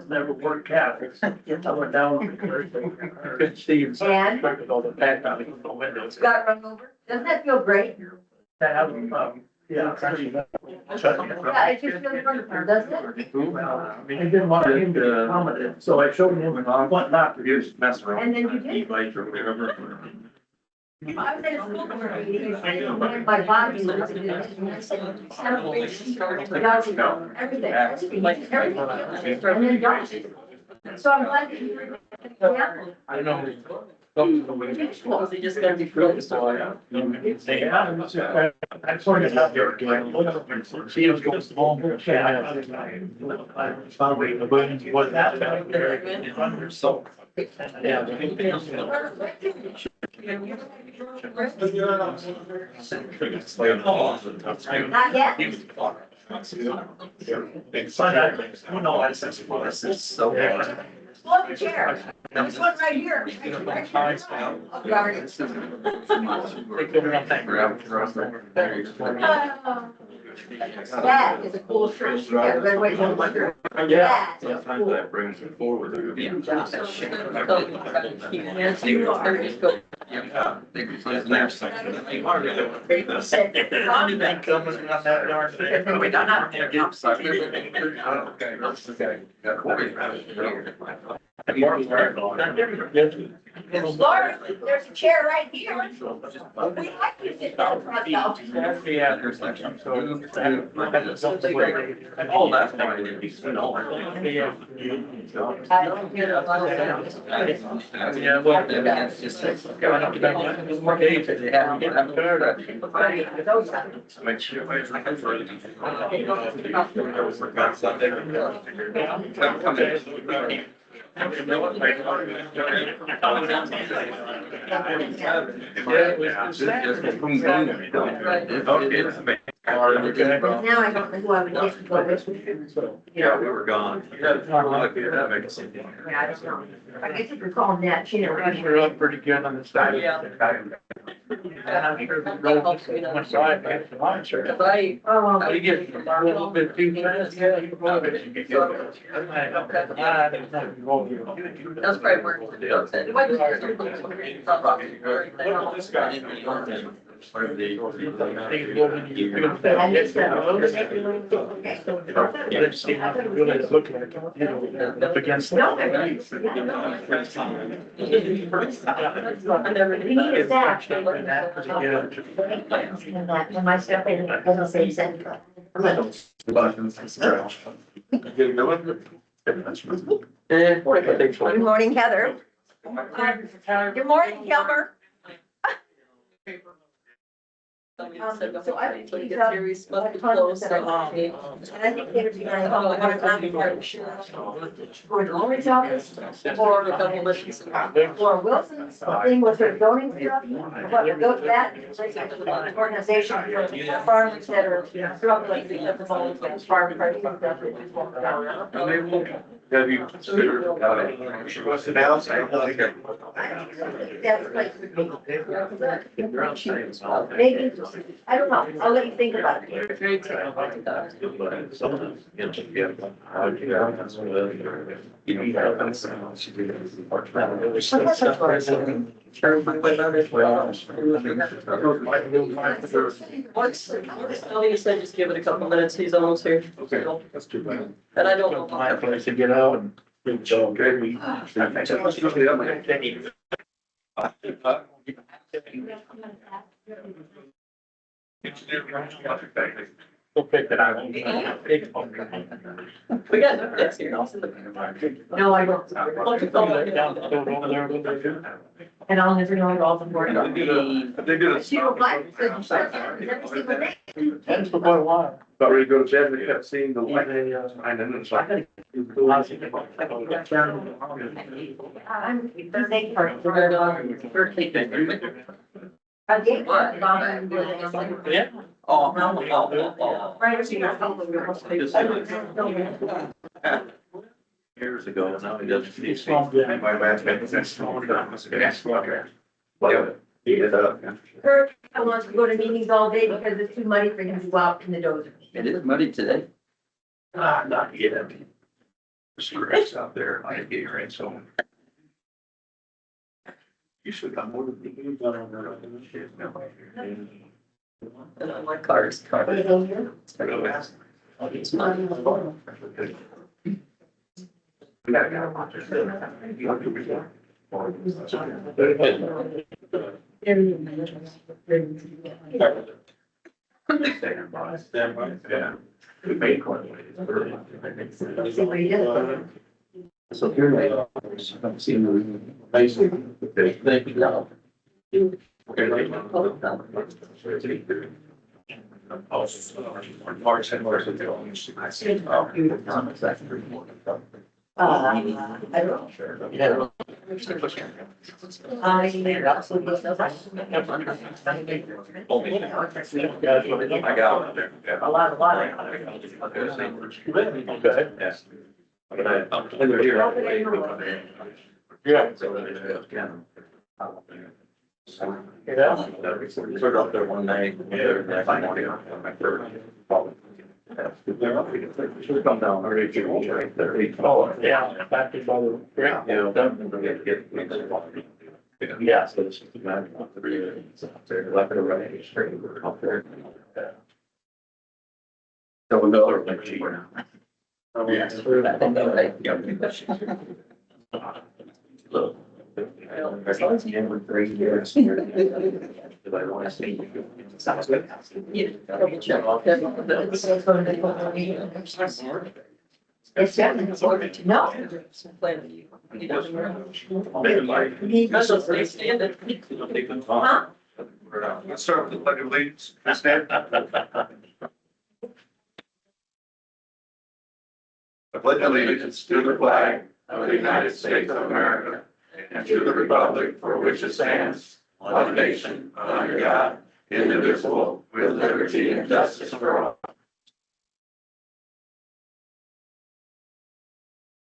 was never worked out. I went down. Good Steve. And? All the back out of the windows. Got run over? Doesn't that feel great? Yeah, yeah. Yeah, it just feels wonderful, doesn't it? Well, I didn't want him to be accommodated, so I showed him what not to do. Mess around. And then you did. E-bike or whatever. I was at a school board meeting, and my body was in it, and I said, everything, and then Josh. So I'm glad that you. Yeah. I know. Was he just gonna be focused on? Yeah, I sort of out there. She was going home. Probably the buttons was that back there. So. Yeah. Not yet? So. Pull up a chair. There's one right here. Oh, darn it. That is a cool shirt. Yeah, red, white, and blue. Yeah. That is Sometimes cool. that brings it forward. Anything coming on that darn thing. We don't have Laura, there's a chair right here. We like you sit down for ourselves. Yeah, there's like some sort of. Oh, that's why it is. Yeah. I don't hear a lot of that. Yeah, well, it's just going up to that. More days that they have. Now I don't know who I would get to go with. Yeah, we were gone. Yeah, I don't know. I guess if you're calling that, she never. We're up pretty good on the side. Yeah. And I'm sure the road on one side, man, the line, sure. Oh, We get a little bit too fast, yeah, you go over it. That's probably where. It might I missed that. Really look like, you know, up against. No, I didn't. I never We need a staff. And that was good. And that, and my stuff, it doesn't say send. I'm like, good morning, Heather. Good morning, Kelmer. So I think he's up. And I think they would be like, oh, one time for the sheriff, or the lawyer's office, or a couple missions. or Wilson's thing with their zoning stuff. But to go to that, it's like an organization for farmers that are struggling to get the whole farm prices and stuff. It just won't go. Have you considered, she wants to announce? That's like, maybe, I don't know, I'll let you think about it. Very technical. Sure, my way about it. Once, you said just give it a couple minutes, he's almost here. Okay, that's too bad. And I don't know. My place to get out and. We'll pick it out. We got no desk here. I'll send the. No, I don't. And I'll never know it all before. They did a. She replied, said, you said that, every single day. That's for quite a while. About ready to go to bed, they kept seeing the light, and then it's like. I'm Thursday for. Yeah. A date. Yeah. Oh. Right. Years ago, now he doesn't. It's all good. My last name is small. Yeah. He did that. Kurt wants to go to meetings all day because it's too muddy for him to go out in the dozer. It is muddy today. Not yet. Stress out there, I get your right, so. You should have more than you done on that other shit. And on my car's car. It's mine. We gotta watch yeah. We made one. See where you did. So here, I'm seeing the amazing. Thank you. March and March. I don't know. Yeah. I got it there. Yeah. A lot. Okay. Yes. But I'm here. Yeah. Sort of up there one night. Should come down already. Right there. Oh, yeah, back to the great. Yeah, so it's just a matter of the real, it's out there, left or right, straight, up there. So we go, like, cheaper. Yes. Look. As long as you have 3 years. If I want to see you. Sounds good. Yeah, double check. It's definitely, no. Plan you. You know, Maybe like. That's what they stand it. Huh? Let's start with the pledge of allegiance. Stand. I pledge allegiance to the flag of the United States of America and to the republic for which it stands, one nation, under God, indivisible, with liberty and justice for all.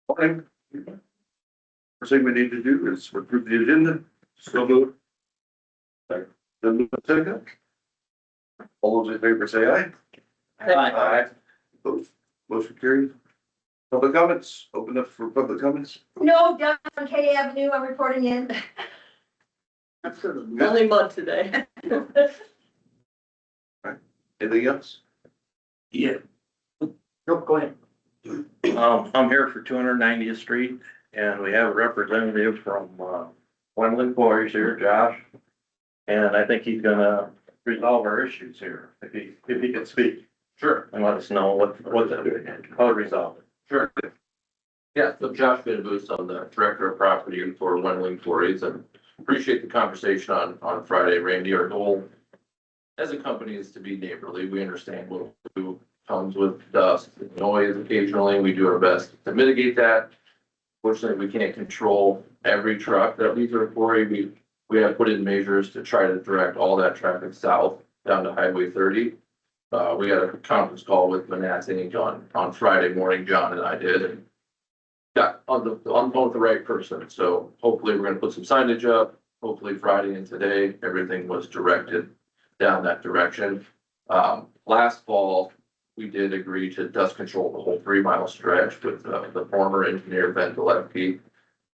Morning. First thing we need to do is approve the agenda. So moved. Then second. All those in favor say aye. Aye. Opposed? Motion carried. Public comments, open up for public comments. No, down on K Avenue, I'm reporting in. Only mud today. Anything else? Yeah. No, go ahead. I'm here for 290th Street and we have a representative from, Wendland Quarries here, Josh. And I think he's gonna resolve our issues here, if he can speak. Sure, And let us know how to resolve it. sure. Yeah, so Josh Booth, I'm the Director of Property for Wendling Quarries, and appreciate the conversation on Friday, Randy. Our goal as a company is to be neighborly. We understand what comes with dust, and noise occasionally. We do our best to mitigate that. Fortunately, we can't control every truck that leaves our quarry. We have put in measures to try to direct all that traffic south down to Highway 30. We had a conference call with Manasseh on Friday morning, John and I did, and got on the phone with the right person. So hopefully we're gonna put some signage up. Hopefully Friday and today, everything was directed down that direction. Last fall, we did agree to dust control the whole 3-mile stretch with the former engineer Ben Gillespie.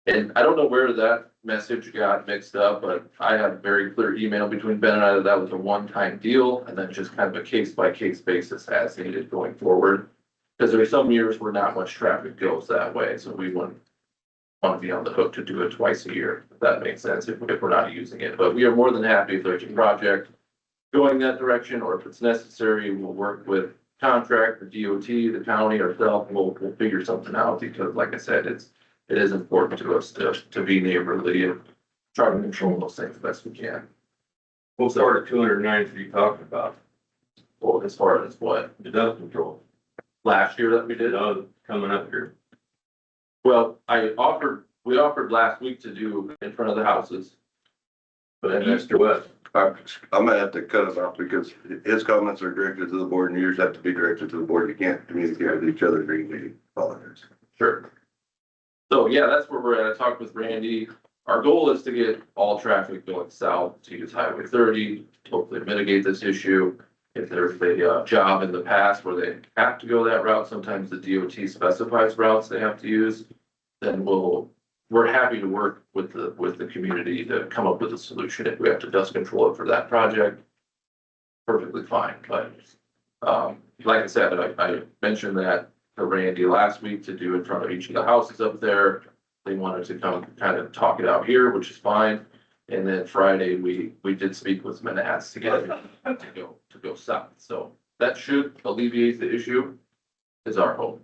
And I don't know where that message got mixed up, but I had a very clear email between Ben and I that was a one-time deal, and then just kind of a case-by-case basis as needed going forward. Because there are some years where not much traffic goes that way, so we wouldn't want to be on the hook to do it twice a year, if that makes sense, if we're not using it. But we are more than happy if there's a project going that direction, or if it's necessary, we'll work with contract, the DOT, the county, ourselves, we'll figure something out, because like I said, it is important to us to be neighborly and try to control those things best we can. What part of 290 are you talking about? Well, as far as what The dust control. last year that we did, Coming up here. well, we offered last week to do in front of the houses. But And then Mr. West. I might have to cut it off because his comments are directed to the board and yours have to be directed to the board. You can't communicate with each other during meeting. Apologies. sure. So yeah, that's where we're at. I talked with Randy. Our goal is to get all traffic going south to use Highway 30, hopefully mitigate this issue. if there's a job in the past where they have to go that route, sometimes the DOT specifies routes they have to use, then we're happy to work with the community to come up with a solution. If we have to dust control it for that project, perfectly fine. But like I said, I mentioned that to Randy last week to do in front of each of the houses up there. They wanted to come kind of talk it out here, which is fine. And then Friday, we did speak with them and asked to get it to go south. So that should alleviate the issue, is our hope.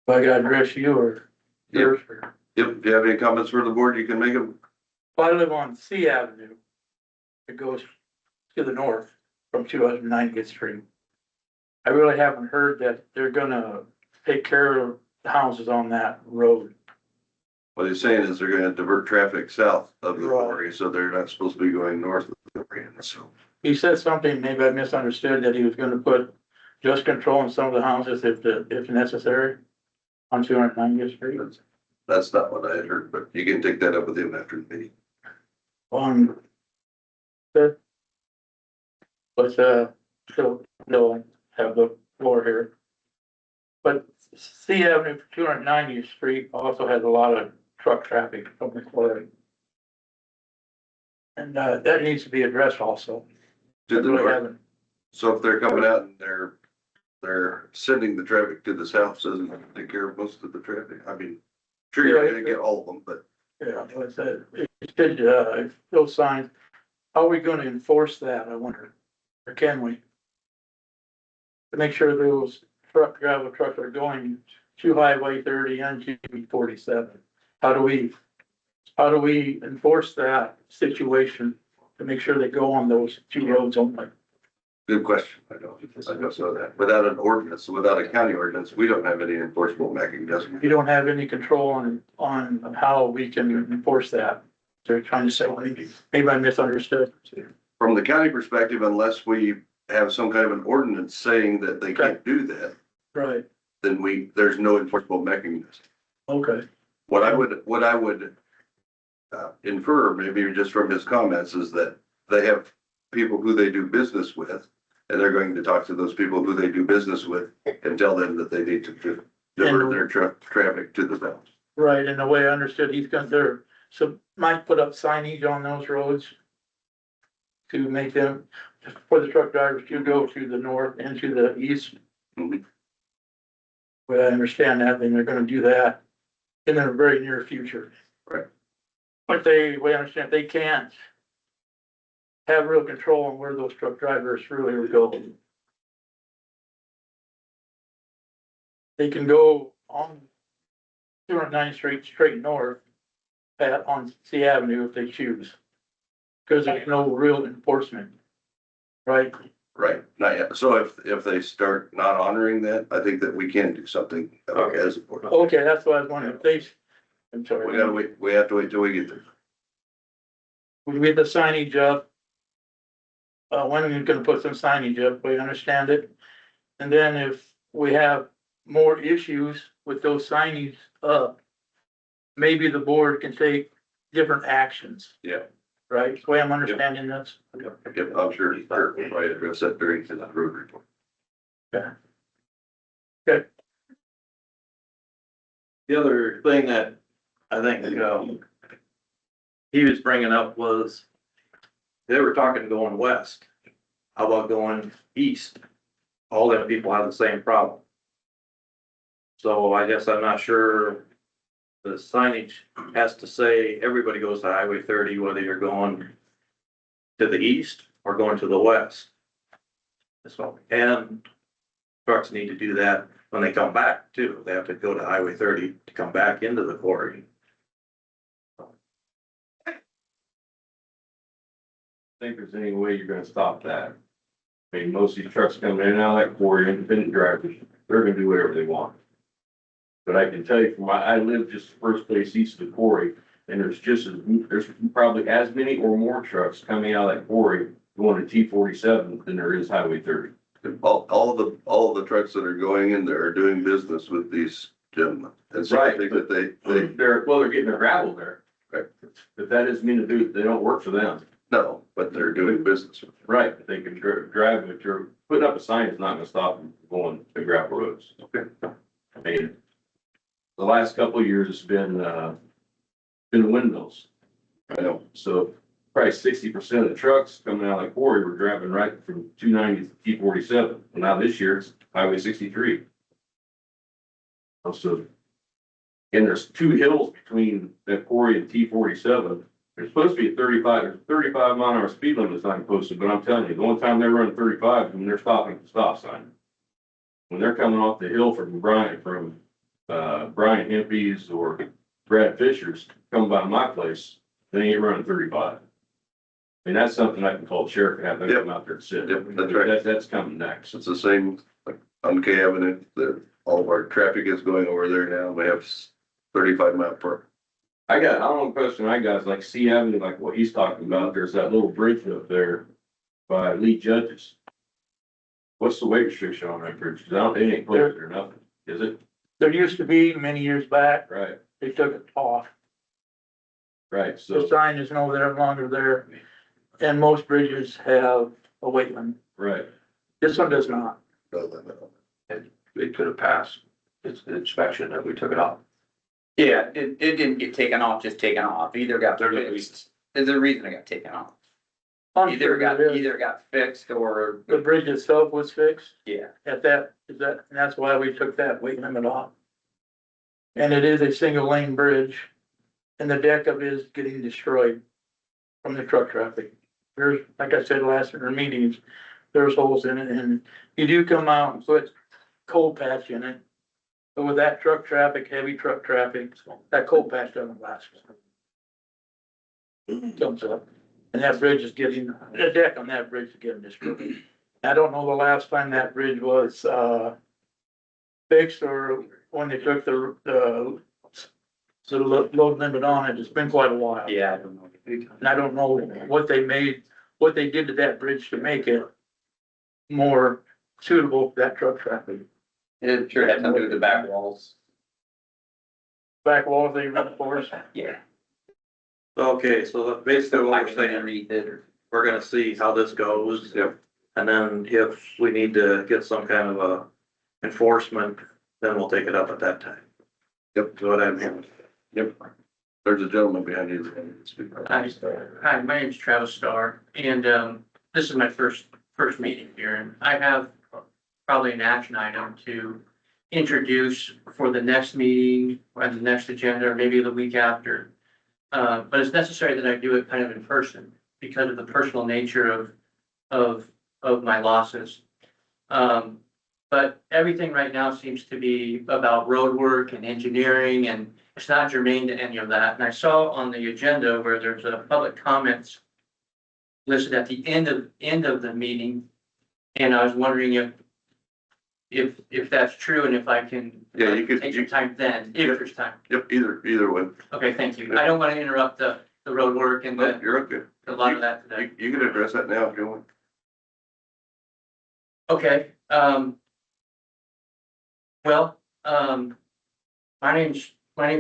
If I gotta address you or yours, or, If you have any comments for the board, you can make them. if I live on C Avenue, it goes to the north from 290th Street. I really haven't heard that they're gonna take care of the houses on that road. What he's saying is they're gonna divert traffic south of the Right. quarry, so they're not supposed to be going north of the quarry, so. He said something, maybe I misunderstood, that he was gonna put dust control in some of the houses if necessary on 290th Street. That's not what I had heard, but you can take that up with him after the meeting. But, so, they'll have the floor here. But C Avenue, 290th Street also has a lot of truck traffic from the quarry. And, that needs to be addressed also. To the Really north. haven't. So if they're coming out and they're sending the traffic to the south, so doesn't it take care of most of the traffic. I mean, sure, you're gonna get all of them, but Yeah, like I said, it should, those signs, how are we gonna enforce that, I wonder? Or can we? To make sure those gravel trucks are going to Highway 30 and to 47. How do we enforce that situation to make sure they go on those two roads only? good question. I don't know that. Without an ordinance, without a county ordinance, we don't have any enforceable mechanism. You don't have any control on how we can enforce that. They're trying to say, maybe I misunderstood. From the county perspective, unless we have some kind of an ordinance saying that they can't do that, Right, then there's no enforceable mechanism. okay, What I would infer, maybe just from his comments, is that they have people who they do business with, and they're going to talk to those people who they do business with and tell them that they need to divert their traffic to the south. right, and the way I understood, might put up signage on those roads to make them, for the truck drivers to go to the north and to the east. Mhm. But I understand that, then they're gonna do that in the very near future. Right. But we understand they can't have real control on where those truck drivers really are going. They can go on 209th Street straight north on C Avenue if they choose. Because there's no real enforcement, right? Right, not yet. So if they start not honoring that, I think that we can do something as a board. Okay, that's what I was wondering, I'm sorry. We gotta wait, we have to wait till we get there. We get the signage up. When are you gonna put some signage up, we understand it? And then if we have more issues with those signage up, maybe the board can take different actions. Yeah. Right, the way I'm understanding this. Yep, I'm sure Kurt will probably address that during his road report. Yeah. The other thing that I think, he was bringing up was they were talking going west. How about going east? All them people have the same problem. So I guess I'm not sure the signage has to say everybody goes to Highway 30, whether you're going to the east or going to the west. So, and trucks need to do that when they come back too. They have to go to Highway 30 to come back into the quarry. Think there's any way you're gonna stop that? I mean, most of these trucks coming in and out of that quarry, independent drivers, they're gonna do whatever they want. But I can tell you from I live just the first place east of the quarry, and there's probably as many or more trucks coming out of that quarry going to T-47 than there is Highway 30. All of the trucks that are going in there are doing business with these gentlemen. And so I think that they They're getting their gravel there. Right. But that doesn't mean that they don't work for them. No, but they're doing business. Right, but they can drive, if you're putting up a sign, it's not gonna stop them from going to gravel roads. Okay. I mean, the last couple of years, it's been windmills. I know. So probably 60% of the trucks coming out of like quarry were driving right from 290 to T47. And now this year it's Highway 63. So, and there's two hills between that quarry and T47. There's supposed to be a 35 mile an hour speed limit sign posted, but I'm telling you, the only time they're running 35 is when they're stopping at the stop sign. When they're coming off the hill from Brian Hempy's or Brad Fisher's, coming by my place, they ain't running 35. And that's something I can call the sheriff and have them come out there and sit. Yep, that's right. That's coming next. It's the same, like on K Avenue, all of our traffic is going over there now. We have 35 mile per. I don't know, question I got is like C Avenue, like what he's talking about. There's that little bridge up there by Lee Judges. What's the weight restriction on that bridge? 'Cause it ain't posted or nothing, is it? There used to be many years back, Right, they took it off. right, The so, sign is no longer there, and most bridges have a weight limit. right. This one does not. It could have passed. It's the inspection that we took it off. Yeah, it didn't get taken off, just taken off. Either got fixed. There's a reason it got taken off. I'm sure there is. Either got fixed or, The bridge itself was fixed yeah. at that, and that's why we took that weight limit off. And it is a single lane bridge, and the deck of it is getting destroyed from the truck traffic. There's, like I said last in our meetings, there's holes in it, and you do come out and put coal patch in it. But with that truck traffic, heavy truck traffic, that coal patch doesn't last. Comes up, and that bridge is getting, the deck on that bridge is getting destroyed. I don't know the last time that bridge was, fixed or when they took the load limit on it. It's been quite a while. Yeah, I don't know. And I don't know what they did to that bridge to make it more suitable for that truck traffic. It sure had to do with the back walls. Back walls they reinforce. Yeah. Okay, so basically what we're saying, Underneath it or. we're gonna see how this goes. Yep. And then if we need to get some kind of a enforcement, then we'll take it up at that time. Yep. Is what I'm hearing. Yep. There's a gentleman behind you. Hi, my name's Travis Starr, and this is my first meeting here, and I have probably an action item to introduce for the next meeting, or the next agenda, or maybe the week after. But it's necessary that I do it kind of in person because of the personal nature of my losses. But everything right now seems to be about road work and engineering, and it's not germane to any of that. And I saw on the agenda where there's a public comments listed at the end of the meeting. And I was wondering if that's true and if I can Yeah, you could- take some time then, if there's time. Yep, either one. Okay, thank you. I don't want to interrupt the road work and But you're okay. a lot of that today. You can address that now if you want. Okay, well, my name's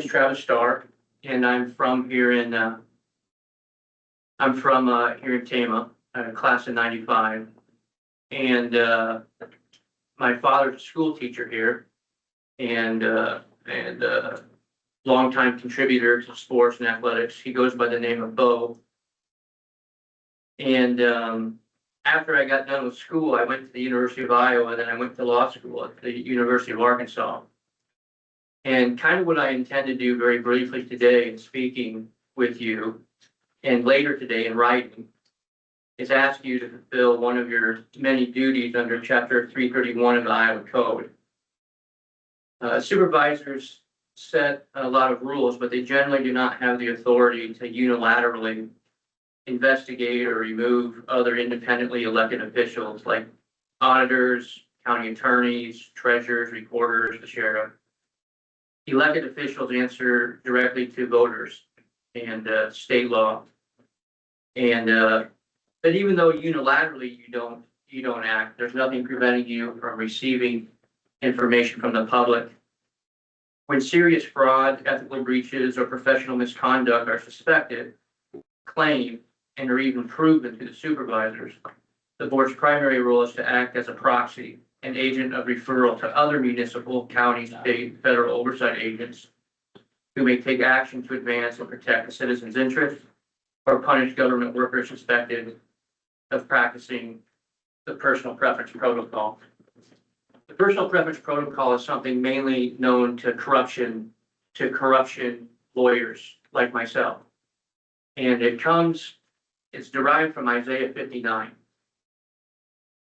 Travis Starr, and I'm from here in Tama, class of 95. And, my father's a school teacher here and longtime contributor to sports and athletics. He goes by the name of Bo. And, after I got done with school, I went to the University of Iowa, then I went to law school at the University of Arkansas. And kind of what I intend to do very briefly today in speaking with you and later today in writing is ask you to fulfill one of your many duties under Chapter 331 of the Iowa Code. Supervisors set a lot of rules, but they generally do not have the authority to unilaterally investigate or remove other independently elected officials like auditors, county attorneys, treasurers, recorders, the sheriff. Elected officials answer directly to voters and state law. And but even though unilaterally you don't act, there's nothing preventing you from receiving information from the public. When serious fraud, ethical breaches, or professional misconduct are suspected, claim and are even proven to the supervisors, the board's primary role is to act as a proxy, an agent of referral to other municipal, county, state, federal oversight agents who may take action to advance and protect the citizens' interests or punish government workers suspected of practicing the personal preference protocol. The personal preference protocol is something mainly known to corruption lawyers like myself. And it's derived from Isaiah 59.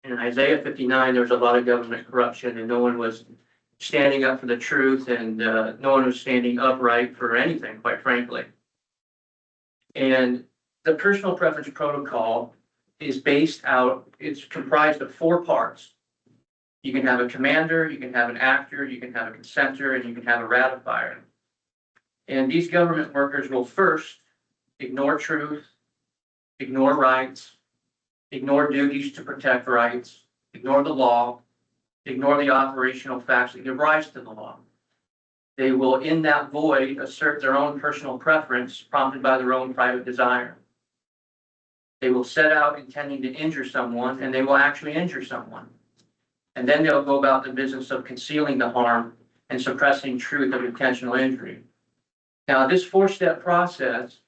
In Isaiah 59, there was a lot of government corruption and no one was standing up for the truth and no one was standing upright for anything, quite frankly. And the personal preference protocol is it's comprised of 4 parts. You can have a commander, you can have an actor, you can have a consenter, and you can have a ratifier. And these government workers will first ignore truth, ignore rights, ignore duties to protect rights, ignore the law, ignore the operational facts that give rise to the law. They will, in that void, assert their own personal preference prompted by their own private desire. They will set out intending to injure someone, and they will actually injure someone. And then they'll go about the business of concealing the harm and suppressing truth of intentional injury. Now, this 4-step process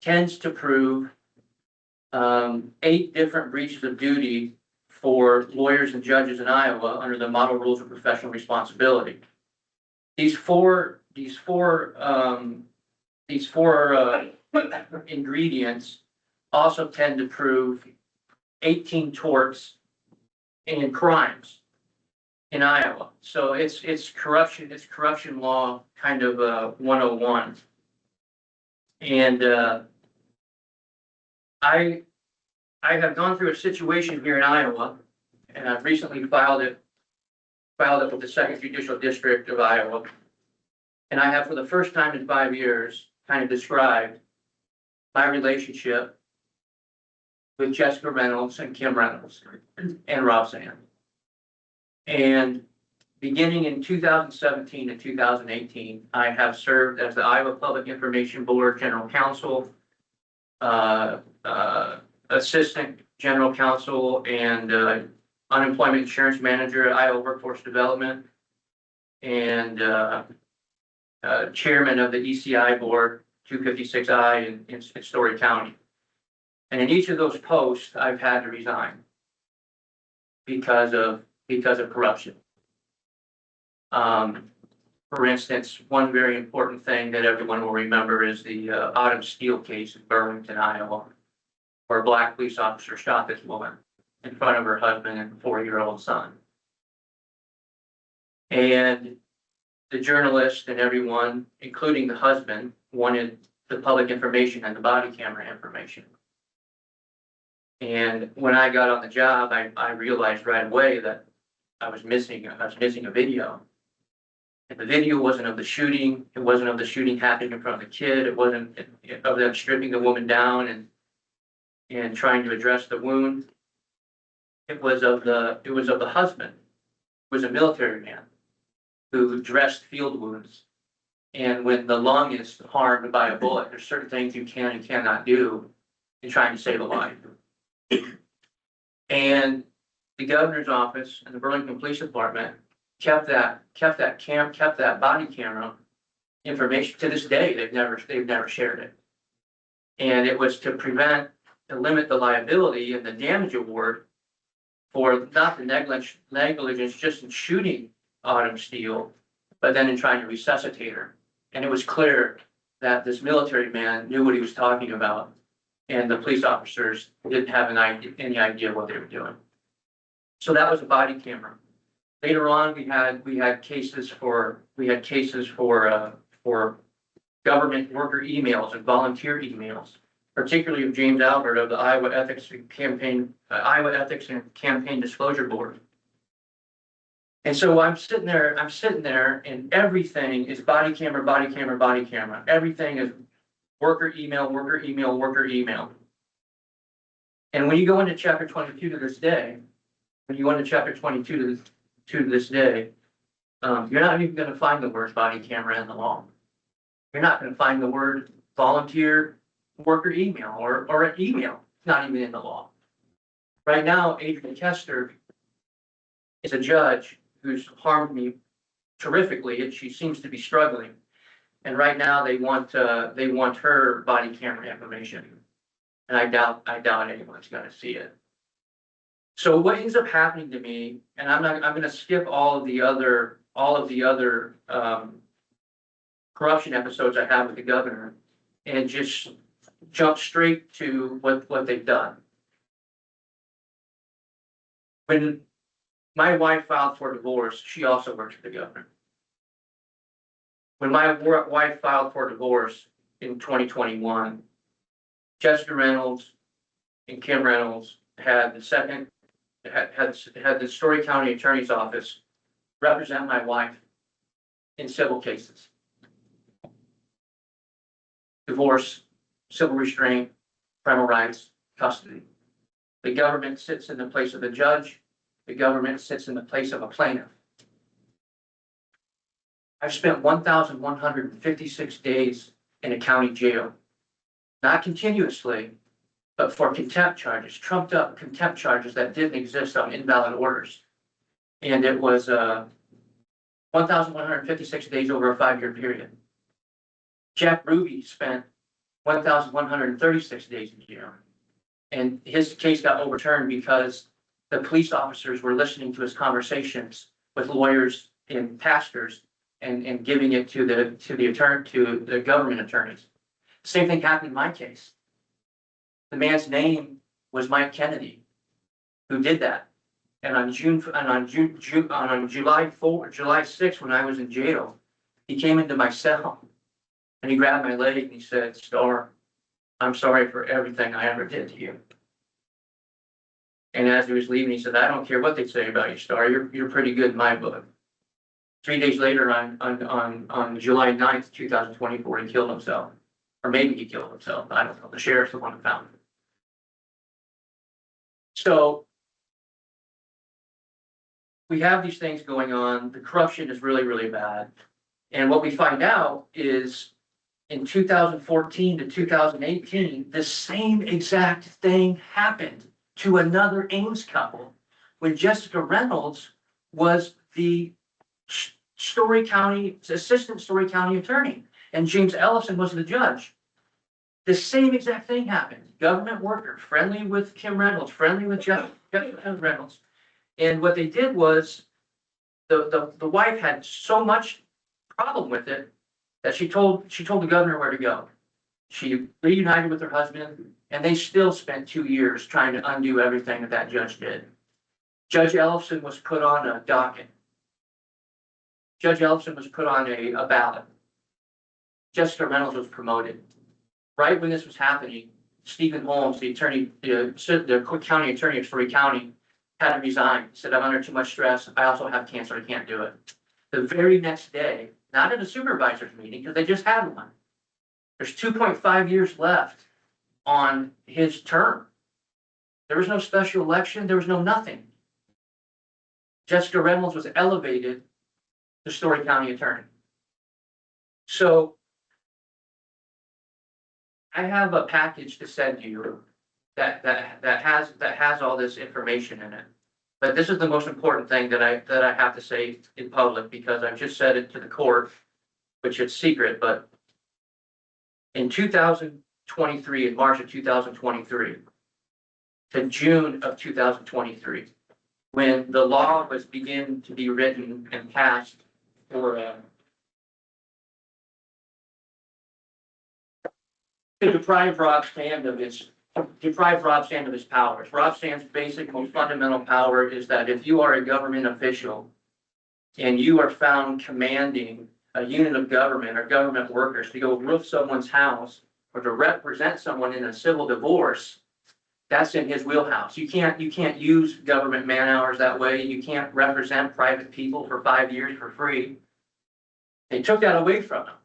tends to prove 8 different breaches of duty for lawyers and judges in Iowa under the Model Rules of Professional Responsibility. These four ingredients also tend to prove 18 torts and crimes in Iowa. So it's corruption law kind of 101. And I have gone through a situation here in Iowa, and I've recently filed it with the 2nd Judicial District of Iowa. And I have, for the first time in 5 years, kind of described my relationship with Jessica Reynolds and Kim Reynolds and Roxanne. And beginning in 2017 and 2018, I have served as the Iowa Public Information Board General Counsel, Assistant General Counsel, and Unemployment Insurance Manager at Iowa Workforce Development, and Chairman of the ECI Board 256I in Story County. And in each of those posts, I've had to resign because of corruption. For instance, one very important thing that everyone will remember is the Autumn Steel case in Burlington, Iowa, where a Black police officer shot this woman in front of her husband and 4-year-old son. And the journalist and everyone, including the husband, wanted the public information and the body camera information. And when I got on the job, I realized right away that I was missing a video. And the video wasn't of the shooting. It wasn't of the shooting happening in front of the kid. It wasn't of them stripping the woman down and trying to address the wound. It was of the husband, who was a military man, who dressed field wounds. And when the lung is harmed by a bullet, there's certain things you can and cannot do in trying to save a life. And the governor's office and the Burlington Police Department kept that body camera information to this day. They've never shared it. And it was to limit the liability and the damage award for not the negligence just in shooting Autumn Steel, but then in trying to resuscitate her. And it was clear that this military man knew what he was talking about, and the police officers didn't have any idea what they were doing. So that was a body camera. Later on, we had cases for government worker emails and volunteer emails, particularly of James Albert of the Iowa Ethics and Campaign Disclosure Board. And so I'm sitting there, and everything is body camera, body camera, body camera. Everything is worker email, worker email, worker email. And when you go into chapter 22 to this day, you're not even going to find the word body camera in the law. You're not going to find the word volunteer worker email or an email, it's not even in the law. Right now, Adrian Kester is a judge who's harmed me terrifically, and she seems to be struggling. And right now, they want her body camera information. And I doubt anyone's gonna see it. So what ends up happening to me, and I'm gonna skip all of the other corruption episodes I have with the governor and just jump straight to what they've done. When my wife filed for divorce, she also worked for the governor. When my wife filed for divorce in 2021, Jessica Reynolds and Kim Reynolds had the Story County Attorney's Office represent my wife in civil cases. Divorce, civil restraint, parental rights, custody. The government sits in the place of the judge. The government sits in the place of a plaintiff. I've spent 1,156 days in a county jail, not continuously, but for contempt charges, trumped up contempt charges that didn't exist on invalid orders. And it was 1,156 days over a 5-year period. Jack Ruby spent 1,136 days in jail. And his case got overturned because the police officers were listening to his conversations with lawyers and pastors and giving it to the government attorneys. Same thing happened in my case. The man's name was Mike Kennedy, who did that. And on July 6th, when I was in jail, he came into my cell and he grabbed my leg and he said, "Star, I'm sorry for everything I ever did to you." And as he was leaving, he said, "I don't care what they say about you, Star. You're pretty good in my book." 3 days later, on July 9th, 2024, he killed himself. Or maybe he killed himself. I don't know. The sheriff's the one who found him. So we have these things going on. The corruption is really, really bad. And what we find out is in 2014 to 2018, the same exact thing happened to another Ames couple when Jessica Reynolds was the assistant Story County attorney, and James Ellison was the judge. The same exact thing happened. Government worker, friendly with Kim Reynolds, friendly with Jessica Reynolds. And what they did was the wife had so much problem with it that she told the governor where to go. She reunited with her husband, and they still spent 2 years trying to undo everything that judge did. Judge Ellison was put on a docket. Judge Ellison was put on a ballot. Jessica Reynolds was promoted. Right when this was happening, Stephen Holmes, the county attorney of Story County, had to resign. He said, "I'm under too much stress. I also have cancer. I can't do it." The very next day, not at a supervisors meeting, because they just had one. There's 2.5 years left on his term. There was no special election. There was no nothing. Jessica Reynolds was elevated to Story County attorney. So I have a package to send you that has all this information in it. But this is the most important thing that I have to say in public, because I've just said it to the court, which is secret. But in 2023, in March of 2023 to June of 2023, when the law was beginning to be written and passed for to deprive Rob Stand of his powers. Rob Stand's basic, most fundamental power is that if you are a government official and you are found commanding a unit of government or government workers to go roof someone's house or to represent someone in a civil divorce, that's in his wheelhouse. You can't use government man hours that way. You can't represent private people for 5 years for free. They took that away from him,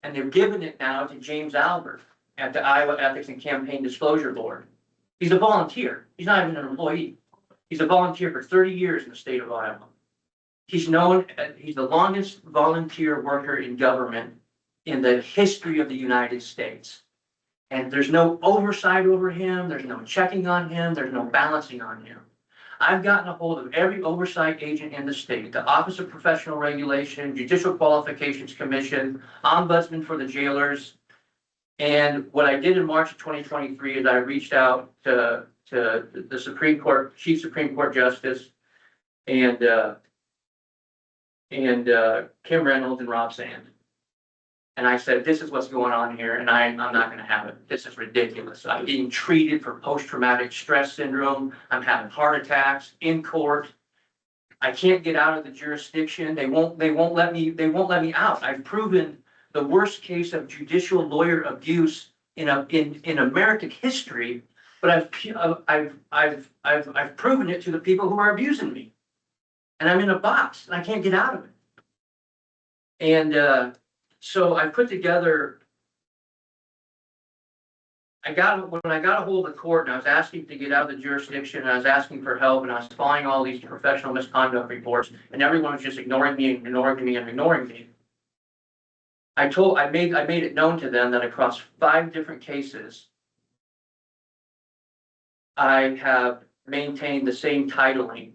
and they've given it now to James Albert at the Iowa Ethics and Campaign Disclosure Board. He's a volunteer. He's not even an employee. He's a volunteer for 30 years in the state of Iowa. He's the longest volunteer worker in government in the history of the United States. And there's no oversight over him, there's no checking on him, there's no balancing on him. I've gotten a hold of every oversight agent in the state, the Office of Professional Regulation, Judicial Qualifications Commission, Ombudsman for the jailers. And what I did in March of 2023 is I reached out to the Supreme Court, Chief Supreme Court Justice, and Kim Reynolds and Rob Sand. And I said, this is what's going on here, and I'm not gonna have it. This is ridiculous. I'm being treated for post-traumatic stress syndrome. I'm having heart attacks in court. I can't get out of the jurisdiction. They won't let me out. I've proven the worst case of judicial lawyer abuse in American history, but I've proven it to the people who are abusing me. And I'm in a box and I can't get out of it. And so I put together, when I got a hold of the court and I was asking to get out of the jurisdiction and I was asking for help and I was filing all these professional misconduct reports and everyone was just ignoring me and ignoring me and ignoring me. I made it known to them that across 5 different cases, I have maintained the same titling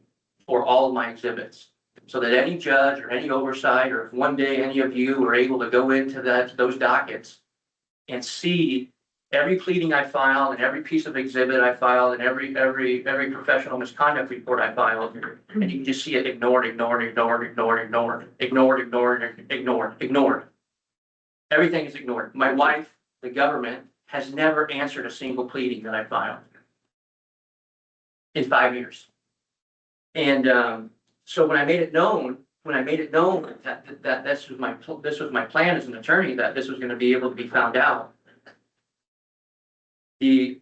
for all of my exhibits. So that any judge or any oversight, or if one day any of you were able to go into those dockets and see every pleading I filed and every piece of exhibit I filed and every professional misconduct report I filed, and you can just see it ignored. Everything is ignored. My wife, the government, has never answered a single pleading that I filed in 5 years. And so when I made it known that this was my plan as an attorney, that this was going to be able to be found out, the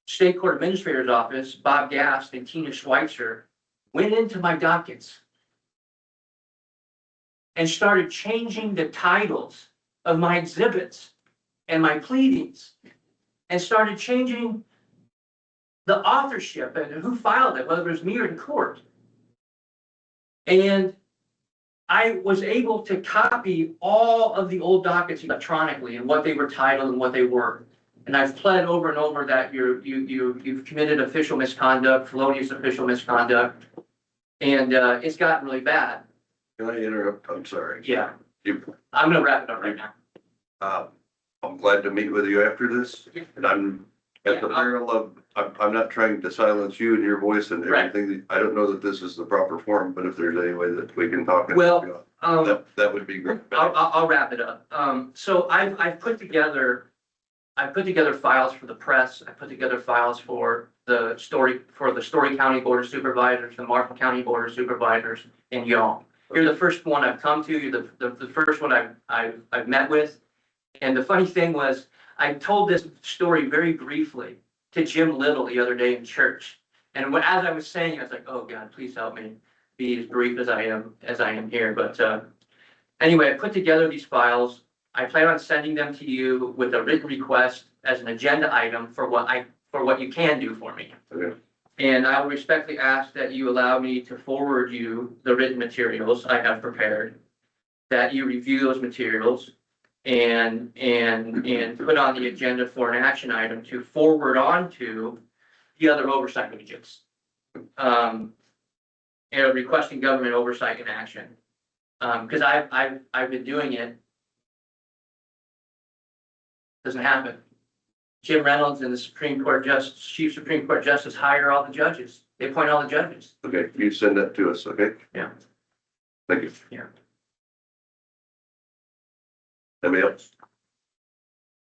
state court administrator's office, Bob Gast and Tina Schweitzer, went into my dockets and started changing the titles of my exhibits and my pleadings, and started changing the authorship and who filed it, whether it was me or in court. And I was able to copy all of the old dockets electronically and what they were titled and what they were. And I've pled over and over that you've committed official misconduct, felonious official misconduct, and it's gotten really bad. Can I interrupt? I'm sorry. Yeah, You, I'm gonna wrap it up right now. I'm glad to meet with you after this, and I'm at the peril of, I'm not trying to silence you and your voice and Right. everything. I don't know that this is the proper forum, but if there's any way that we can talk. Well, That would be great. I'll wrap it up. So I've put together files for the press. I put together files for the Story County Board of Supervisors, the Martin County Board of Supervisors, and y'all. You're the first one I've come to. You're the first one I've met with. And the funny thing was, I told this story very briefly to Jim Little the other day in church. And as I was saying, I was like, oh God, please help me be as brief as I am here. But anyway, I put together these files. I plan on sending them to you with a written request as an agenda item for what you can do for me. Okay. And I will respectfully ask that you allow me to forward you the written materials I have prepared, that you review those materials and put on the agenda for an action item to forward on to the other oversight agents. And requesting government oversight in action. Because I've been doing it. Doesn't happen. Jim Reynolds and the Chief Supreme Court Justice hire all the judges. They appoint all the judges. Okay, you send that to us, okay? Yeah. Thank you. Yeah. Anybody else?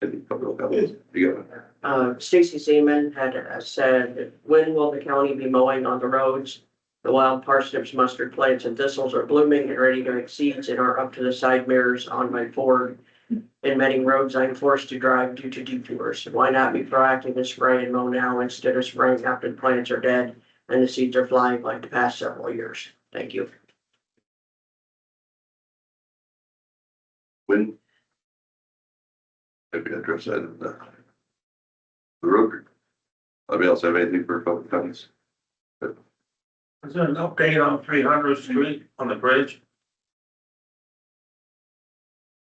Any public comments? You got it. Stacy Seaman had said, when will the county be mowing on the roads? The wild parsnips, mustard plants, and thistles are blooming and ready to make seeds and are up to the side mirrors on my Ford. In many roads I'm forced to drive due to detours. Why not be proactive and spray and mow now instead of spraying after the plants are dead and the seeds are flying like the past several years? Thank you. When? Maybe address that in the road crew. Anybody else have anything for public comments? Is there an update on 300th Street on the bridge?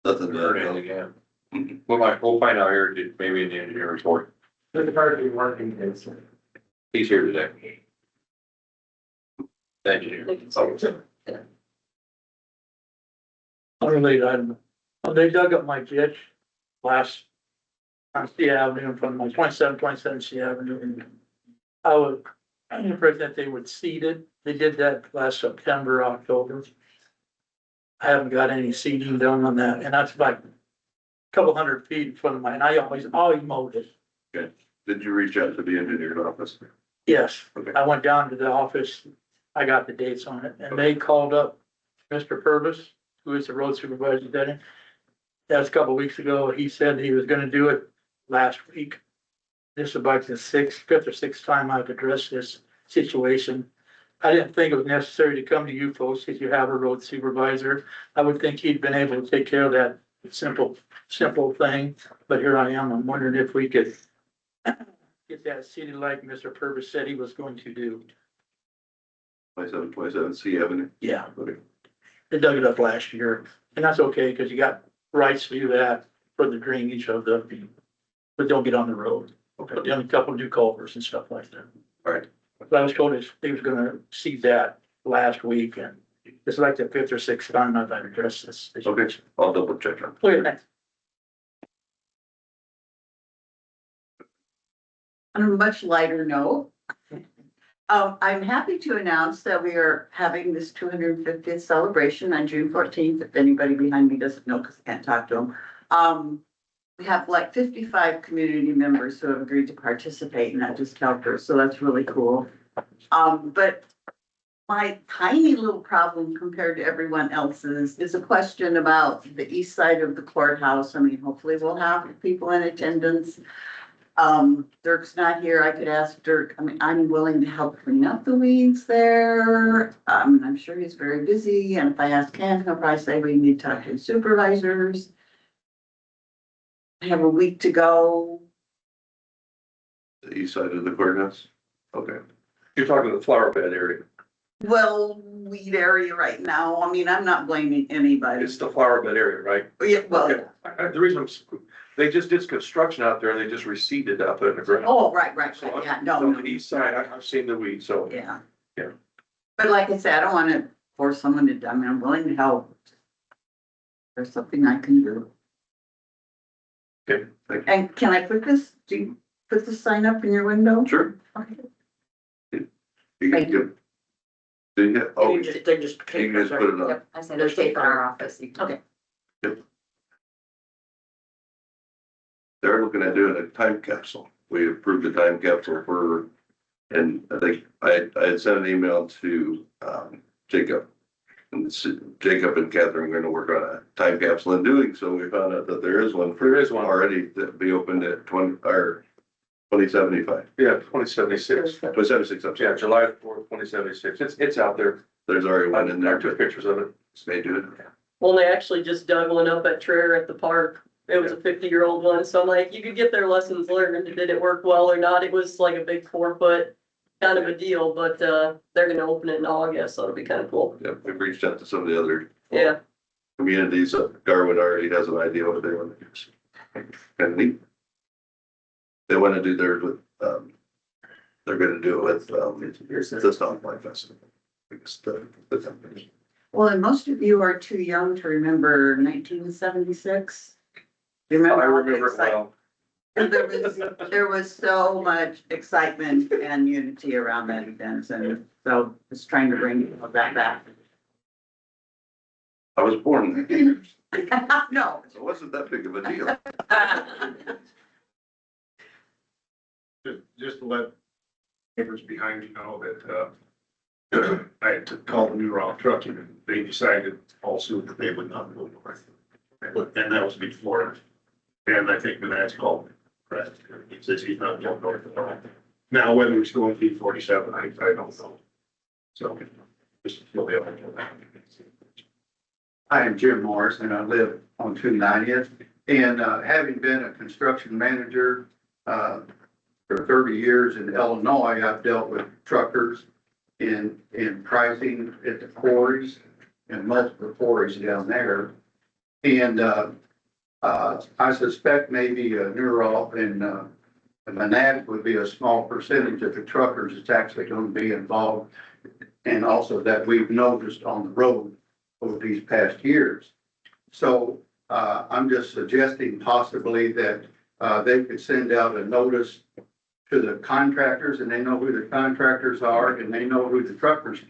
Nothing. Heard it again. We'll find out here, maybe in the engineer report. The part be working is. He's here today. The engineer. Unrelated item. Well, they dug up my ditch last on C Avenue in front of my 27 C Avenue. And I was, I'm afraid that they would seed it. They did that last September, October. I haven't got any seeding done on that, and that's like a couple hundred feet in front of mine. I always mowed it. Did you reach out to the engineer's office? Yes, Okay. I went down to the office. I got the dates on it, and they called up Mr. Purvis, who is the road supervisor then. That was a couple of weeks ago. He said he was gonna do it last week. This is about the fifth or sixth time I've addressed this situation. I didn't think it was necessary to come to you folks if you have a road supervisor. I would think he'd been able to take care of that simple thing, but here I am. I'm wondering if we could get that seated like Mr. Purvis said he was going to do. 27 C Avenue? Yeah, Okay. they dug it up last year, and that's okay, because you got rights to do that for the drainage of the, but don't get on the road. Put down a couple new culverts and stuff like that. All right. But I was told they was gonna see that last week, and it's like the fifth or sixth time I've addressed this. Okay, I'll double check on. Okay, thanks. On a much lighter note, I'm happy to announce that we are having this 250th celebration on June 14th. If anybody behind me doesn't know, because I can't talk to them. We have like 55 community members who have agreed to participate in that just calendar, so that's really cool. But my tiny little problem compared to everyone else's is a question about the east side of the courthouse. I mean, hopefully we'll have people in attendance. Dirk's not here. I could ask Dirk. I mean, I'm willing to help clean up the weeds there. I'm sure he's very busy, and if I ask him, he'll probably say we need to talk to the supervisors. I have a week to go. The east side of the courthouse? Okay. You're talking the flower bed area. Well, weed area right now. I mean, I'm not blaming anybody. It's the flower bed area, right? Yeah, well, The reason they just did construction out there and they just reseeded out there in the ground. oh, right, So yeah, on no, the east side, I've seen the weeds, so. yeah. Yeah. But like I said, I don't want to force someone to, I mean, I'm willing to help. There's something I can do. Okay, thank you. And can I put this, do you put the sign up in your window? Sure. Okay. You can give. Do you, oh, They just. you guys put it up. Yep, I said there's tape in our office. Okay. They're looking at doing a time capsule. We approved a time capsule for, and I think I had sent an email to, Jacob. And Jacob and Catherine are gonna work on a time capsule. In doing so, we found out that there is one. There is one. Already that be opened at 2075. Yeah, 2076. 2076, I'm Yeah, sorry. July 4th, 2076. It's out there. There's already one in I there, took but pictures of it. they do it. Well, they actually just dug one up at Traer at the park. It was a 50-year-old one, so I'm like, you could get their lessons learned. Did it work well or not? It was like a big 4-foot kind of a deal, but they're gonna open it in August, so it'll be kind of cool. Yeah, we've reached out to some of the other Yeah. communities. Garwood already has an idea what they want to do. And they want to do theirs with, they're gonna do it with, the Stompline Festival. It's the company. Well, and most of you are too young to remember 1976. Do you I remember? all the remember it well. There was so much excitement and unity around that event, and so just trying to bring that back. I was born then, No. so it wasn't that big of a deal. Just to let neighbors behind you know that, I had to call the New Rock Trucking and they decided also that they would not go north. And that was before, and I think the that's called, right, he says he's not going north at all. Now, whether he's going to B47, I don't know. So, just feel the other. I am Jim Morris and I live on 290th. And having been a construction manager for 30 years in Illinois, I've dealt with truckers in pricing at the quarries and multiple quarries down there. And I suspect maybe Neural and Manat would be a small percentage of the truckers that's actually going to be involved. And also that we've noticed on the road over these past years. So, I'm just suggesting possibly that, they could send out a notice to the contractors, and they know who the contractors are, and they know who the truckers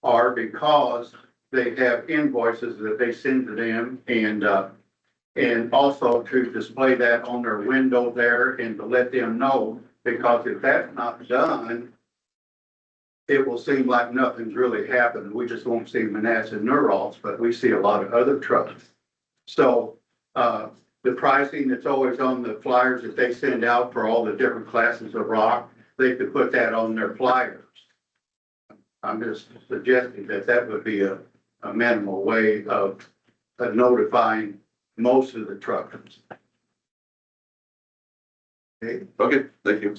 are, because they have invoices that they send to them, and also to display that on their window there and to let them know, because if that's not done, it will seem like nothing's really happened. We just won't see Manassas and Neurals, but we see a lot of other trucks. So, the pricing that's always on the flyers that they send out for all the different classes of rock, they could put that on their flyers. I'm just suggesting that that would be a minimal way of notifying most of the truckers. Okay, Okay, thank you.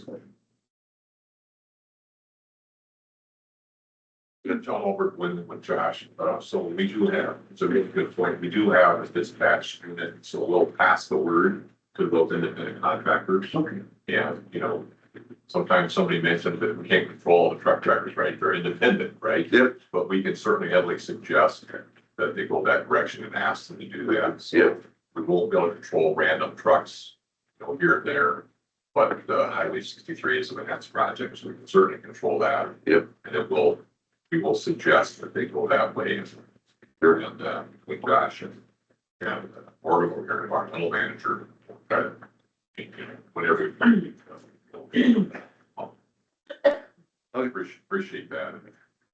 Good John over with Josh, so we do have, it's a really good point, we do have a dispatch unit, so we'll pass the word to those independent contractors. Okay. And, you know, sometimes somebody mentioned that we can't control the truck drivers, right, they're independent, right? Yep. But we can certainly heavily suggest that they go that direction and ask them to do that. So Yep. we won't be able to control random trucks, you know, here and there. But Highway 63 is a Manhattan project, so we can certainly control that. Yep. And we will suggest that they go that way. And with Josh and or with our environmental manager, try to, whatever. I appreciate that. And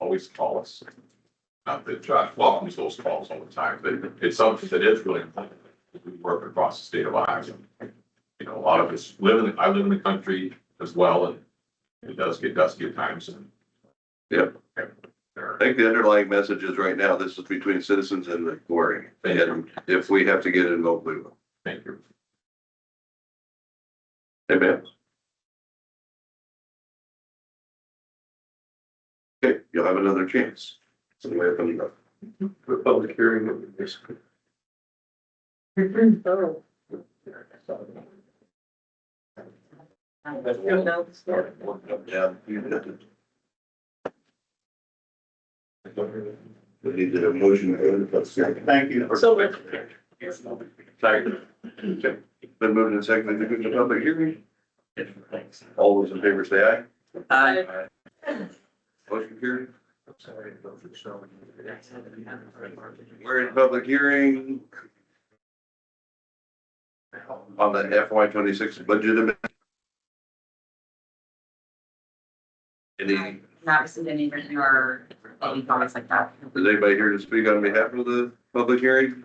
always call us. Not that Josh welcomes those calls all the time, but it's something that is really important. We work across the state of Iowa. You know, a lot of us I live in the country as well, and it does get dusty at times. And Yep. I think the underlying message is right now, this is between citizens and the quarry. And if we have to get involved, we will. Thank you. Amen. Okay, you'll have another chance. So we have a public hearing of this. Yeah, you did it. We need to have a motion to go into public hearing. Thank you. Second. Okay. Been moved and seconded to go into public hearing. All those in favor say aye. Motion carried. We're in public hearing on the FY 26 budget amendment. Any, Not received any written or any comments like that. is anybody here to speak on behalf of the public hearing?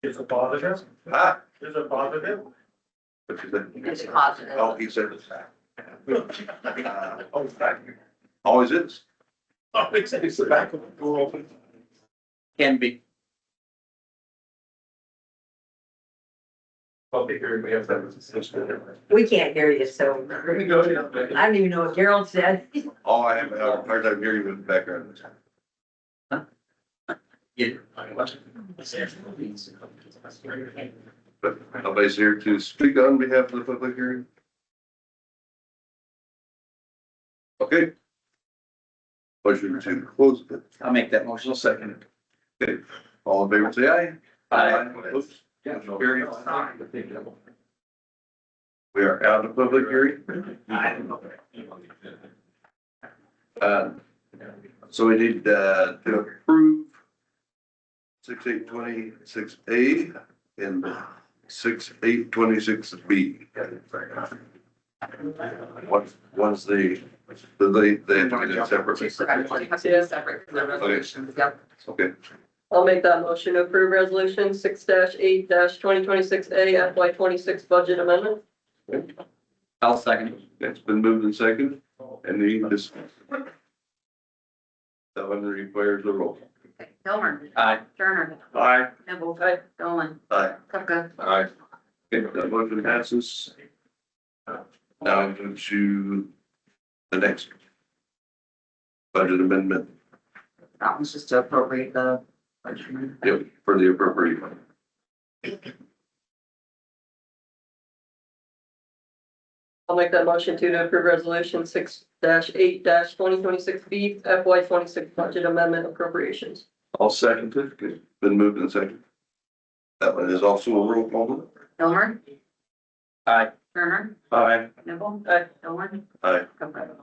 Is it positive? Ah, Is it positive? what you said? It's positive. Oh, he said it's. Oh, thank you. Always is. Oh, it's the back of the door open. Can be. Public hearing, we have that. We can't hear you, so I don't even know what Gerald said. Oh, I have a hard time hearing with the background. But nobody's here to speak on behalf of the public hearing? Okay. Motion to close it. I'll make that motion. Second. Okay, all in favor, say aye. Aye. Opposed? Motion carries. We are out of public hearing. So we need, to approve 6826A and 6826B. Once they have to be done separately. Has to be separate from the resolutions, yep. Okay, I'll make that motion to approve resolution 6-8-2026A FY 26 budget amendment. I'll second it. it's been moved and seconded. Any discussion? That one requires a roll. Hilmer. Aye. Turner. Aye. Campbell. Aye. Dolan. Aye. Kupka. Aye. Okay, that motion passes. Now to the next budget amendment. That one's just to appropriate the budget. Yep, for the appropriate. I'll make that motion to approve resolution 6-8-2026B FY 26 budget amendment appropriations. I'll second it. Okay. Been moved in second. That one is also a roll call vote. Hilmer. Aye. Turner. Aye. Nibble. Aye. Hilmer. Aye. Capella.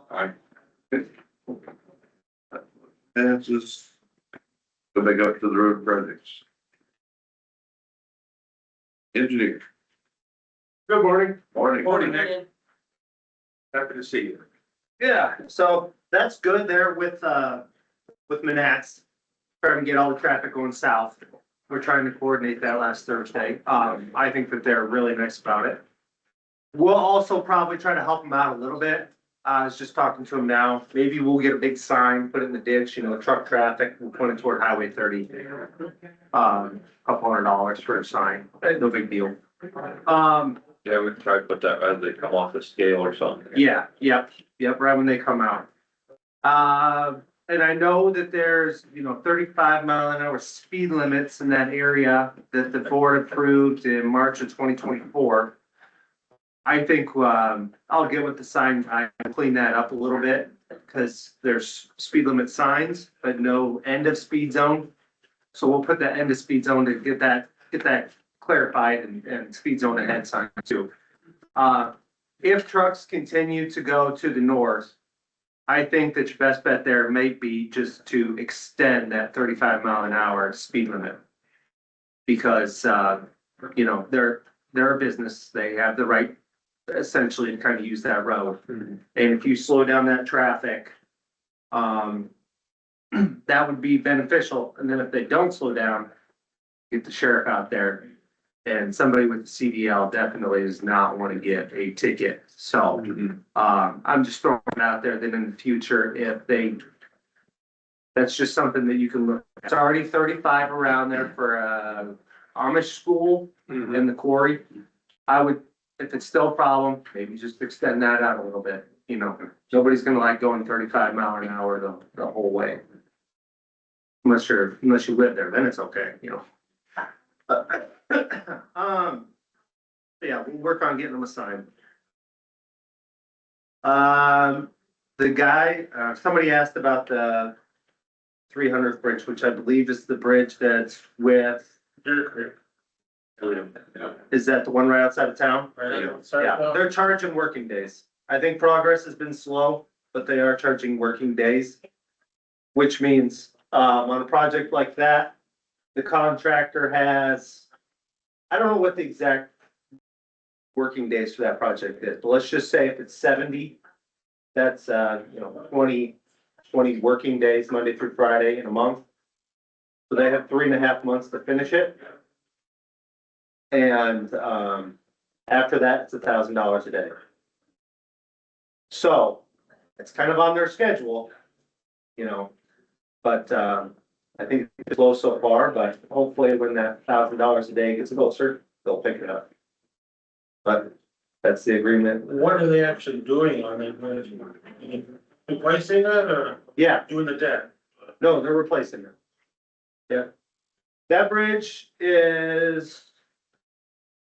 And just go back up to the road projects. Engineer. Good morning. Morning. Morning, Nick. Happy to see you. Yeah, so that's good there with Manats. Trying to get all the traffic going south. We're trying to coordinate that last Thursday. I think that they're really nice about it. We'll also probably try to help them out a little bit. I was just talking to them now. Maybe we'll get a big sign, put it in the ditch, truck traffic, we'll point it toward Highway 30. $200 for a sign, no big deal. Yeah, we can try to put that as they come off the scale or something. Yeah, yep, right when they come out. And I know that there's, 35-mile-an-hour speed limits in that area that the board approved in March of 2024. I think, I'll get with the sign guy and clean that up a little bit, because there's speed limit signs, but no end of speed zone. So we'll put that end of speed zone to get that clarified and speed zone ahead sign too. If trucks continue to go to the north, I think that your best bet there may be just to extend that 35-mile-an-hour speed limit. Because, they're a business, they have the right essentially to kind of use that road. And if you slow down that traffic, that would be beneficial. And then if they don't slow down, get the sheriff out there. And somebody with the CDL definitely does not want to get a ticket. So, I'm just throwing it out there that in the future, that's just something that you can look. It's already 35 around there for Amish school in the quarry. I would, if it's still a problem, maybe just extend that out a little bit. Nobody's gonna like going 35-mile-an-hour the whole way. Unless you live there, then it's okay, Yeah, we'll work on getting them a sign. The guy, somebody asked about the 300th bridge, which I believe is the bridge that's with. Is that the one right outside of town? Yeah, they're charging working days. I think progress has been slow, but they are charging working days. Which means, on a project like that, the contractor has, I don't know what the exact working days for that project is, but let's just say if it's 70, that's, 20 working days, Monday through Friday in a month. So they have 3.5 months to finish it. And, after that, it's $1,000 a day. So it's kind of on their schedule, but, I think it's low so far, but hopefully when that $1,000 a day gets closer, they'll pick it up. But that's the agreement. What are they actually doing on that bridge? Replacing it or Yeah, doing the deck? no, they're replacing it. Yeah. That bridge is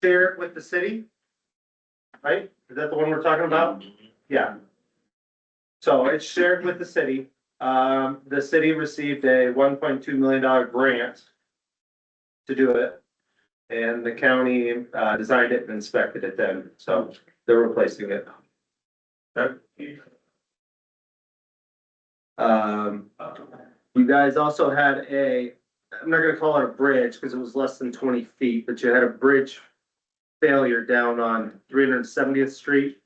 shared with the city. Right? Is that the one we're talking about? Yeah. So it's shared with the city. The city received a $1.2 million grant to do it. And the county, designed it and inspected it then, so they're replacing it. You guys also had I'm not gonna call it a bridge because it was less than 20 feet, but you had a bridge failure down on 370th Street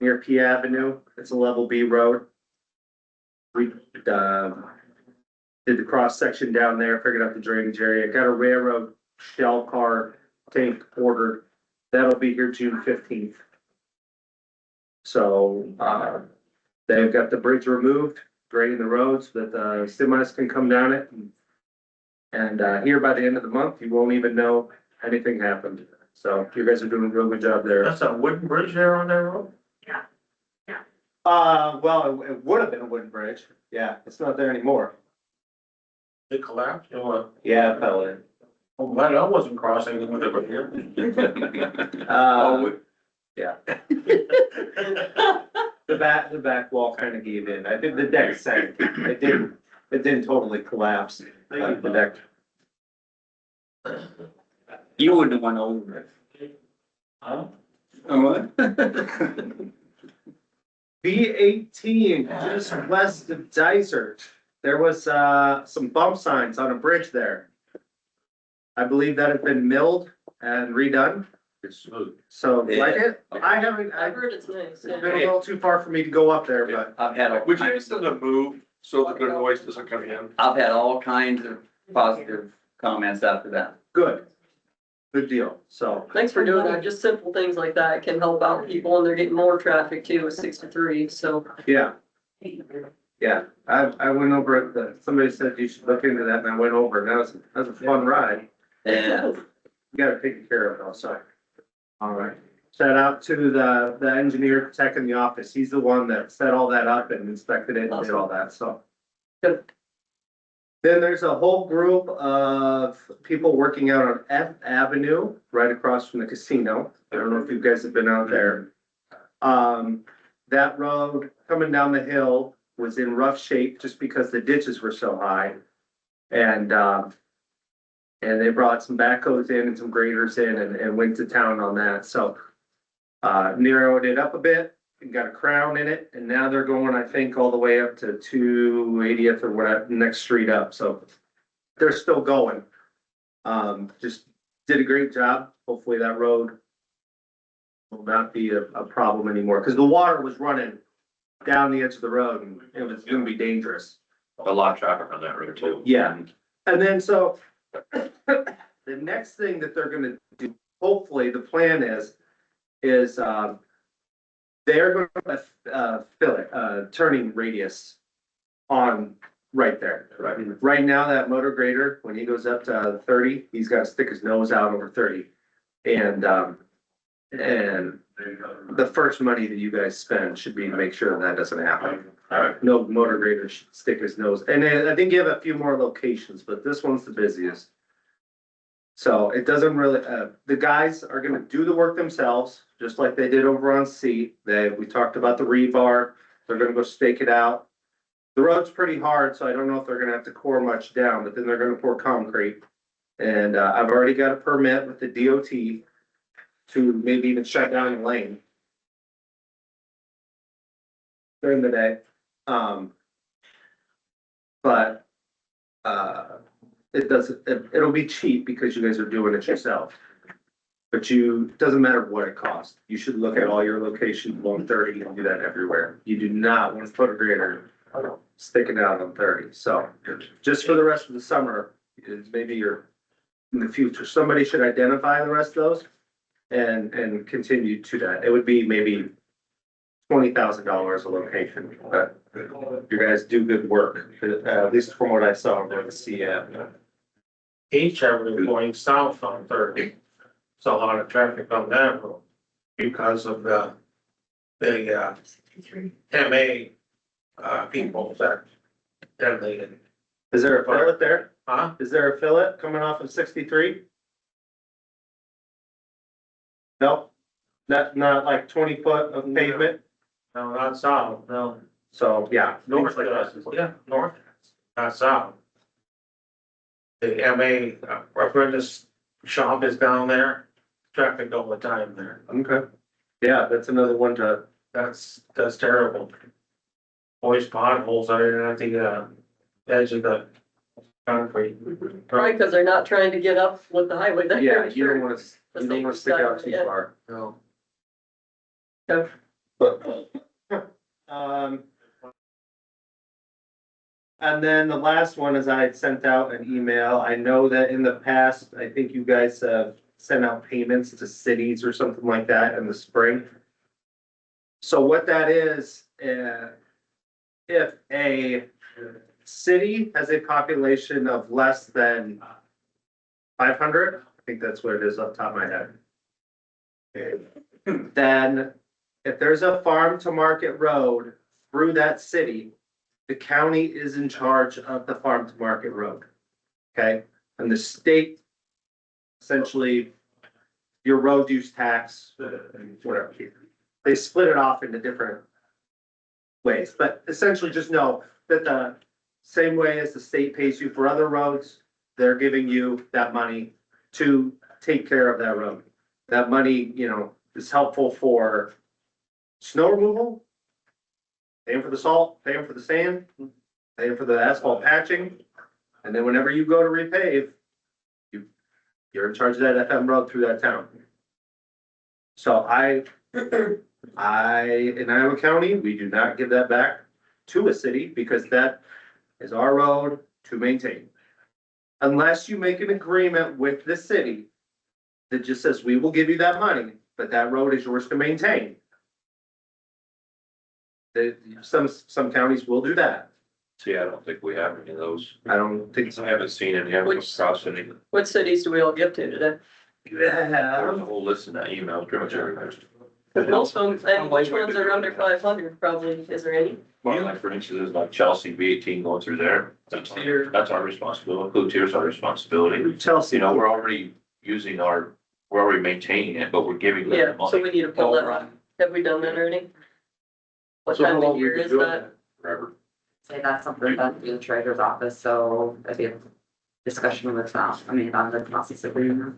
near P Avenue. It's a level B road. We did the cross section down there, figured out the drainage area, got a railroad shell car tank ordered. That'll be here June 15th. So, they've got the bridge removed, grading the roads so that the semis can come down it. And here by the end of the month, you won't even know anything happened. So you guys are doing a real good job there. That's a wooden bridge there on that road? Well, it would have been a wooden bridge. Yeah, it's not there anymore. It collapsed or what? Yeah, it fell in. Oh, glad I wasn't crossing with it here. Yeah. The back wall kind of gave in. I think the deck sank. It didn't totally collapse, the deck. You wouldn't have went over it. Huh? What? B18, just west of Dysart, there was, some bump signs on a bridge there. I believe that had been milled and redone, It's smooth. so like it, I've heard it's nice. been a little too far for me to go up there, but. I've had all Would you kinds just send a move so that the noise doesn't come in? I've had all kinds of positive comments after that. Good. Good deal, so. Thanks for doing that. Just simple things like that can help out people and they're getting more traffic too with 63, so. Yeah. Yeah, I went over it, somebody said you should look into that and I went over, and that was a fun ride. Yeah. You got it taken care of also. All right. Shout out to the engineer tech in the office. He's the one that set all that up and inspected it and did all that, so. Good. Then there's a whole group of people working out on F Avenue, right across from the casino. I don't know if you guys have been out there. That road coming down the hill was in rough shape just because the ditches were so high. And they brought some backhoes in and some graders in and went to town on that, so. Narrowed it up a bit and got a crown in it, and now they're going, I think, all the way up to 280th or whatever, next street up, so. They're still going. Just did a great job. Hopefully that road will not be a problem anymore, because the water was running down the edge of the road and it was gonna be dangerous. A lot of traffic on that road too. Yeah, and then so, the next thing that they're gonna do, hopefully, the plan is they're gonna fill it, turning radius on right there. Right now, that motor grader, when he goes up to 30, he's gotta stick his nose out over 30. And the first money that you guys spend should be to make sure that doesn't happen. No motor grader should stick his nose, and then I think you have a few more locations, but this one's the busiest. So it doesn't really, the guys are gonna do the work themselves, just like they did over on C. We talked about the rebar, they're gonna go stake it out. The road's pretty hard, so I don't know if they're gonna have to core much down, but then they're gonna pour concrete. And, I've already got a permit with the DOT to maybe even shut down the lane during the day. But, it'll be cheap because you guys are doing it yourself. But doesn't matter what it costs. You should look at all your locations along 30 and do that everywhere. You do not want to put a grader sticking out on 30. So just for the rest of the summer, is maybe in the future, somebody should identify the rest of those and continue to that. It would be maybe $20,000 a location, but you guys do good work, at least from what I saw over the CM. Each avenue going south on 30. So a lot of traffic on that road because of the MA people that they. Is there a fillet there? Huh? Is there a fillet coming off of 63? No, not like 20 foot of pavement. No, not south, no. So, yeah. North, yeah, north, not south. The MA apprentice shop is down there, traffic all the time there. Okay. Yeah, that's another one to. That's terrible. Always potholes out at the edge of the concrete. Probably because they're not trying to get up with the highway there. Yeah, you don't wanna stick out too far. No. And then the last one is I had sent out an email. I know that in the past, I think you guys have sent out payments to cities or something like that in the spring. So what that is, if a city has a population of less than 500, I think that's what it is off the top of my head. Then if there's a farm to market road through that city, the county is in charge of the farm to market road. Okay, and the state essentially your road use tax, whatever. They split it off into different ways, but essentially just know that the same way as the state pays you for other roads, they're giving you that money to take care of that road. That money, you know, is helpful for snow removal, paying for the salt, paying for the sand, paying for the asphalt patching. And then whenever you go to repave, you're in charge of that FM road through that town. So in Iowa County, we do not give that back to a city because that is our road to maintain. Unless you make an agreement with the city that just says, we will give you that money, but that road is yours to maintain. Some counties will do that. See, I don't think we have any of those. I don't think so. I haven't seen any, I haven't come across any. What cities do we all give to today? There's a whole list in that email, pretty much everybody. Most of them, and which ones are under 500 probably, is there any? Well, like for instance, there's like Chelsea B18 going through there. That's our responsibility. Clutier's our responsibility. Chelsea, You know, we're already maintaining it, but we're giving them the Yeah, so money. we need to pull that on. Have we done that already? What So how time long of we year been is doing that? Forever. Say that's something that the treasurer's office, so that'd be a discussion with, I mean, on the process agreement.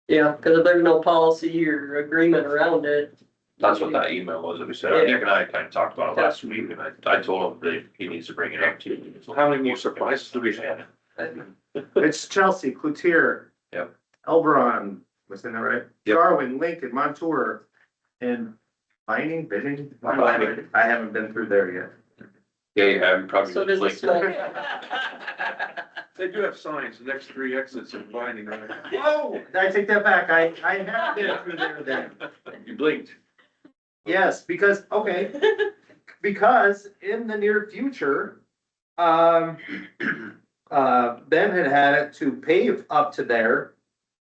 Yeah, cause if there's no policy or agreement around it. That's what that email was that we said. Nick and I kind of talked about it last week, and I told him that he needs to bring it up to you. So how many more surprises do we have? it's Chelsea, Cloutier. Yep. Elberon, was that right? Yep. Darwin, Lincoln, Montour, and Vining. I haven't been through there yet. Yeah, you have, you probably. So does like- it smell? They do have signs, the next 3 exits are binding on it. Whoa, I take that back. I have been through there then. You blinked. Yes, because in the near future, Ben had it to pave up to there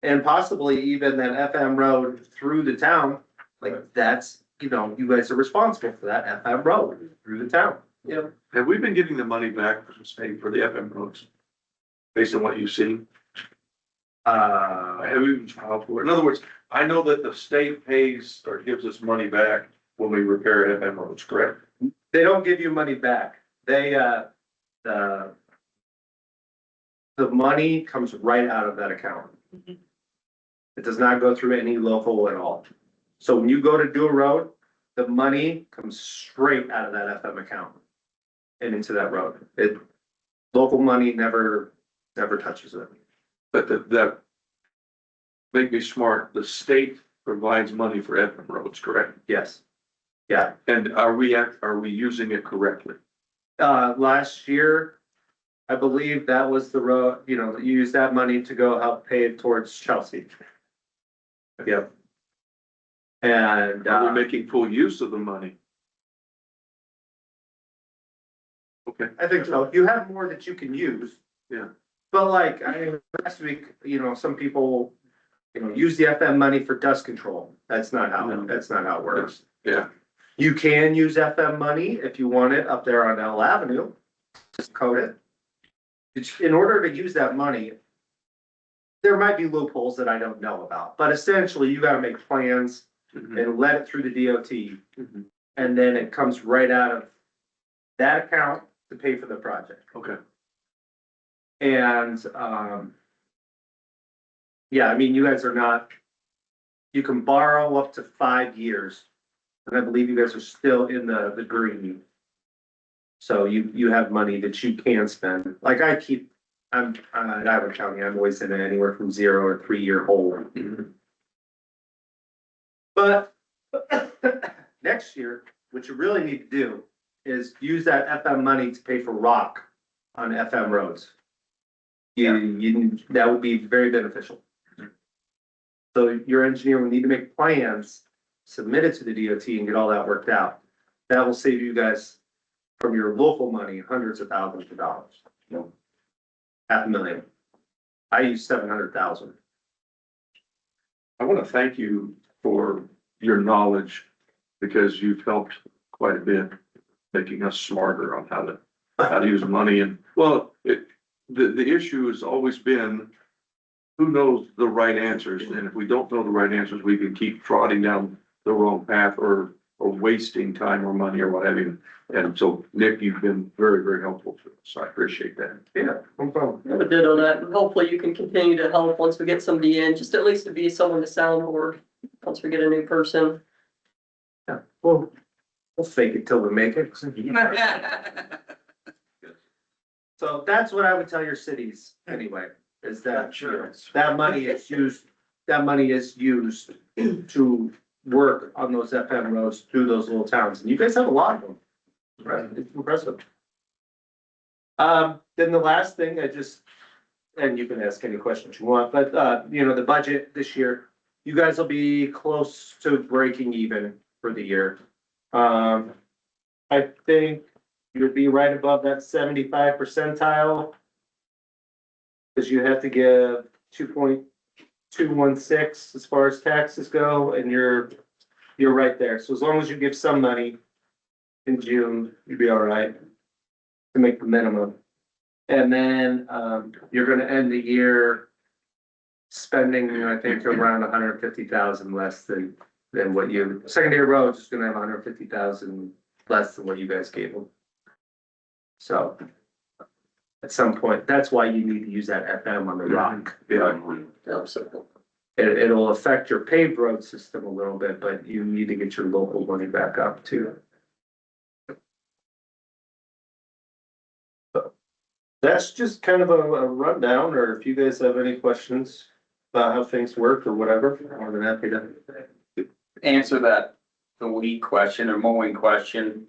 and possibly even that FM road through the town. Like that's, you know, you guys are responsible for that FM road through the town. Yeah. Have we been getting the money back from state for the FM roads? Based on what you've seen? Have we even filed for it? In other words, I know that the state pays or gives us money back when we repair FM roads, correct? They don't give you money back. They, the money comes right out of that account. It does not go through any local at all. So when you go to do a road, the money comes straight out of that FM account and into that road. Local money never touches it. But that make me smart, the state provides money for FM roads, correct? Yes. Yeah. And are we using it correctly? Last year, I believe that was the road, you know, you use that money to go help pave towards Chelsea. Yep. And, Are we making full use of the money? Okay. I think so. You have more that you can use. Yeah. But like, I mean, last week, you know, some people, you know, use the FM money for dust control. That's not how it works. Yeah. You can use FM money if you want it up there on L Avenue, just code it. In order to use that money, there might be loopholes that I don't know about, but essentially you gotta make plans and let it through the DOT. And then it comes right out of that account to pay for the project. Okay. And, yeah, I mean, you guys are not, you can borrow up to 5 years. And I believe you guys are still in the green. So you have money that you can spend. Like I'm at Iowa County, I'm always in anywhere from 0 or 3 year hole. But next year, what you really need to do is use that FM money to pay for rock on FM roads. That would be very beneficial. So your engineer will need to make plans, submit it to the DOT and get all that worked out. That will save you guys from your local money, hundreds of thousands of dollars. $500,000. I use 700,000. I want to thank you for your knowledge because you've helped quite a bit, making us smarter on how to use money. And well, the issue has always been who knows the right answers? And if we don't know the right answers, we can keep trotting down the wrong path or wasting time or money or what have you. And so, Nick, you've been very, very helpful to us. So I appreciate that. Yeah, no problem. I would ditto that, and hopefully you can continue to help once we get somebody in, just at least to be someone to soundboard, once we get a new person. Yeah, we'll fake it till we make it. So that's what I would tell your cities anyway, is that that money is used to work on those FM roads through those little towns, and you guys have a lot of them. Right, it's impressive. Then the last thing and you can ask any questions you want, but, the budget this year, you guys will be close to breaking even for the year. I think you'll be right above that 75 percentile. Cause you have to give 2.216 as far as taxes go, and you're right there. So as long as you give some money in June, you'll be all right to make the minimum. And then, you're gonna end the year spending, I think, around 150,000 less than what secondary roads is gonna have 150,000 less than what you guys gave them. So at some point, that's why you need to use that FM on the rock. Yeah. It'll affect your paved road system a little bit, but you need to get your local money back up too. So that's just kind of a rundown, or if you guys have any questions about how things work or whatever, I'm more than happy to. Answer the weed question or mowing question.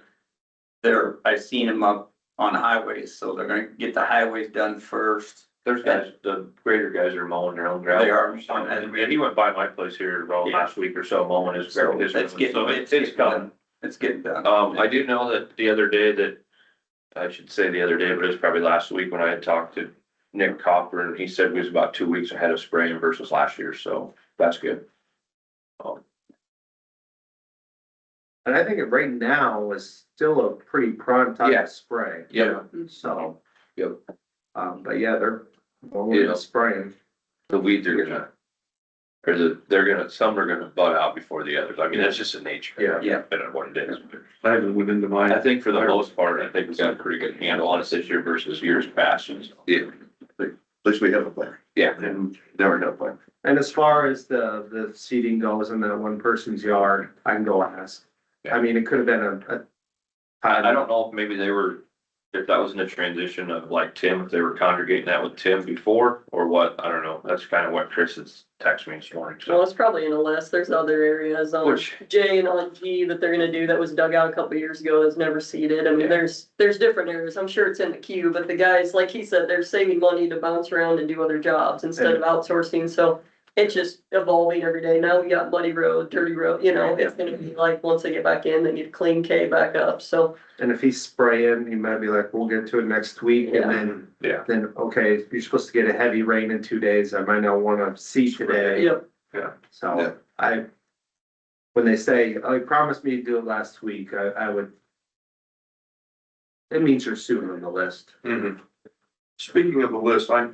I've seen them up on highways, so they're gonna get the highways done first. There's guys, the grader guys are mowing their own gravel. They are. And he went by my place here, last week or so, mowing his. So it's coming. It's getting done. I do know that the other day I should say the other day, but it was probably last week when I had talked to Nick Copper, and he said we was about 2 weeks ahead of spraying versus last year, so that's good. And I think right now is still a pretty prime time to spray. Yeah. So. Yep. But yeah, they're spraying. The weeds are gonna, some are gonna bud out before the others. I mean, that's just the nature. Yeah. Depending on what it is. I haven't went into mine. I think for the most part, I think we got a pretty good handle on it this year versus years past. Yeah. At least we have a plan. Yeah. And never had a plan. And as far as the seeding goes in that one person's yard, I can go ask. I mean, it could have been I don't know if maybe if that was in the transition of like Tim, if they were congregating that with Tim before or what, I don't know. That's kind of what Chris has texted me this morning. Well, it's probably in a list. There's other areas on J and on G that they're gonna do that was dug out a couple of years ago that's never seeded. I mean, there's different areas. I'm sure it's in the queue, but the guys, like he said, they're saving money to bounce around and do other jobs instead of outsourcing. So it's just evolving every day. Now we got muddy road, dirty road, it's gonna be like, once they get back in, they need to clean K back up, so. And if he's spraying, you might be like, we'll get to it next week, and then, okay, you're supposed to get a heavy rain in 2 days, I might not wanna see today. Yep. Yeah. So when they say, oh, you promised me to do it last week, I would, it means you're soon on the list. Mm-hmm. Speaking of the list, I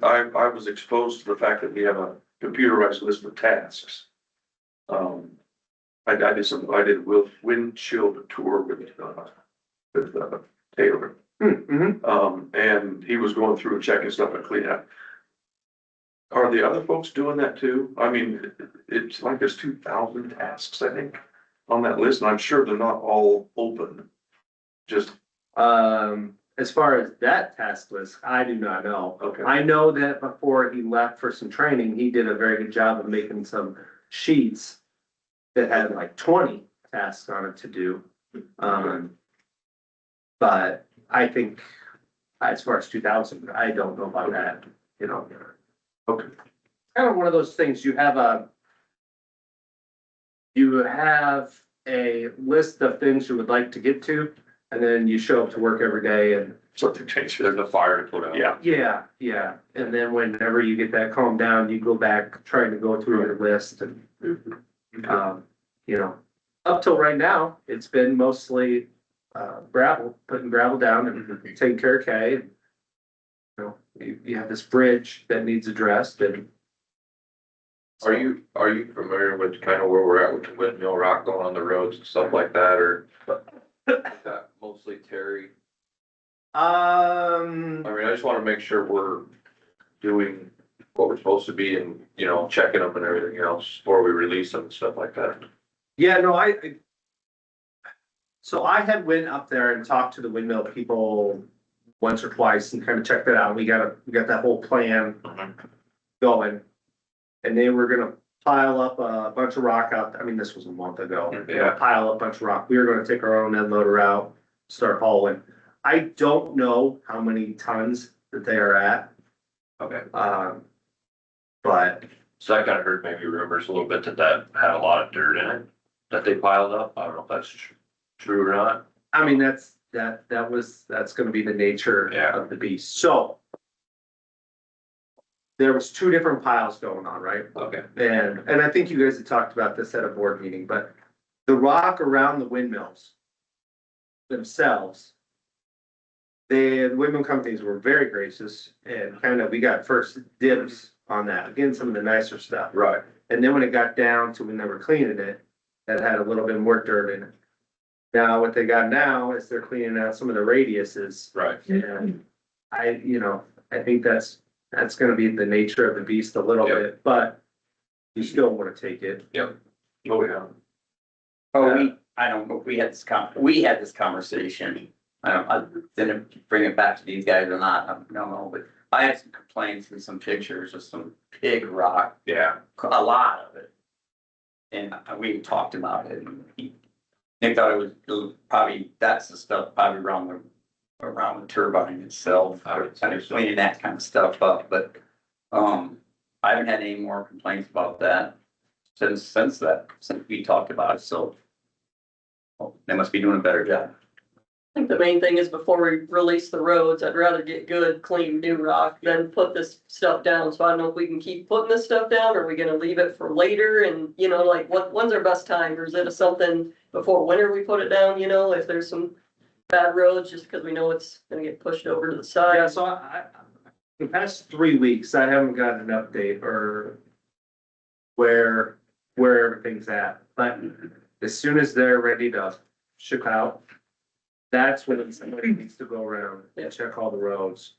was exposed to the fact that we have a computerized list of tasks. I did a windshield tour with Taylor. Mm-hmm. And he was going through and checking stuff and cleaning up. Are the other folks doing that too? I mean, it's like there's 2,000 tasks, I think, on that list, and I'm sure they're not all open. Just. As far as that task list, I do not know. Okay. I know that before he left for some training, he did a very good job of making some sheets that had like 20 tasks on it to do. But I think as far as 2,000, I don't know about that, Okay. Kind of one of those things, you have a list of things you would like to get to, and then you show up to work every day and. Something takes you. There's a fire to put out. Yeah. And then whenever you get that calmed down, you go back trying to go through your list and, up till right now, it's been mostly, gravel, putting gravel down and taking care of K. You have this bridge that needs addressed, and Are you familiar with kind of where we're at with the windmill rock going on the roads and stuff like that, or? Is that mostly Terry? I mean, I just wanna make sure we're doing what we're supposed to be and, you know, checking them and everything else before we release them and stuff like that. Yeah, no, so I had went up there and talked to the windmill people once or twice and kind of checked it out. We got that whole plan going. And they were gonna pile up a bunch of rock out, I mean, this was a month ago. Yeah. Pile up a bunch of rock. We were gonna take our own end loader out, start hauling. I don't know how many tons that they are at. Okay. But So I kinda heard maybe rumors a little bit that had a lot of dirt in it, that they piled up. I don't know if that's true or not. I mean, that's gonna be the nature Yeah. of the beast. So there was two different piles going on, right? Okay. And I think you guys had talked about this at a board meeting, but the rock around the windmills themselves, the windmill companies were very gracious and kind of, we got first dibs on that, again, some of the nicer stuff. Right. And then when it got down to when they were cleaning it, that had a little bit more dirt in it. Now, what they got now is they're cleaning out some of the radiuses. Right. And I think that's gonna be the nature of the beast a little Yep. bit, but you still wanna take it. Yep. Oh, yeah. Oh, I don't know, we had this conversation. I didn't bring it back to these guys or not, I don't know, but I had some complaints and some pictures of some big rock, Yeah. a lot of it. And we talked about it, and Nick thought it was probably, that's the stuff probably around the turbine itself, I would kind say of so. cleaning that kind of stuff up, but, I haven't had any more complaints about that since we talked about it, so. Well, they must be doing a better job. I think the main thing is before we release the roads, I'd rather get good, clean, new rock than put this stuff down. So I don't know if we can keep putting this stuff down, or are we gonna leave it for later? And, like, when's our best time? Or is it something before winter we put it down, if there's some bad roads, just because we know it's gonna get pushed over to the side? Yeah, so the past 3 weeks, I haven't gotten an update or where everything's at, but as soon as they're ready to ship out, that's when somebody needs to go around and check all the roads.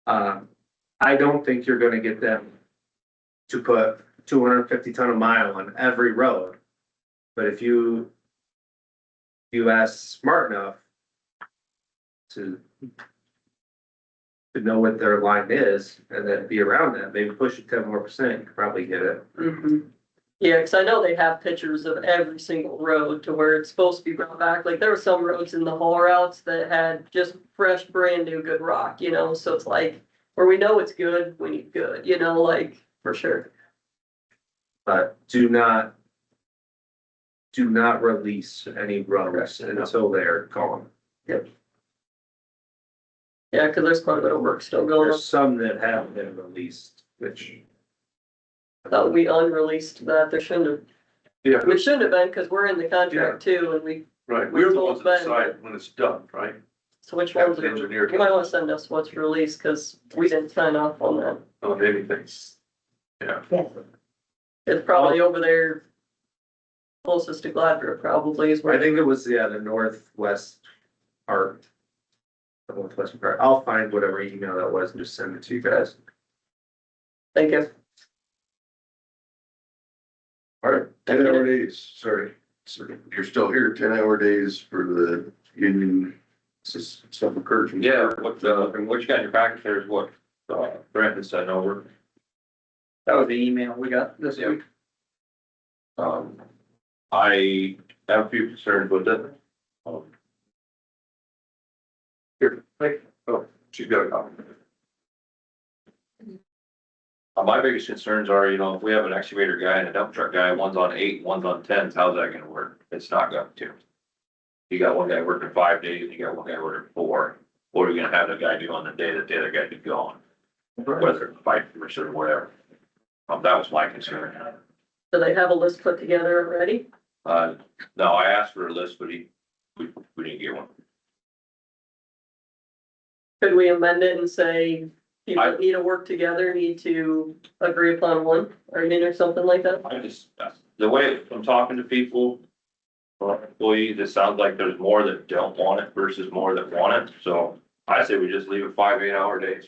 I don't think you're gonna get them to put 250 ton a mile on every road. But if you ask smart enough to know what their line is and then be around that, maybe push it 10 more %, you could probably get it. Mhm. Yeah, cause I know they have pictures of every single road to where it's supposed to be brought back. Like there were some roads in the haul routes that had just fresh, brand new good rock, so it's like, where we know it's good, we need good, like, for sure. But do not release any roads until they're gone. Yep. Yeah, cause there's quite a bit of work still going on. There's some that have been released, which, I thought we unreleased that, there shouldn't have. Yeah. We shouldn't have been, cause we're in the contract too, and we, Right, we're the ones that decide when it's done, right? so which Have ones the are, engineer you might wanna send us what's released, cause we didn't sign off on that. On anything. Yeah. It's probably over there closest to Gladbrook probably is I where. think it was, the northwest part. The northwest part. I'll find whatever email that was and just send it to you guys. Thank you. All right, 10-hour days, sorry. You're still here, 10-hour days for the union stuff occurs. Yeah, what you got in your packet there is what, Brent had sent over. That was the email we got this week. I have a few concerns with it. Here, oh, she's got a copy. My biggest concerns are, if we have an excavator guy and a dump truck guy, one's on 8, one's on 10s, how's that gonna work? It's not going to. You got one guy working 5 days, and you got one guy working 4. What are you gonna have the guy do on the day that the other guy could go on? Whether it's 5% or whatever. That was my concern. Do they have a list put together already? No, I asked for a list, but we didn't get one. Could we amend it and say, people need to work together, need to agree upon one, or something like that? I just, the way I'm talking to people, employees, it sounds like there's more that don't want it versus more that want it, so I say we just leave it 5 8-hour days.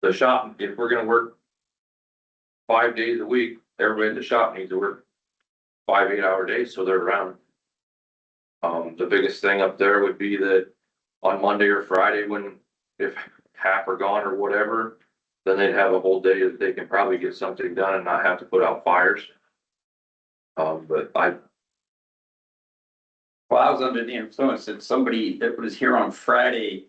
The shop, if we're gonna work 5 days a week, everybody in the shop needs to work 5 8-hour days, so they're around. The biggest thing up there would be that on Monday or Friday, when, if half are gone or whatever, then they'd have a whole day that they can probably get something done and not have to put out fires. But Well, I was under the influence that somebody that was here on Friday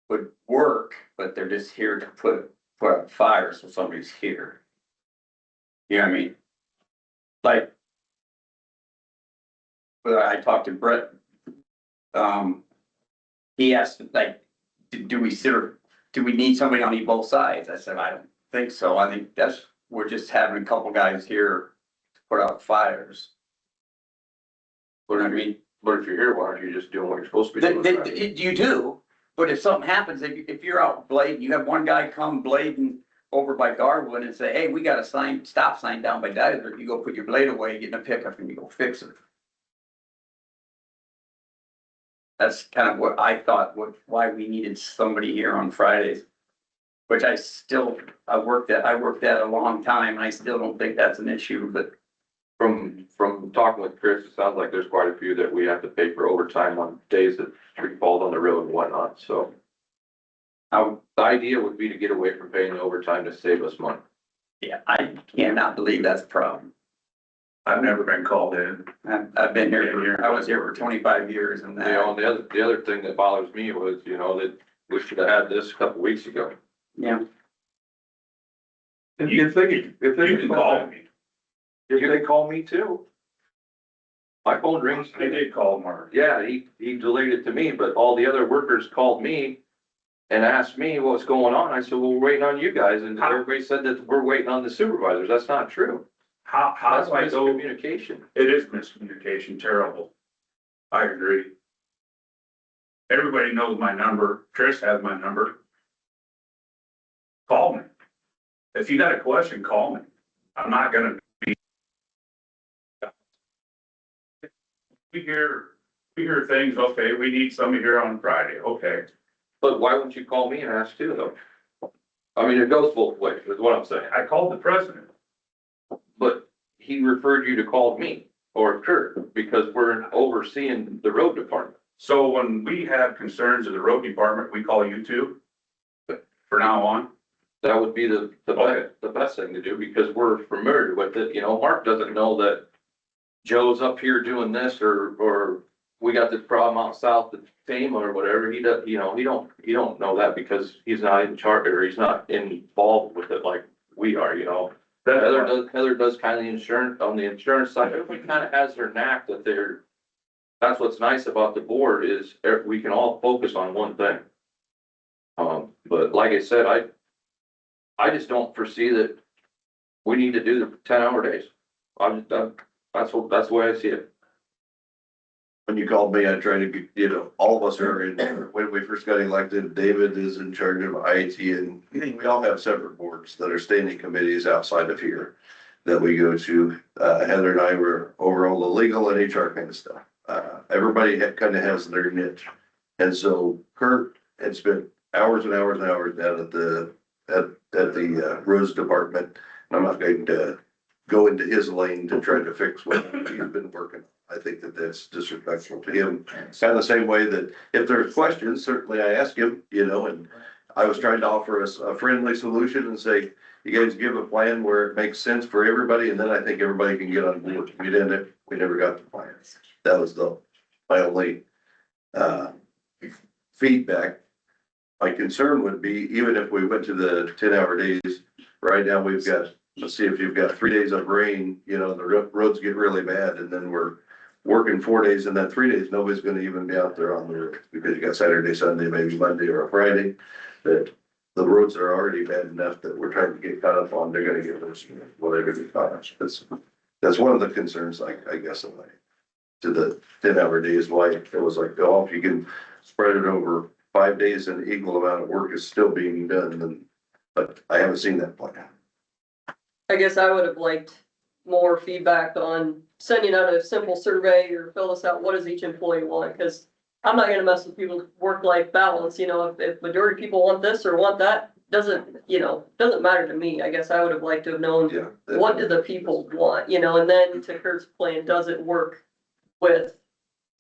would work, but they're just here to put out fires, so somebody's here. You know what I mean? Like, when I talked to Brett, he asked, like, do we need somebody on both sides? I said, I don't think so. I think we're just having a couple guys here to put out fires. You know what I mean? But if you're here, why aren't you just doing what you're supposed to be doing? You do, but if something happens, if you're out blading, you have one guy come blading over by Darwin and say, hey, we got a stop sign down by Dyser. You go put your blade away, get in a pickup and you go fix it. That's kind of what I thought, why we needed somebody here on Fridays. Which I worked at a long time and I still don't think that's an issue, but. From talking with Chris, it sounds like there's quite a few that we have to pay for overtime on days that tree falls on the road and whatnot, so. The idea would be to get away from paying the overtime to save us money. Yeah, I cannot believe that's a problem. I've never been called in. I've been here, I was here for 25 years and You know, and the other thing that bothers me was, that we should have had this a couple weeks ago. Yeah. If they call me. If they call me too. My phone rings. They did call Mark. Yeah, he delayed it to me, but all the other workers called me and asked me what's going on. I said, well, we're waiting on you guys. And everybody said that we're waiting on the supervisors. That's not true. How That's do I go? miscommunication. It is miscommunication, terrible. I agree. Everybody knows my number. Chris has my number. Call me. If you got a question, call me. I'm not gonna be. We hear things, okay, we need somebody here on Friday, okay. But why wouldn't you call me and ask too, though? I mean, it goes both ways, is what I'm saying. I called the president. But he referred you to call me or Kurt because we're overseeing the road department. So when we have concerns of the road department, we call you two? For now on? That would be the best thing to do because we're familiar with it. Mark doesn't know that Joe's up here doing this or we got this problem out south at Tama or whatever. He does, he don't know that because he's not in charge or he's not involved with it like we are, Heather does kind of the insurance, on the insurance side, everybody kind of has their knack that that's what's nice about the board is we can all focus on one thing. But like I said, I just don't foresee that we need to do the 10-hour days. That's the way I see it. When you called me, I tried to all of us are in, when we first got elected, David is in charge of IT and we all have separate boards that are standing committees outside of here that we go to. Heather and I were over all the legal and HR kind of stuff. Everybody kind of has their niche. And so Kurt had spent hours and hours and hours down at the roads department. And I'm not going to go into his lane to try to fix what he's been working on. I think that that's disrespectful to him. It's kind of the same way that if there's questions, certainly I ask him, and I was trying to offer us a friendly solution and say, you guys give a plan where it makes sense for everybody, and then I think everybody can get on board. We never got the plan. That was my only feedback. My concern would be, even if we went to the 10-hour days, right now we've got, let's see, if you've got 3 days of rain, the roads get really bad, and then we're working 4 days, and then 3 days, nobody's gonna even be out there on the road, because you got Saturday, Sunday, maybe Monday or a Friday, that the roads are already bad enough that we're trying to get caught up on, they're gonna get worse, well, they're gonna be caught up. That's one of the concerns, I guess, to the 10-hour days, why it was like, oh, if you can spread it over 5 days and equal amount of work is still being done, then, but I haven't seen that plan. I guess I would have liked more feedback on sending out a simple survey or fill this out, what does each employee want? Cause I'm not gonna mess with people's work-life balance, you know, if majority of people want this or want that, doesn't matter to me. I guess I would have liked to have known, Yeah. what do the people want, you know, and then to Kurt's plan, does it work with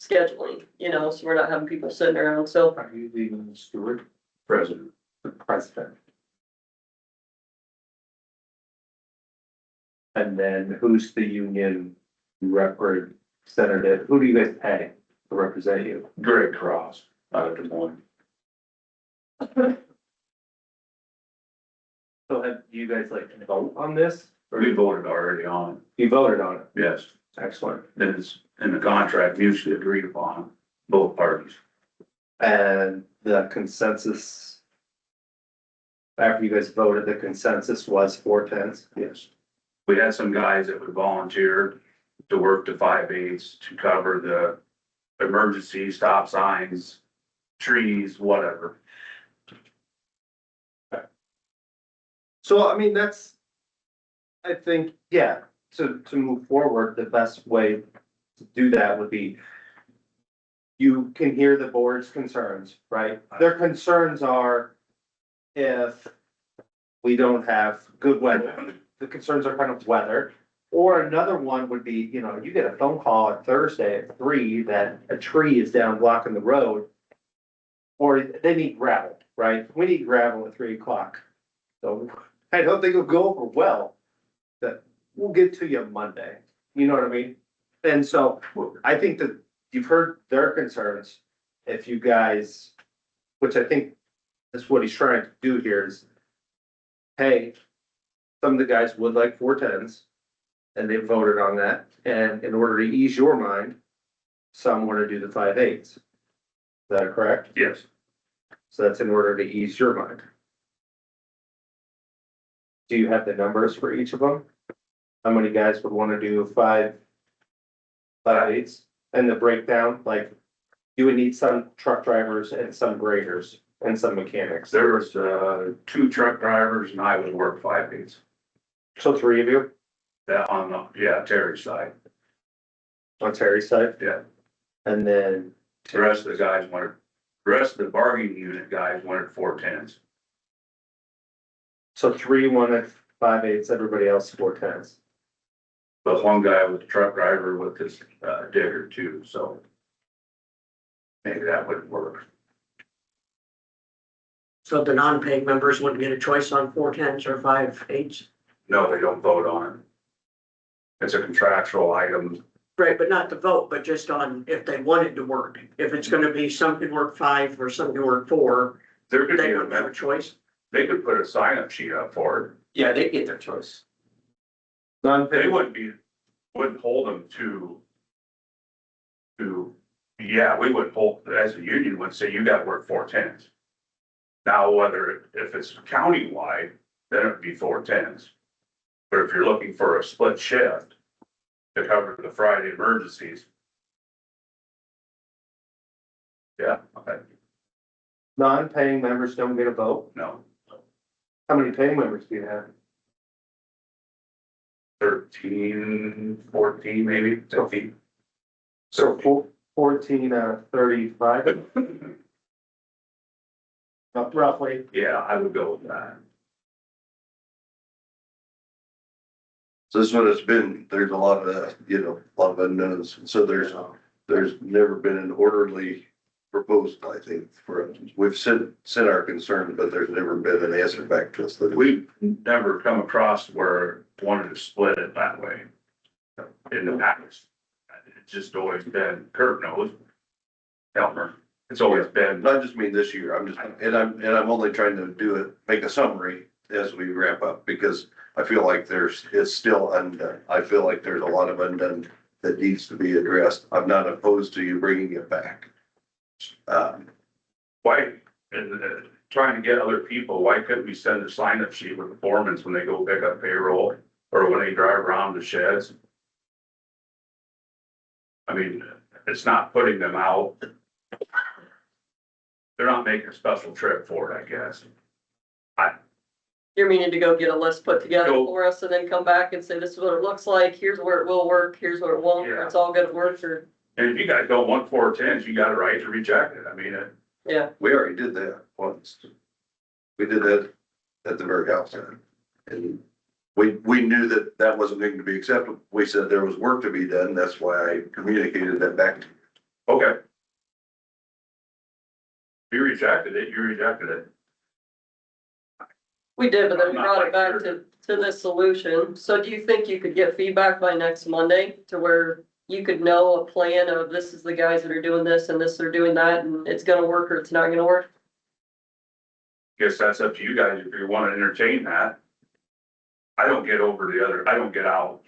scheduling, you know, so we're not having people sitting around, so. Are you the steward? President. The president. And then who's the union representative? Who do you guys pay to represent you? Greg Cross out of Des Moines. So have you guys like vote on this? We voted already on it. You voted on it. Yes, Excellent. it is in the contract mutually agreed upon, both parties. And the consensus, after you guys voted, the consensus was 4/10. Yes. We had some guys that would volunteer to work to 5/8 to cover the emergency stop signs, trees, whatever. So, I mean, that's, I think, yeah, to move forward, the best way to do that would be you can hear the board's concerns, right? Their concerns are if we don't have good weather, the concerns are kind of weather. Or another one would be, you know, you get a phone call on Thursday at 3 that a tree is down blocking the road. Or they need gravel, right? We need gravel at 3 o'clock. So I don't think it'll go over well. That we'll get to you Monday, you know what I mean? And so I think that you've heard their concerns. If you guys, which I think is what he's trying to do here is, hey, some of the guys would like 4/10s. And they voted on that, and in order to ease your mind, some want to do the 5/8. Is that correct? Yes. So that's in order to ease your mind. Do you have the numbers for each of them? How many guys would want to do 5/8? And the breakdown, like, you would need some truck drivers and some graders and some mechanics. There was, 2 truck drivers and I would work 5/8. So 3 of you That on the, yeah, Terry's side, on Terry's side, yeah. and then The rest of the guys wanted, the rest of the bargaining unit guys wanted 4/10s. so 3 wanted 5/8, everybody else 4/10s. But one guy was the truck driver with his, digger too, so. Maybe that would work. So the non-paying members wouldn't get a choice on 4/10s or 5/8? No, they don't vote on it. It's a contractual item. Right, but not to vote, but just on if they wanted to work. If it's gonna be some can work 5 or some can work 4, There could they be, don't have a choice. they could put a sign-up sheet up for it. Yeah, they get their choice. They Non-paying, wouldn't hold them yeah, we would hold, as a union would say, you gotta work 4/10s. Now, if it's countywide, then it'd be 4/10s. But if you're looking for a split shift to cover the Friday emergencies. Yeah, okay, non-paying members don't get a vote. no, How many paying members do you have? 13, 14, maybe 15. So 14 out of 35, roughly. Yeah, I would go with that. So this is what it's been, there's a lot of, a lot of unknowns, so there's never been an orderly proposal, I think, for, we've sent our concern, but there's never been an answer back to us. We've never come across where wanted to split it that way in the past. It's just always been, Kurt knows, Elmer, it's always been, I just mean this year, I'm only trying to do it, make a summary as we wrap up, because I feel like it's still undone. I feel like there's a lot of undone that needs to be addressed. I'm not opposed to you bringing it back. why, and trying to get other people, why couldn't we send a sign-up sheet with the foremans when they go pick up payroll or when they drive around the sheds? I mean, it's not putting them out. they're not making a special trip for it, I guess. You're meaning to go get a list put together Go. for us and then come back and say, this is what it looks like, here's where it will work, here's where it won't, or Yeah. it's all gonna work, or, And if you guys don't want 410s, you got a right to reject it. I mean, yeah. We already did that once. We did that at the very outset. And we knew that that wasn't going to be acceptable. We said there was work to be done. That's why I communicated that back to you. okay. If you rejected it, you rejected it. We did, but then we I'm not brought it quite back sure. to this solution. So do you think you could get feedback by next Monday to where you could know a plan of this is the guys that are doing this and this are doing that and it's gonna work or it's not gonna work? Guess that's up to you guys if you want to entertain that. I don't get out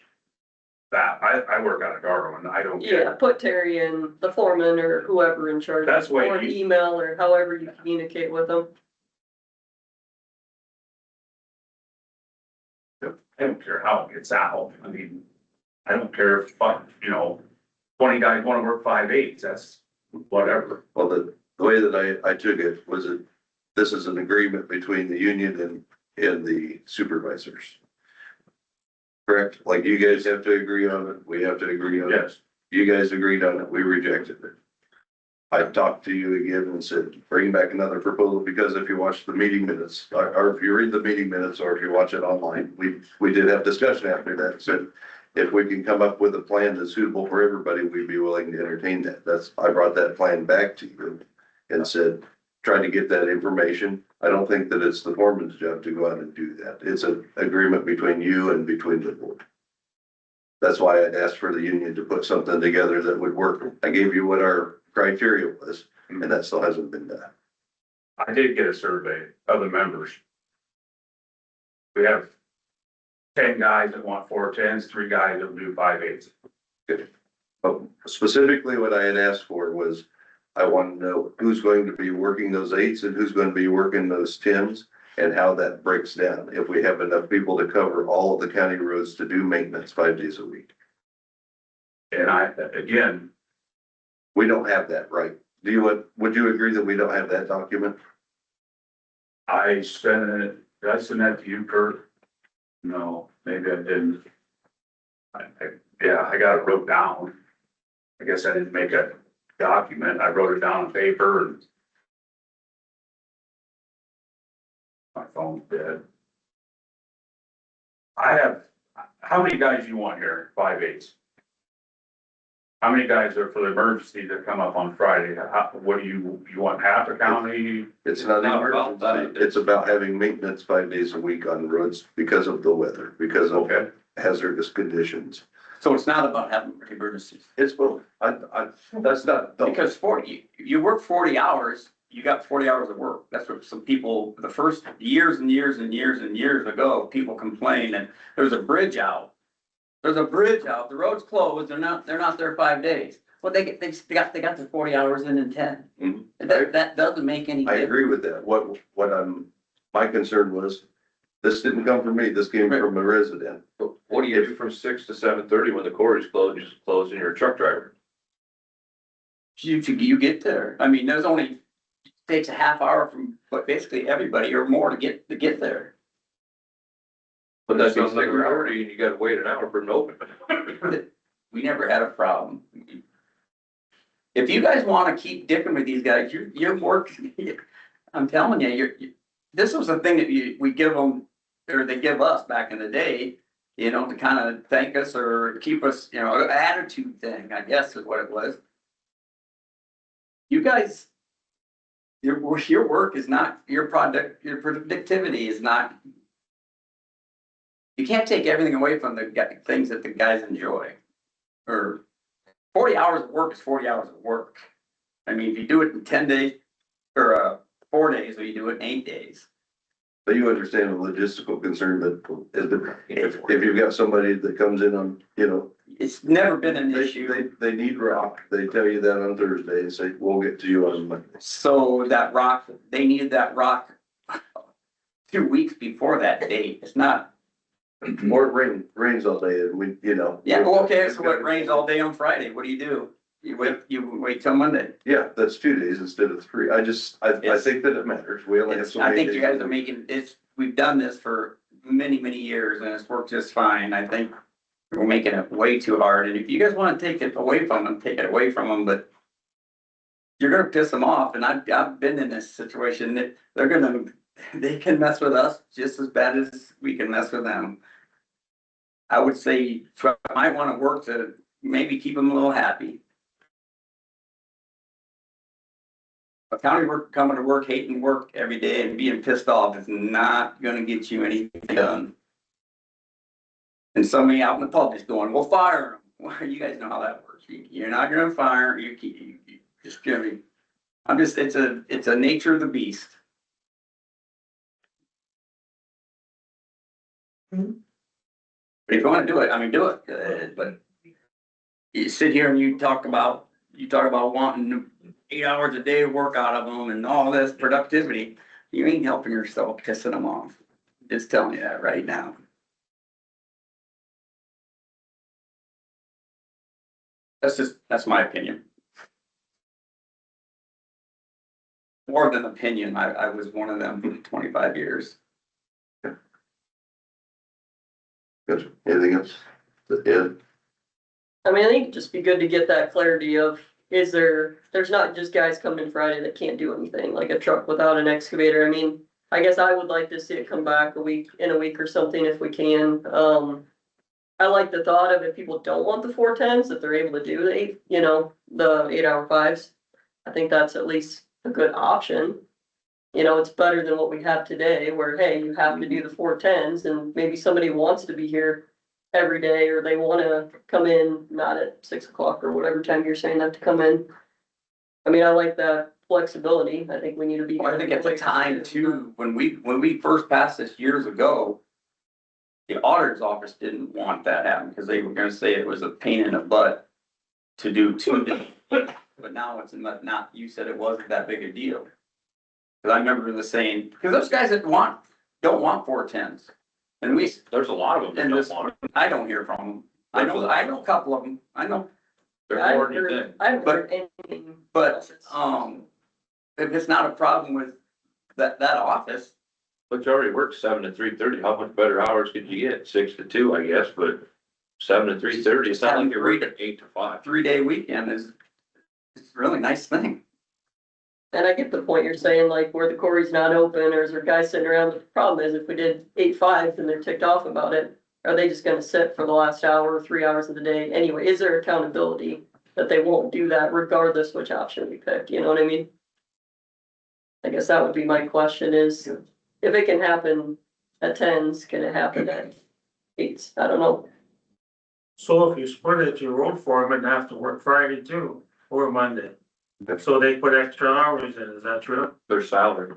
that. I work out of Garland. I don't Yeah, get, put Terry in, the foreman or whoever in charge. That's what Or an you- email or however you communicate with them. I don't care how it gets out. I mean, I don't care if, 20 guys want to work 5/8, that's whatever. Well, the way that I took it was that this is an agreement between the union and the supervisors. Correct? Like you guys have to agree on it. We have to agree on it. Yes, You guys agreed on it. We rejected it. I talked to you again and said, bring back another proposal, because if you watch the meeting minutes, or if you read the meeting minutes, or if you watch it online, we did have discussion after that. Said, if we can come up with a plan that's suitable for everybody, we'd be willing to entertain that. I brought that plan back to you and said, trying to get that information. I don't think that it's the foreman's job to go out and do that. It's an agreement between you and between the board. That's why I'd asked for the union to put something together that would work. I gave you what our criteria was, and that still hasn't been done. I did get a survey of the members. We have 10 guys that want 410s, 3 guys that will do 5/8. But specifically what I had asked for was, I want to know who's going to be working those 8s and who's going to be working those 10s, and how that breaks down. If we have enough people to cover all of the county roads to do maintenance 5 days a week. And again, We don't have that, right? Would you agree that we don't have that document? I sent it, did I send that to you, Kurt? No, maybe I didn't. I got it wrote down. I guess I didn't make a document. I wrote it down on paper and my phone's dead. How many guys you want here? 5/8? How many guys are for the emergency that come up on Friday? What do you want half the county? It's not Not about emergency. It's about having maintenance 5 days a week on the roads because of the weather, because of Okay, hazardous conditions. So it's not about having emergencies, It's both. That's not, because you work 40 hours, you got 40 hours of work. That's what some people, the first years and years and years and years ago, people complained, and there's a bridge out. There's a bridge out, the road's closed, they're not there 5 days. Well, they got their 40 hours in 10. Mhm. That doesn't make any I difference. agree with that. My concern was, this didn't come from me, this came from a resident. What do you do from 6 to 7:30 when the quarry's closed, you just close and you're a truck driver? You get there. I mean, there's only, takes a half hour from, but basically everybody or more to get there. But that sounds like a priority and you gotta wait an hour for it to open. We never had a problem. If you guys wanna keep dicking with these guys, your work, I'm telling you, this was the thing that we give them, or they give us back in the day, to kind of thank us or keep us, an attitude thing, I guess is what it was. You guys, your work is not, your productivity is not. You can't take everything away from the things that the guys enjoy. Or 40 hours of work is 40 hours of work. I mean, if you do it in 10 days, or 4 days, or you do it in 8 days. But you understand the logistical concern that if you've got somebody that comes in on, It's never been an issue. they need rock. They tell you that on Thursday and say, we'll get to you on Monday. So that rock, they needed that rock 2 weeks before that date. It's not. Or it rains all day and we. Yeah, well, okay, so it rains all day on Friday. What do you do? You wait till Monday. Yeah, that's 2 days instead of 3. I think that it matters. We only have so I many think days. you guys are making, we've done this for many, many years and it's worked just fine. I think we're making it way too hard. And if you guys want to take it away from them, take it away from them, but you're gonna piss them off. And I've been in this situation that they can mess with us just as bad as we can mess with them. I would say you might want to work to maybe keep them a little happy. A county worker coming to work, hating work every day and being pissed off is not gonna get you anything done. And somebody out in the public's going, "We'll fire them." Well, you guys know how that works. You're not gonna fire, you just give me. It's a nature of the beast. But if you wanna do it, I mean, do it, but you sit here and you talk about wanting 8 hours a day of work out of them and all this productivity, you ain't helping yourself, pissing them off. Just telling you that right now. That's my opinion. More than opinion, I was one of them for 25 years. Good. Anything else? Ed? I mean, I think it'd just be good to get that clarity of, there's not just guys coming in Friday that can't do anything, like a truck without an excavator. I mean, I guess I would like to see it come back in a week or something if we can. I like the thought of if people don't want the 410s, that they're able to do the 8-hour 5s. I think that's at least a good option. It's better than what we have today where, hey, you have to do the 410s and maybe somebody wants to be here every day, or they want to come in not at 6 o'clock or whatever time you're saying they have to come in. I mean, I like that flexibility. I think we need to be. Well, I think at the time too, when we first passed this years ago, the auditor's office didn't want that happen because they were gonna say it was a pain in the butt to do 2 days. But now it's not, you said it wasn't that big a deal. Cause I remember the saying, because those guys that don't want 410s. And There's a lot of them that don't want it. I don't hear from them. I know a couple of them. I know. They're more than you think. I haven't heard anything. But, if it's not a problem with that office, But you already worked 7 to 3:30. How much better hours could you get? 6 to 2, I guess, but 7 to 3:30, it's not like you're working 8 to 5. 3-day weekend it's a really nice thing. And I get the point you're saying, like where the quarry's not open, or is there guys sitting around? But the problem is if we did 8-5 and they're ticked off about it, are they just gonna sit for the last hour or 3 hours of the day? Anyway, is there accountability that they won't do that regardless which option we pick? You know what I mean? I guess that would be my question is, if it can happen at 10s, can it happen at 8s? I don't know. So if you split it, your road foreman have to work Friday too, or Monday. So they put extra hours in, is that true? Their salary.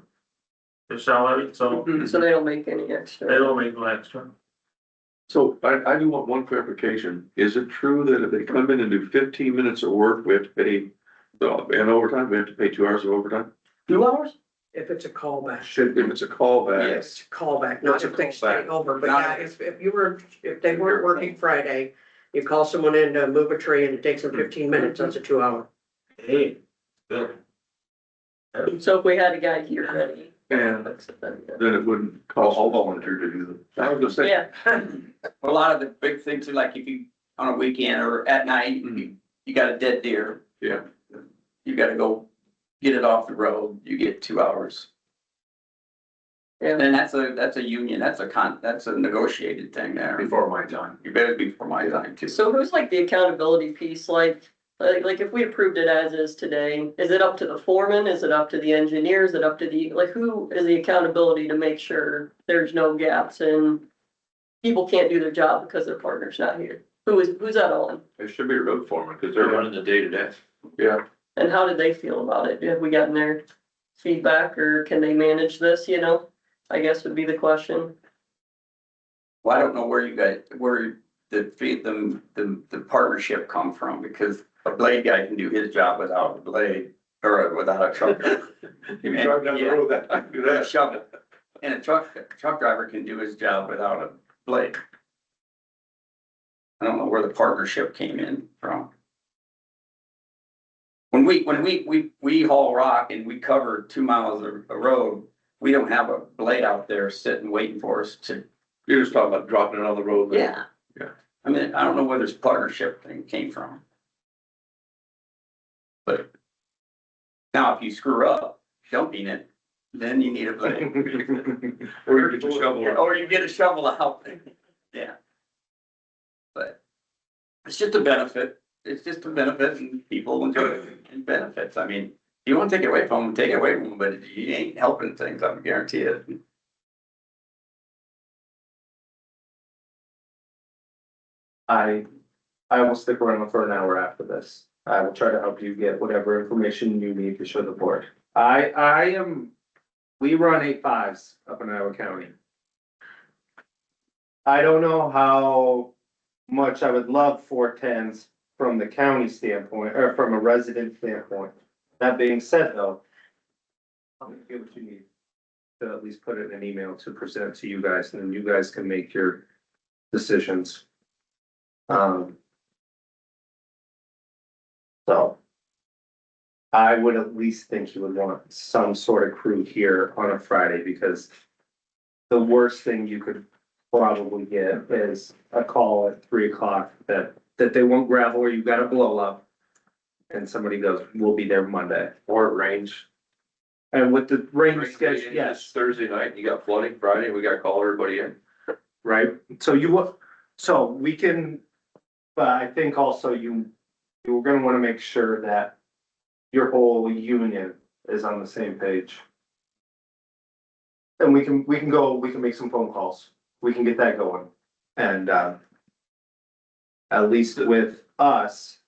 Their salary, so So they don't make any extra. they don't make no extra. So I do want one clarification. Is it true that if they come in and do 15 minutes of work, we have to pay, and overtime, we have to pay 2 hours of overtime? 2 hours? If it's a callback. If it's a callback. Yes. Callback, What's not a if they stay callback? over, but Not yeah, if they weren't working Friday, you call someone in to move a tree and it takes them 15 minutes, that's a 2 hour. Hey, good. So if we had a guy here ready. And then it wouldn't cost all volunteer to do them. I was gonna say. Yeah, A lot of the big things are like if you, on a weekend or at night, you got a dead deer. Yeah. You gotta go get it off the road, you get 2 hours. yeah. And that's a union, that's a negotiated thing there. Before my time. You better be before my time too. So who's like the accountability piece? Like if we approved it as is today, is it up to the foreman? Is it up to the engineers? Is it up to who is the accountability to make sure there's no gaps and people can't do their job because their partner's not here? Who's that on? It should be a road foreman because they're running the day to day. Yeah. And how did they feel about it? Have we gotten their feedback or can they manage this, I guess would be the question. Well, I don't know where the partnership come from, because a blade guy can do his job without a blade or without a truck. You drive down the road, I can do that. Shovel. And a truck driver can do his job without a blade. I don't know where the partnership came in from. we haul rock and we cover 2 miles of road, we don't have a blade out there sitting waiting for us to, You're just talking about dropping it on the road. yeah. Yeah. I mean, I don't know where this partnership thing came from. But now if you screw up dumping it, then you need a blade. Or you get your shovel. Yeah, or you get a shovel to help. Yeah. But it's just a benefit. It's just a benefit and people enjoy it and benefits. I mean, you want to take it away from them, take it away from them, but you ain't helping things, I guarantee it. I will stick around for an hour after this. I will try to help you get whatever information you need to show the board. We run 8.5s up in Iowa County. I don't know how much I would love 4.10s from the county standpoint, or from a resident standpoint. That being said, though, I'll get what you need to at least put it in an email to present to you guys, and then you guys can make your decisions. So I would at least think you would want some sort of crew here on a Friday, because the worst thing you could probably get is a call at 3 o'clock that they won't gravel or you got a blow up. And somebody goes, we'll be there Monday. Or it rains. And with the rain Rain schedule, it's yes, Thursday night, you got flooding Friday, we gotta call everybody in. right? So we can, but I think also you're gonna wanna make sure that your whole union is on the same page. And we can make some phone calls. We can get that going. And, at least with us,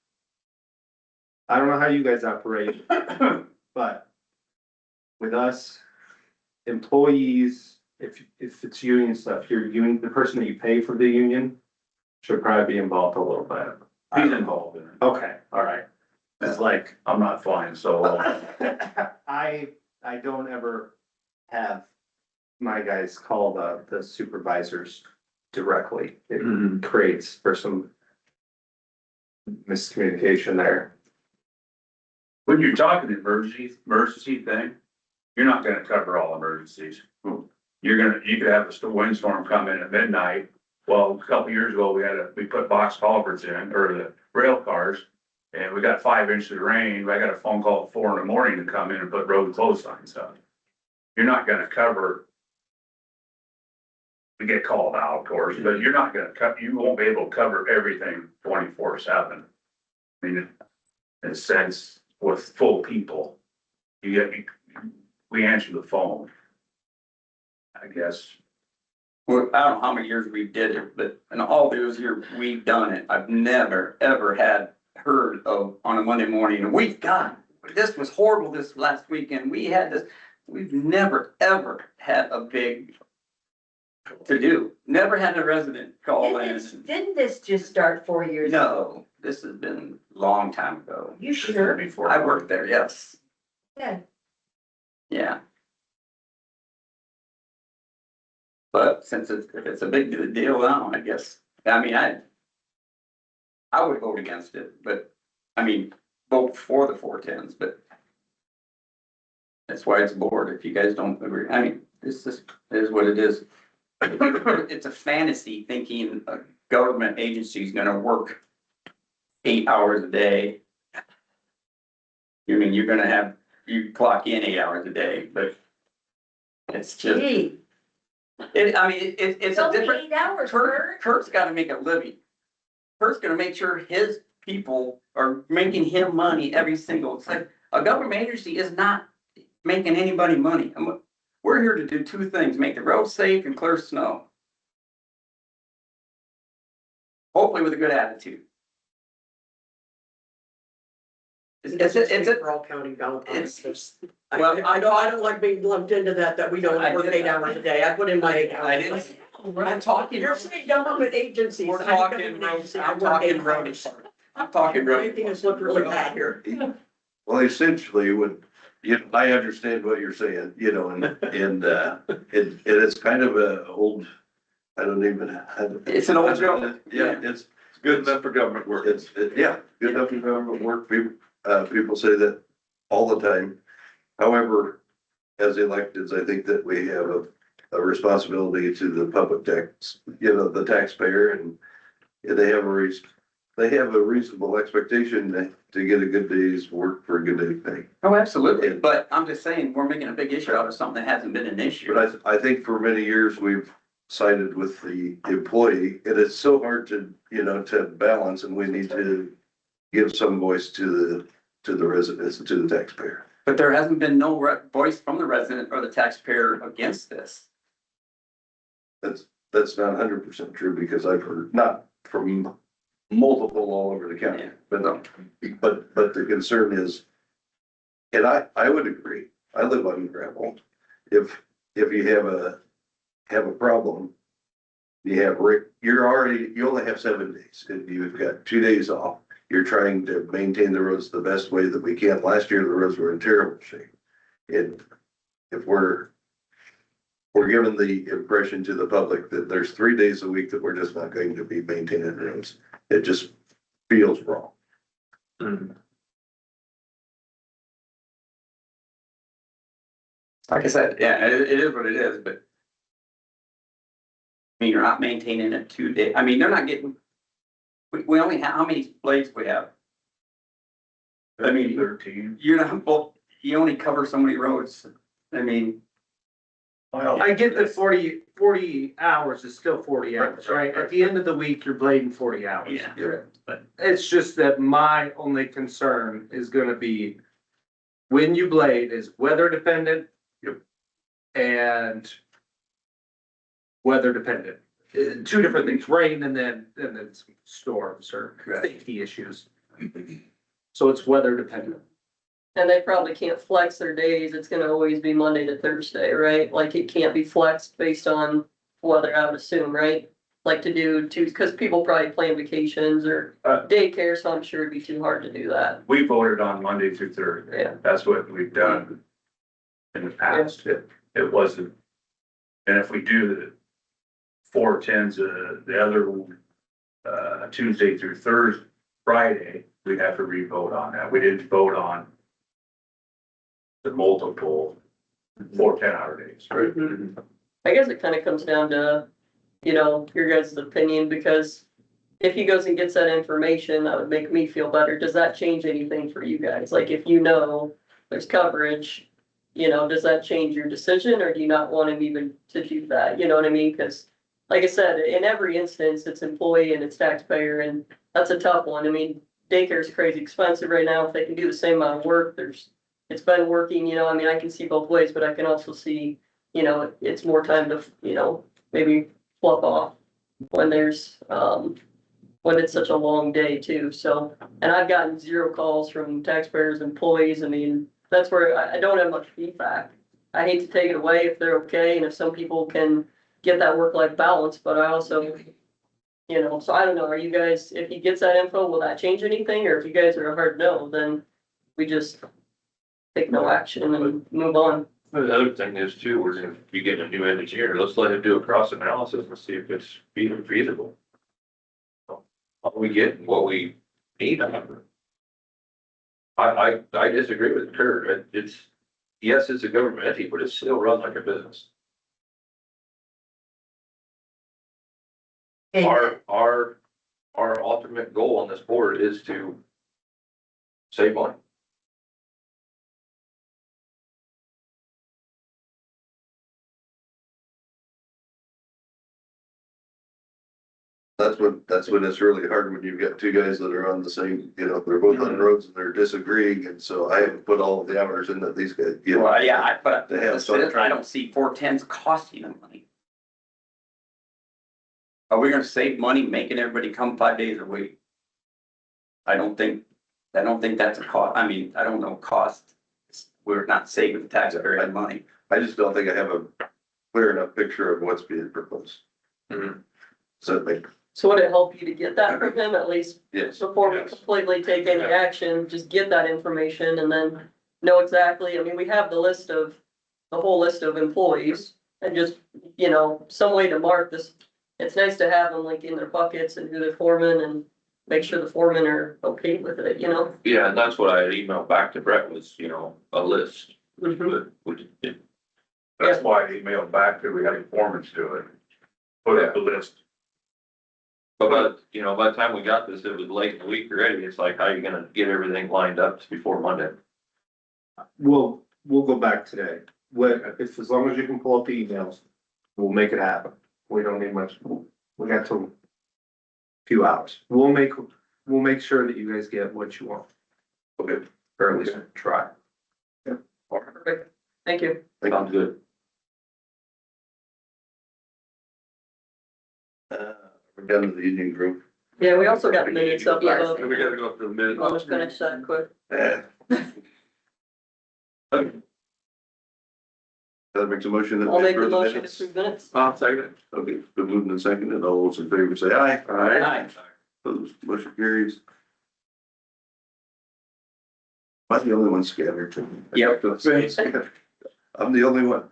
I don't know how you guys operate, but with us, employees, if it's union stuff, the person that you pay for the union should probably be involved a little bit. He's involved in it. Okay, all right. It's like, I'm not flying solo. I don't ever have my guys call the supervisors directly. It creates for some miscommunication there. When you're talking emergency thing, you're not gonna cover all emergencies. You could have a windstorm come in at midnight. Well, a couple years ago, we put box culverts in, or the rail cars, and we got 5 inches of rain. I got a phone call at 4 a.m. to come in and put road closed signs up. You're not gonna cover. We get called out, of course, but you're not gonna you won't be able to cover everything 24/7. I mean, in a sense, with full people, we answer the phone. I guess. Well, I don't know how many years we did it, but in all those years we've done it, I've never, ever heard of on a Monday morning, God, this was horrible this last weekend. We had this, we've never, ever had a big to do. Never had a resident call in. Didn't this just start 4 years ago? No, this has been a long time ago. You sure? Before I worked there, yes. Yeah. Yeah. But since if it's a big deal now, I guess, I mean, I would vote against it, but, I mean, vote for the 410s, but that's why it's board. If you guys don't agree, I mean, this is what it is. It's a fantasy thinking a government agency is gonna work 8 hours a day. I mean, you clock in 8 hours a day, but it's just. Gee, It's it's a only different. 8 hours, Kurt. Kurt's gotta make a living. Kurt's gonna make sure his people are making him money every single, it's like, a government agency is not making anybody money. We're here to do 2 things, make the road safe and clear snow. Hopefully with a good attitude. It's For all county balance. well, I don't like being lumped into that we don't I work did- 8 hours a day. I put in my 8 hours. I didn't. I'm talking. You're saying government agencies. We're I think talking government road, agencies, I I'm work talking 8 road. hours. I'm talking road. Everything has looked really bad here. Well, essentially, I understand what you're saying, and it is kind of a old, I don't even. It's an old joke. Yeah, it's good enough for government work. Good enough for government work. People say that all the time. However, as electeds, I think that we have a responsibility to the public tax, the taxpayer, and they have a reasonable expectation to get a good day's work for a good day's pay. Oh, absolutely, but I'm just saying, we're making a big issue out of something that hasn't been an issue. But I think for many years, we've sided with the employee, and it's so hard to, to balance, and we need to give some voice to the residents and to the taxpayer. But there hasn't been no voice from the resident or the taxpayer against this. That's not 100% true, because I've heard, not from multiple all over the county, but the concern is, and I would agree, I live on gravel. If you have a problem, you only have 7 days, and you've got 2 days off. You're trying to maintain the roads the best way that we can. Last year, the roads were in terrible shape. And if we're giving the impression to the public that there's 3 days a week that we're just not going to be maintaining roads, it just feels wrong. Like I said, yeah, it is what it is, but I mean, you're not maintaining it 2 days. I mean, they're not getting, we only have, how many blades we have? I mean, 13. you're not, well, you only cover so many roads. I mean, I get that 40 hours is still 40 hours, right? At the end of the week, you're blading 40 hours. yeah. But it's just that my only concern is gonna be when you blade is weather dependent. And weather dependent. Two different things, rain and then some storms or safety issues. So it's weather dependent. And they probably can't flex their days. It's gonna always be Monday to Thursday, right? Like it can't be flexed based on weather, I would assume, right? Like to do two, because people probably plan vacations or daycare, so I'm sure it'd be too hard to do that. We voted on Monday through Thursday. Yeah. That's what we've done in the past. It wasn't, and if we do the 4/10s, the other Tuesday through Thursday, Friday, we'd have to re-vote on that. We didn't vote on the multiple 4 10-hour days. Right. I guess it kind of comes down to, your guys' opinion, because if he goes and gets that information, that would make me feel better. Does that change anything for you guys? Like if there's coverage, does that change your decision, or do you not want him even to do that? You know what I mean? Because like I said, in every instance, it's employee and it's taxpayer, and that's a tough one. I mean, daycare is crazy expensive right now. If they can do the same amount of work, it's been working, I mean, I can see both ways, but I can also see, it's more time to, maybe fluff off when there's, when it's such a long day too. So, and I've gotten 0 calls from taxpayers, employees. I mean, that's where I don't have much feedback. I hate to take it away if they're okay and if some people can get that work-life balance, but I also, so I don't know, are you guys, if he gets that info, will that change anything? Or if you guys are a hard no, then we just take no action and move on. The other thing is too, we're gonna be getting a new engineer. Let's let him do a cross analysis and see if it's even feasible. What we get and what we need. I disagree with Kurt. Yes, it's a government entity, but it's still run like a business. Our ultimate goal on this board is to save money. That's when it's really hard, when you've got two guys that are on the same, they're both on roads and they're disagreeing, and so I haven't put all of the hours in that these guys, Well, yeah, but They have some- I don't see 4/10s costing them money. Are we gonna save money making everybody come 5 days a week? I don't think that's a cost. I mean, I don't know cost. We're not saving the taxpayer any money. I just don't think I have a clear enough picture of what's being proposed. So So would it help you to get that from him at least yes. before we completely take any action, just get that information and then know exactly, I mean, we have the whole list of employees and just, some way to mark this. It's nice to have them like in their buckets and who they're foreman and, make sure the foremen are okay with it, you know? Yeah, and that's what I had emailed back to Brett was, you know, a list. Mhm. That's why I emailed back that we had informants do it. Put up the list. But, you know, by the time we got this, it was late in the week already. It's like, how are you gonna get everything lined up before Monday? We'll go back today. If, as long as you can pull up the emails, we'll make it happen. We don't need much, we got till few hours. We'll make sure that you guys get what you want. Okay. Or at least try. Perfect. Thank you. Sounds good. We're done with the union group. Yeah, we also got minutes up Yes. above. And we gotta go through the minutes. I'll just finish that quick. That makes a motion that. I'll we make the approve motion to minutes. approve minutes. I'll second it. Okay, been moved and seconded. All those in favor say aye. Aye. Opposed, motion carries. Am I the only one scattered? Yep. I'm the only one.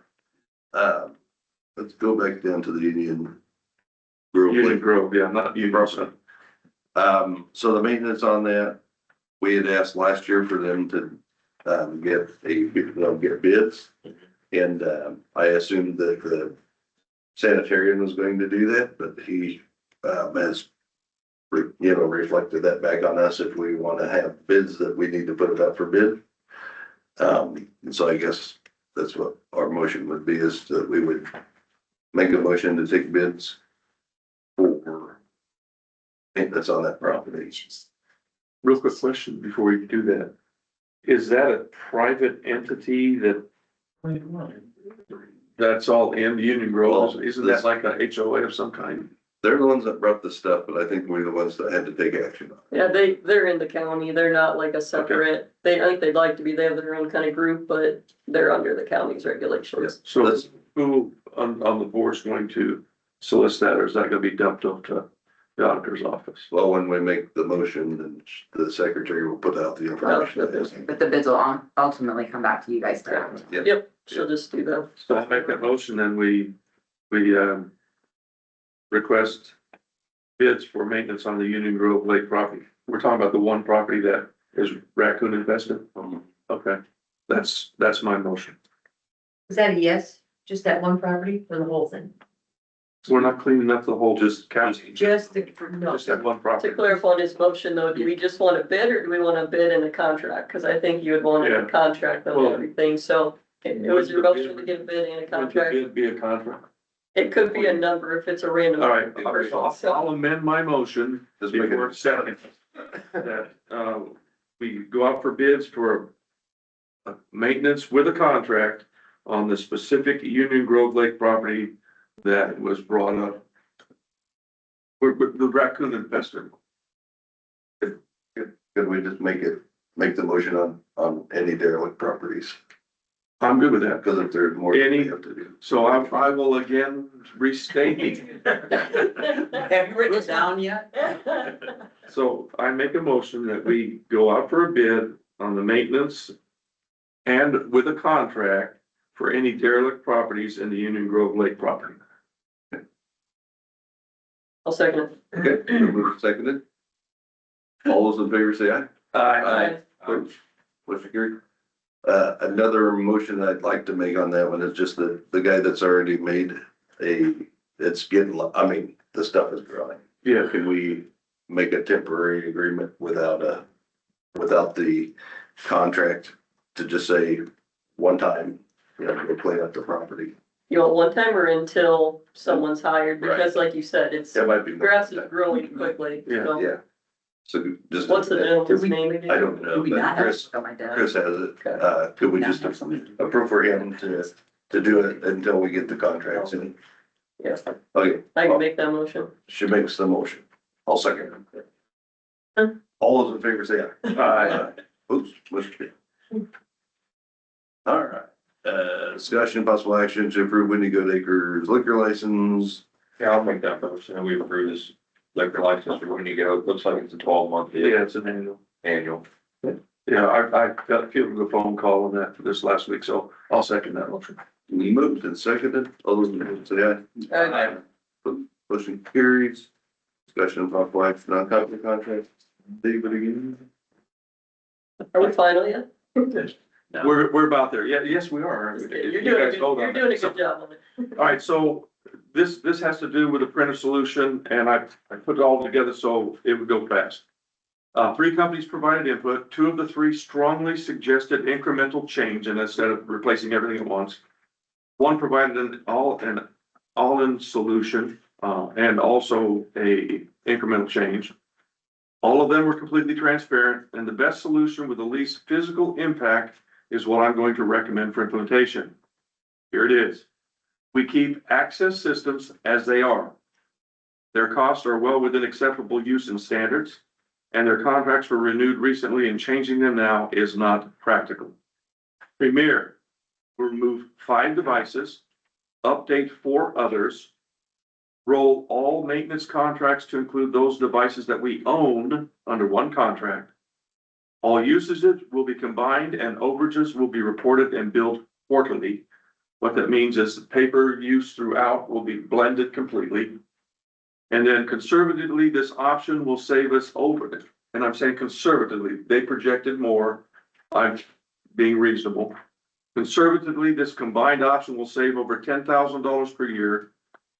Let's go back down to the Union Grove. Union Grove, yeah, not Union. So the maintenance on that, we had asked last year for them to, get bids. And, I assumed that the sanitarian was going to do that, but he, has, reflected that back on us if we want to have bids that we need to put it up for bid. And so I guess that's what our motion would be, is that we would make a motion to take bids for maintenance on that property. Real quick question before we do that. Is that a private entity that's all in Union Grove? Well, Isn't that like a HOA of some kind? They're the ones that brought the stuff, but I think we're the ones that had to take action on it. Yeah, they're in the county. They're not like a separate, I think they'd like to be, they have their own kind of group, but they're under the county's regulations. So That's- who on the board's going to solicit that, or is that gonna be dumped off to the auditor's office? Well, when we make the motion, then the secretary will put out the information. But the bids will ultimately come back to you guys too. Yep, she'll just do that. So I make that motion, then we request bids for maintenance on the Union Grove Lake property. We're talking about the one property that is raccoon infested? Okay, that's my motion. Is that a yes? Just that one property or the whole thing? So we're not cleaning up the whole county, Just the, no. just that one To property. clarify on his motion though, do we just want a bid or do we want a bid and a contract? Cause I think you would want Yeah. a contract on Well- everything, so it was your motion to get a bid and a Would contract. it be a contract? It could be a number if it's a random. All right, person, I'll so- amend my motion Just make before it, it's second. That, we go out for bids for maintenance with a contract on the specific Union Grove Lake property that was brought up. With the raccoon infested. could we just make the motion on any derelict properties? I'm good with that. Because if there's more. we Any- have to do. So I will again restate. Have you written it down yet? So I make a motion that we go out for a bid on the maintenance and with a contract for any derelict properties in the Union Grove Lake property. I'll second it. Okay, moved, seconded. All those in favor say aye. Aye. Opposed? Motion carried. Another motion I'd like to make on that one is just the guy that's already made it's getting, the stuff is growing. Yeah, Can we make a temporary agreement without the contract to just say one time, go clean up the property? You want one time or until someone's hired? Because like you said, it's, That might be. more grass than is that. growing quickly. Yeah. So Yeah. So just. what's the gentleman's name again? I don't know, Do we but not have Chris it on my desk? has it. Okay. Could we Not just have something? approve for him to do it until we get the contracts in? Yes, Okay, I can make that motion. she makes the motion. I'll second it. All those in favor say aye. Aye. Oops, motion carried. All right, discussion possible action to approve Windigo Acres liquor license. Yeah, I'll make that motion and we approve this liquor license for when you go. It looks like it's a 12-month deal. yeah, it's an annual. Annual. Yeah, I got a few of the phone call on that this last week, so I'll second that motion. Moved and seconded. All those in favor say aye. Aye. Motion carries. Discussion of possible action on company contract. David again. Are we finally yet? We're about there. Yeah, yes, we are. You're You doing a guys good, vote on you're it. doing a So- good job on it. All right, so this has to do with a printer solution, and I put it all together so it would go fast. Three companies provided input. Two of the three strongly suggested incremental change, and instead of replacing everything at once. One provided an all-in solution, and also a incremental change. All of them were completely transparent, and the best solution with the least physical impact is what I'm going to recommend for implementation. Here it is. We keep access systems as they are. Their costs are well within acceptable use and standards, and their contracts were renewed recently, and changing them now is not practical. Premier will remove 5 devices, update 4 others, roll all maintenance contracts to include those devices that we own under one contract. All usages will be combined and overages will be reported and billed quarterly. What that means is the paper use throughout will be blended completely. And then conservatively, this option will save us over, and I'm saying conservatively, they projected more. I'm being reasonable. Conservatively, this combined option will save over $10,000 per year,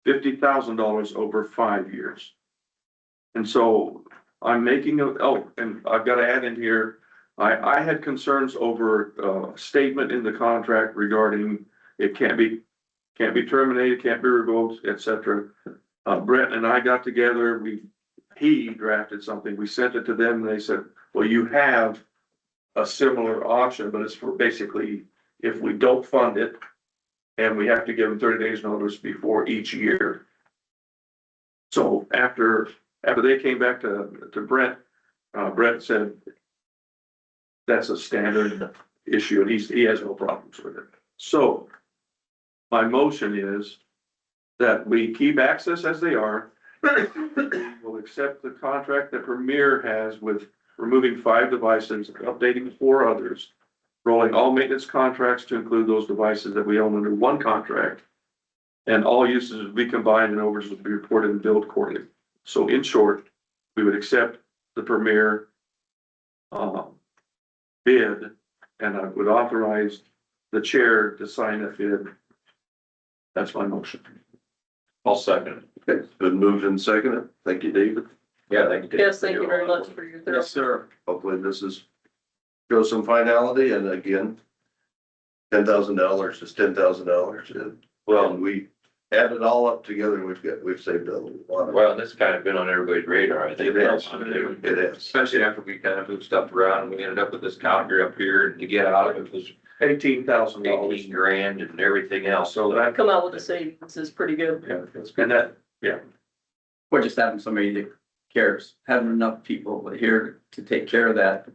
$50,000 over 5 years. And so I'm making and I've got to add in here, I had concerns over a statement in the contract regarding it can't be terminated, can't be revoked, etc. Brent and I got together, he drafted something, we sent it to them, and they said, well, you have a similar option, but it's for basically if we don't fund it and we have to give them 30 days notice before each year. So after they came back to Brent, Brent said that's a standard issue and he has no problems with it. So my motion is that we keep access as they are. We'll accept the contract that Premier has with removing 5 devices, updating 4 others, rolling all maintenance contracts to include those devices that we own under one contract. And all uses will be combined and overages will be reported and billed quarterly. So in short, we would accept the Premier bid, and I would authorize the chair to sign that bid. That's my motion. I'll second it. Okay, it's been moved and seconded. Thank you, David. Yeah, thank you. Yes, thank you very much for your thorough. Yes, sir. Hopefully this shows some finality, and again, $10,000 is $10,000. And Well, we add it all up together, we've saved a lot. well, this kind of been on everybody's radar, I think. It is. It is. Especially after we kind of moved stuff around and we ended up with this calendar up here and to get out of it was $18,000. 18 grand and everything else. So that, Come out with the savings is pretty good. and that, We're just having somebody that cares, having enough people here to take care of that.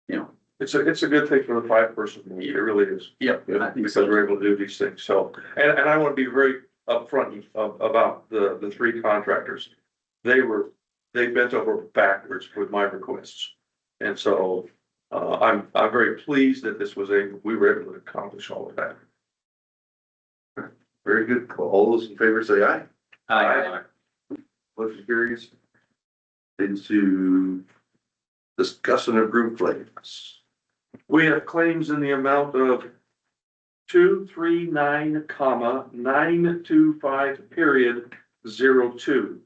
You know, it's a good thing for the 5-person meeting. It really is. yep. I think Because so. we're able to do these things. So, and I want to be very upfront about the 3 contractors. They bent over backwards with my requests. And so, I'm very pleased that we were able to accomplish all of that. Very good. Well, all those in favor say aye. Aye. Motion carries. Into discuss and approve claims. We have claims in the amount of 239,925.02.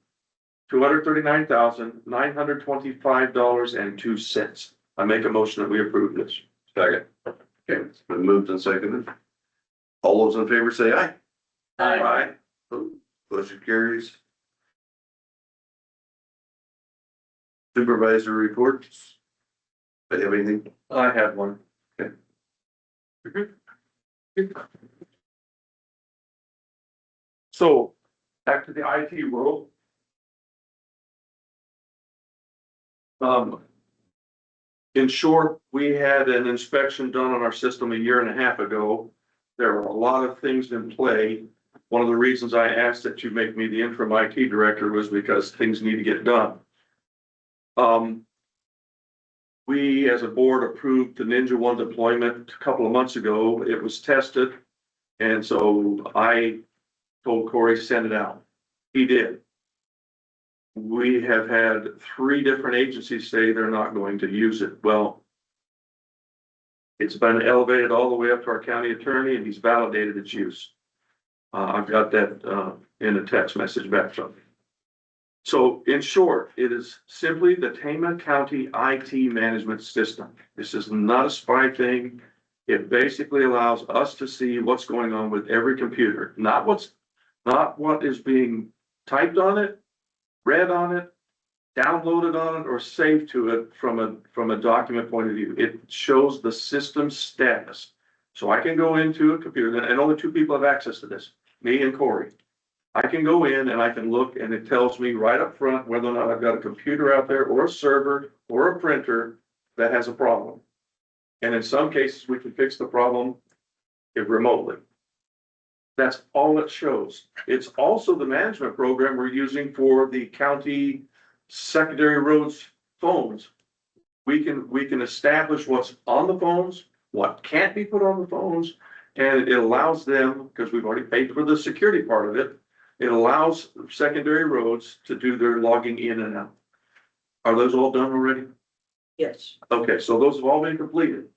$239,925.02. I make a motion that we approve this. Second. Okay, it's been moved and seconded. All those in favor say aye. Aye. Motion carries. Supervisor reports. Do you have anything? I had one. Okay. So, back to the IT world. In short, we had an inspection done on our system 1.5 years ago. There were a lot of things in play. One of the reasons I asked that you make me the interim IT director was because things need to get done. We, as a board, approved the Ninja One deployment a couple of months ago. It was tested. And so I told Corey, send it out. He did. we have had 3 different agencies say they're not going to use it. Well, it's been elevated all the way up to our county attorney and he's validated its use. I've got that, in a text message back from him. So in short, it is simply the Tama County IT management system. This is not a spy thing. It basically allows us to see what's going on with every computer, not what is being typed on it, read on it, downloaded on it, or saved to it from a document point of view. It shows the system status. So I can go into a computer, and only 2 people have access to this, me and Corey. I can go in and I can look and it tells me right up front whether or not I've got a computer out there or a server or a printer that has a problem. And in some cases, we can fix the problem remotely. That's all it shows. It's also the management program we're using for the county secondary roads phones. We can establish what's on the phones, what can't be put on the phones, and it allows them, because we've already paid for the security part of it, it allows secondary roads to do their logging in and out. Are those all done already? Yes. Okay, so those have all been completed.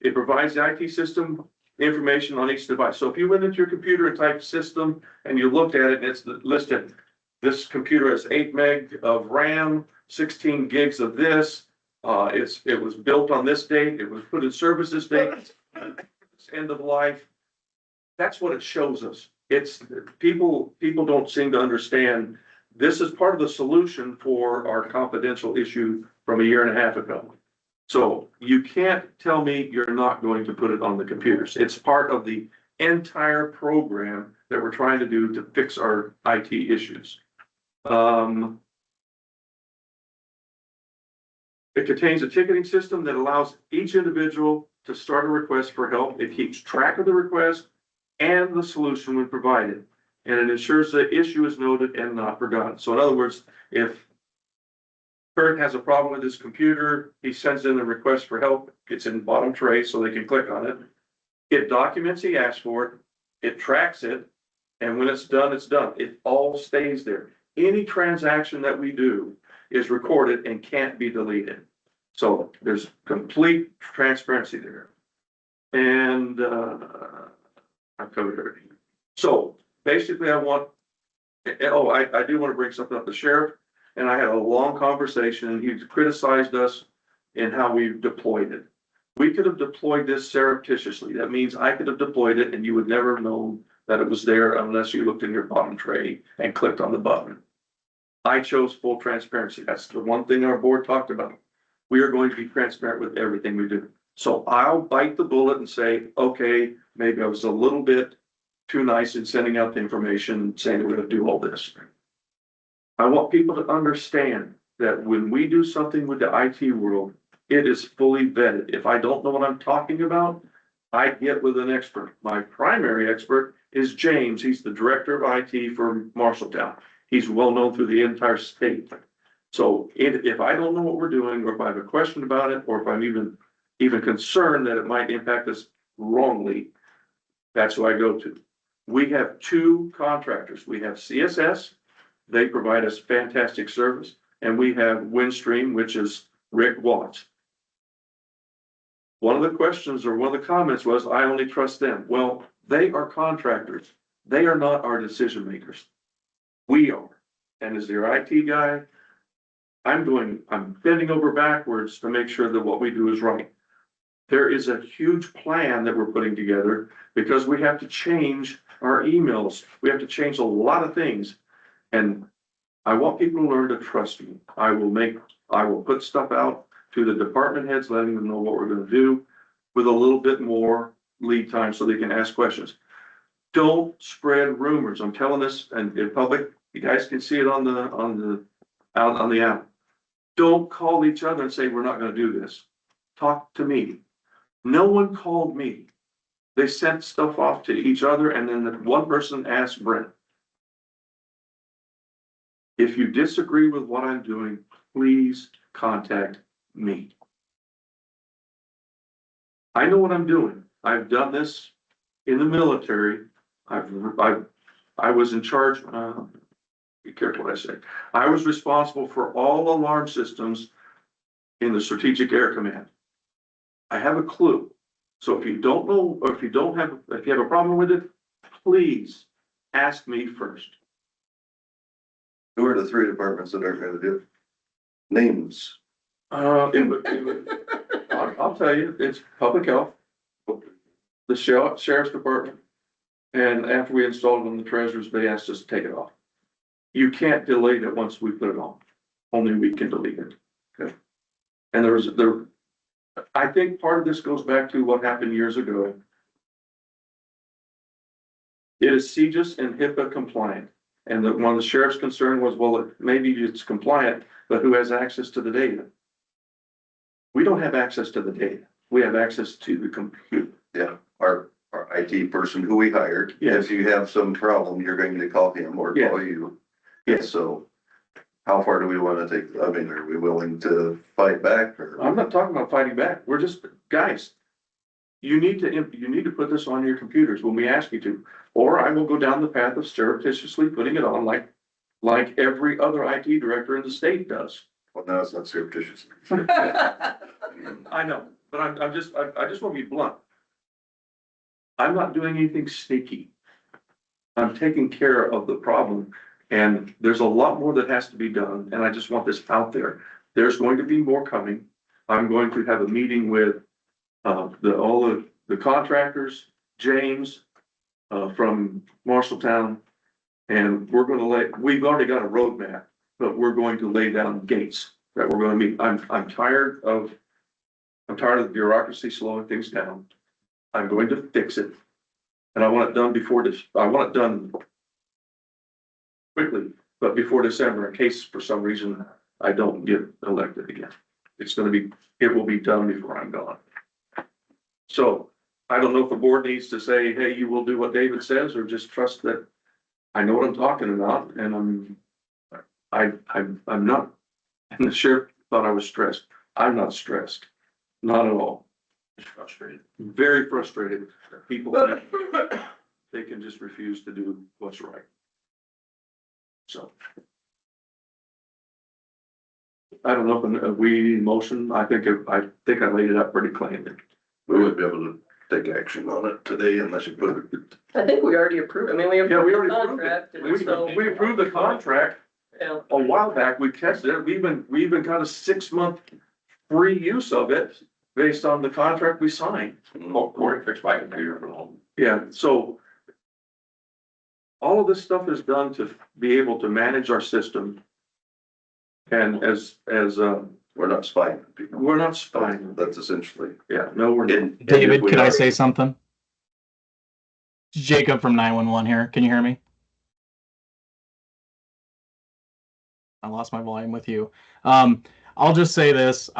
It provides the IT system information on each device. So if you went into your computer and typed system and you looked at it and it's listed, this computer has 8 meg of RAM, 16 gigs of this. It was built on this date. It was put in service this date. It's end of life. That's what it shows us. It's people don't seem to understand. This is part of the solution for our confidential issue from 1.5 years ago. So you can't tell me you're not going to put it on the computers. It's part of the entire program that we're trying to do to fix our IT issues. It contains a ticketing system that allows each individual to start a request for help. It keeps track of the request and the solution when provided. And it ensures the issue is noted and not forgotten. So in other words, if Kurt has a problem with his computer, he sends in a request for help. It's in the bottom tray so they can click on it. It documents he asked for it. It tracks it. And when it's done, it's done. It all stays there. Any transaction that we do is recorded and can't be deleted. So there's complete transparency there. And I've covered everything. So basically I do want to bring something up. The sheriff and I had a long conversation and he criticized us in how we deployed it. We could have deployed this surreptitiously. That means I could have deployed it and you would never have known that it was there unless you looked in your bottom tray and clicked on the button. I chose full transparency. That's the one thing our board talked about. We are going to be transparent with everything we do. So I'll bite the bullet and say, okay, maybe I was a little bit too nice in sending out the information and saying we're going to do all this. I want people to understand that when we do something with the IT world, it is fully vetted. If I don't know what I'm talking about, I get with an expert. My primary expert is James. He's the director of IT for Marshalltown. He's well known through the entire state. So if I don't know what we're doing, or if I have a question about it, or if I'm even concerned that it might impact us wrongly, that's who I go to. We have 2 contractors. We have CSS. They provide us fantastic service. And we have Windstream, which is Rick Watts. One of the questions or one of the comments was, I only trust them. Well, they are contractors. They are not our decision makers. We are. And as their IT guy, I'm bending over backwards to make sure that what we do is right. There is a huge plan that we're putting together because we have to change our emails. We have to change a lot of things. And I want people to learn to trust me. I will put stuff out to the department heads, letting them know what we're going to do with a little bit more lead time so they can ask questions. Don't spread rumors. I'm telling this and in public, you guys can see it on the app. Don't call each other and say, we're not going to do this. Talk to me. No one called me. They sent stuff off to each other and then one person asked Brent. If you disagree with what I'm doing, please contact me. I know what I'm doing. I've done this in the military. I was in charge. be careful what I say. I was responsible for all alarm systems in the Strategic Air Command. I have a clue. So if you don't know, or if you have a problem with it, please ask me first. Who are the three departments that are gonna do it? Names. I'll tell you, it's public health, the sheriff's department, and after we installed it on the treasurers, they asked us to take it off. You can't delete it once we put it on. Only we can delete it. Okay. And I think part of this goes back to what happened years ago. It is CJIS and HIPAA compliant. And one of the sheriff's concern was, well, maybe it's compliant, but who has access to the data? We don't have access to the data. We have access to the computer. Yeah, our IT person who we hired. Yes. If you have some problem, you're going to call him or Yes. call you. Yes. So how far do we want to take? I mean, are we willing to fight back or? I'm not talking about fighting back. We're just, guys, you need to put this on your computers when we ask you to, or I will go down the path of surreptitiously putting it on like every other IT director in the state does. Well, no, it's not surreptitious. I know, but I just want to be blunt. I'm not doing anything sneaky. I'm taking care of the problem, and there's a lot more that has to be done, and I just want this out there. There's going to be more coming. I'm going to have a meeting with all the contractors, James from Marshalltown, and we've already got a roadmap, but we're going to lay down gates that we're going to meet. I'm tired of the bureaucracy slowing things down. I'm going to fix it. And I want it done I want it done quickly, but before December, in case for some reason I don't get elected again. It will be done before I'm gone. So I don't know if the board needs to say, hey, you will do what David says, or just trust that I know what I'm talking about, and I'm not, and the sheriff thought I was stressed. I'm not stressed, not at all. Frustrated. Very frustrated. People, they can just refuse to do what's right. So. I don't know if we need motion. I think I laid it up pretty cleanly. We wouldn't be able to take action on it today unless you put it. I think we already approved, I mean, we Yeah, we approved already the approved it. contract, and so. We approved the contract Yeah, a while back. We tested it. We even got a 6-month free use of it based on the contract we signed. Corey fixed my computer from home. Yeah, so all of this stuff is done to be able to manage our system. And as We're not spying on people. we're not spying. That's essentially. Yeah, no, we're not. David, can I say something? Jacob from 911 here. Can you hear me? I lost my volume with you. I'll just say this,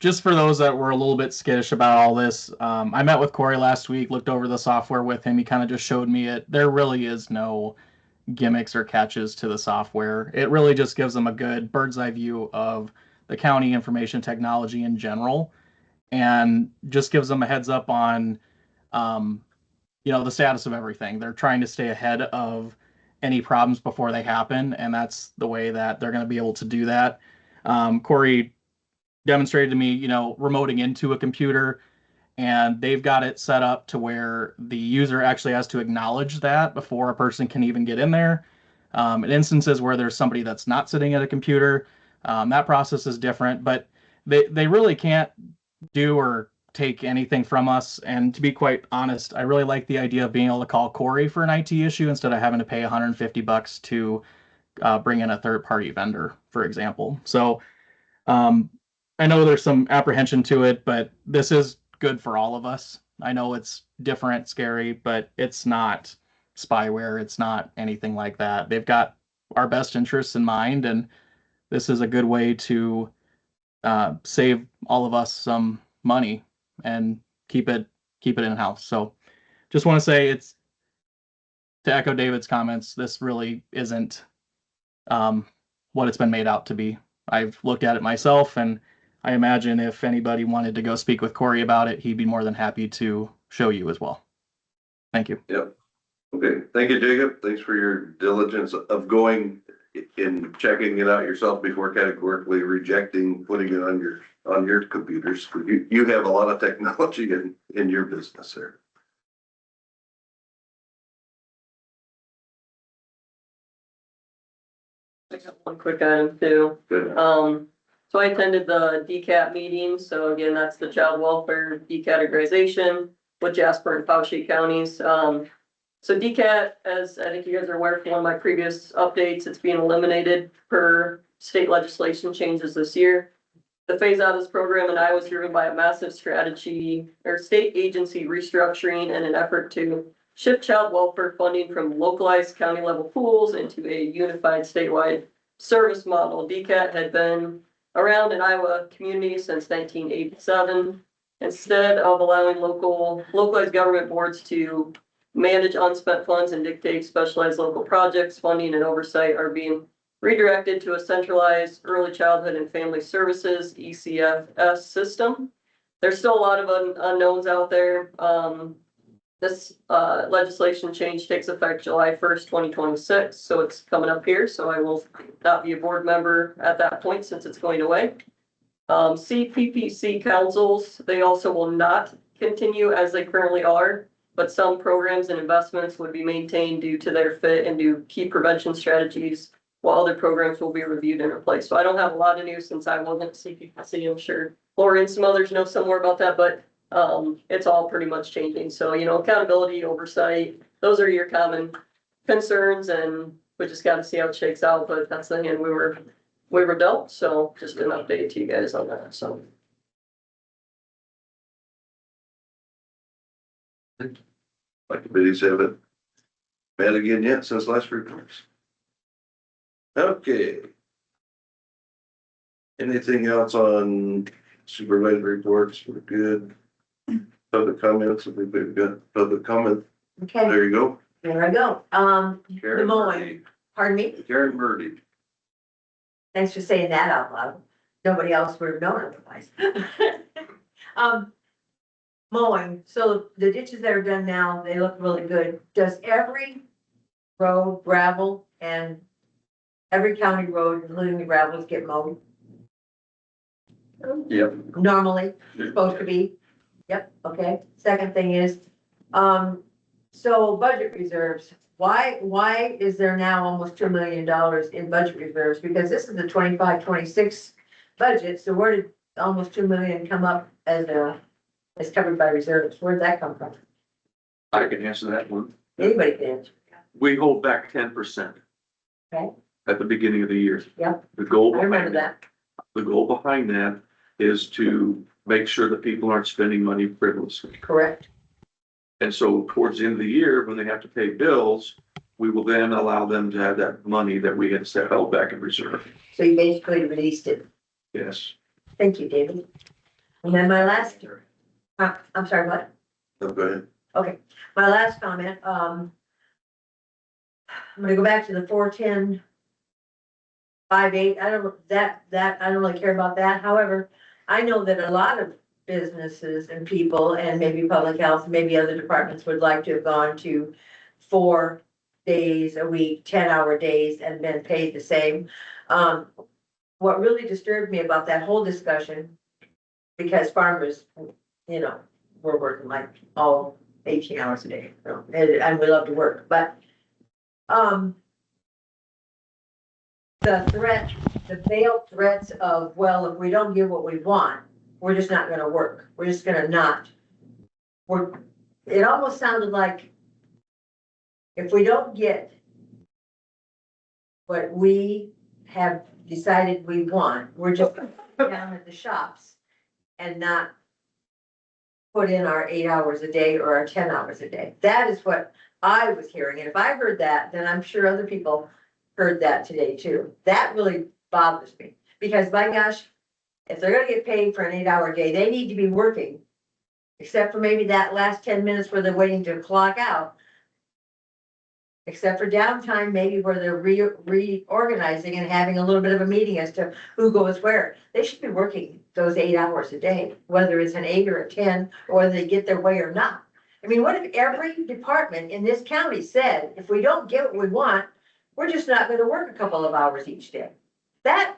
just for those that were a little bit skittish about all this. I met with Corey last week, looked over the software with him. He kind of just showed me it. There really is no gimmicks or catches to the software. It really just gives them a good bird's eye view of the county information technology in general, and just gives them a heads up on, the status of everything. They're trying to stay ahead of any problems before they happen, and that's the way that they're going to be able to do that. Corey demonstrated to me, remoting into a computer, and they've got it set up to where the user actually has to acknowledge that before a person can even get in there. In instances where there's somebody that's not sitting at a computer, that process is different, but they really can't do or take anything from us. And to be quite honest, I really like the idea of being able to call Corey for an IT issue instead of having to pay $150 to bring in a third-party vendor, for example. So I know there's some apprehension to it, but this is good for all of us. I know it's different, scary, but it's not spyware. It's not anything like that. They've got our best interests in mind, and this is a good way to save all of us some money and keep it in-house. So just want to say, it's to echo David's comments, this really isn't what it's been made out to be. I've looked at it myself, and I imagine if anybody wanted to go speak with Corey about it, he'd be more than happy to show you as well. Thank you. Yep. Okay, thank you, Jacob. Thanks for your diligence of going in checking it out yourself before categorically rejecting, putting it on your computers. You have a lot of technology in your business there. I got one quick item too. Good. So I attended the DCAT meeting. So again, that's the child welfare decategorization with Jasper and Poweshiek counties. So DCAT, as I think you guys are aware from one of my previous updates, it's being eliminated per state legislation changes this year. The phase out of this program in Iowa was driven by a massive strategy or state agency restructuring and an effort to shift child welfare funding from localized county level pools into a unified statewide service model. DCAT had been around in Iowa communities since 1987. Instead of allowing localized government boards to manage unspent funds and dictate specialized local projects, funding and oversight are being redirected to a centralized early childhood and family services, ECFS system. There's still a lot of unknowns out there. This legislation change takes effect July 1st, 2026. So it's coming up here. So I will not be a board member at that point since it's going away. CPPC councils, they also will not continue as they currently are, but some programs and investments would be maintained due to their fit and do key prevention strategies, while other programs will be reviewed and replaced. So I don't have a lot of news since I wasn't CPPC. I'm sure Lori and some others know some more about that, but it's all pretty much changing. So, accountability, oversight, those are your common concerns, and we just got to see how it shakes out. But that's the hand we were dealt. So just an update to you guys on that. So. Like the committees haven't met again yet since last reports. Okay. Anything else on supervisor reports? We're good. Public comments, we've got public comment. Okay, There you go. there I go. The Karen mowing, Murdy. pardon me? Karen Murdy. Thanks for saying that out loud. Nobody else would have known otherwise. Mowing, so the ditches that are done now, they look really good. Does every road, gravel, and every county road, including the gravels, get mowed Yep. normally? Supposed to be? Yep, okay. Second thing is, so budget reserves. Why is there now almost $2 million in budget reserves? Because this is the 25-26 budget, so where did almost 2 million come up as covered by reserves? Where'd that come from? I can answer that one. Anybody can answer. We hold back 10%. Okay. At the beginning of the year. Yep. The goal I remember behind that. the goal behind that is to make sure that people aren't spending money frivolously. Correct. And so towards the end of the year, when they have to pay bills, we will then allow them to have that money that we had set held back in reserve. So you basically released it. Yes. Thank you, David. And then my last, I'm sorry, what? No, go ahead. Okay, my last comment, I'm gonna go back to the 410. 5.8, I don't, that, I don't really care about that. However, I know that a lot of businesses and people and maybe public health, maybe other departments would like to have gone to 4 days a week, 10-hour days and been paid the same. What really disturbed me about that whole discussion, because farmers, we're working like all 18 hours a day, and we love to work, but, the veiled threats of, well, if we don't get what we want, we're just not gonna work. We're just gonna not. It almost sounded like if we don't get what we have decided we want, we're just down at the shops and not put in our 8 hours a day or our 10 hours a day. That is what I was hearing. And if I heard that, then I'm sure other people heard that today too. That really bothers me because my gosh, if they're gonna get paid for an 8-hour day, they need to be working. Except for maybe that last 10 minutes where they're waiting to clock out. Except for downtime, maybe where they're reorganizing and having a little bit of a meeting as to who goes where. They should be working those 8 hours a day, whether it's an 8 or a 10, or whether they get their way or not. I mean, what if every department in this county said, if we don't get what we want, we're just not gonna work a couple of hours each day. That,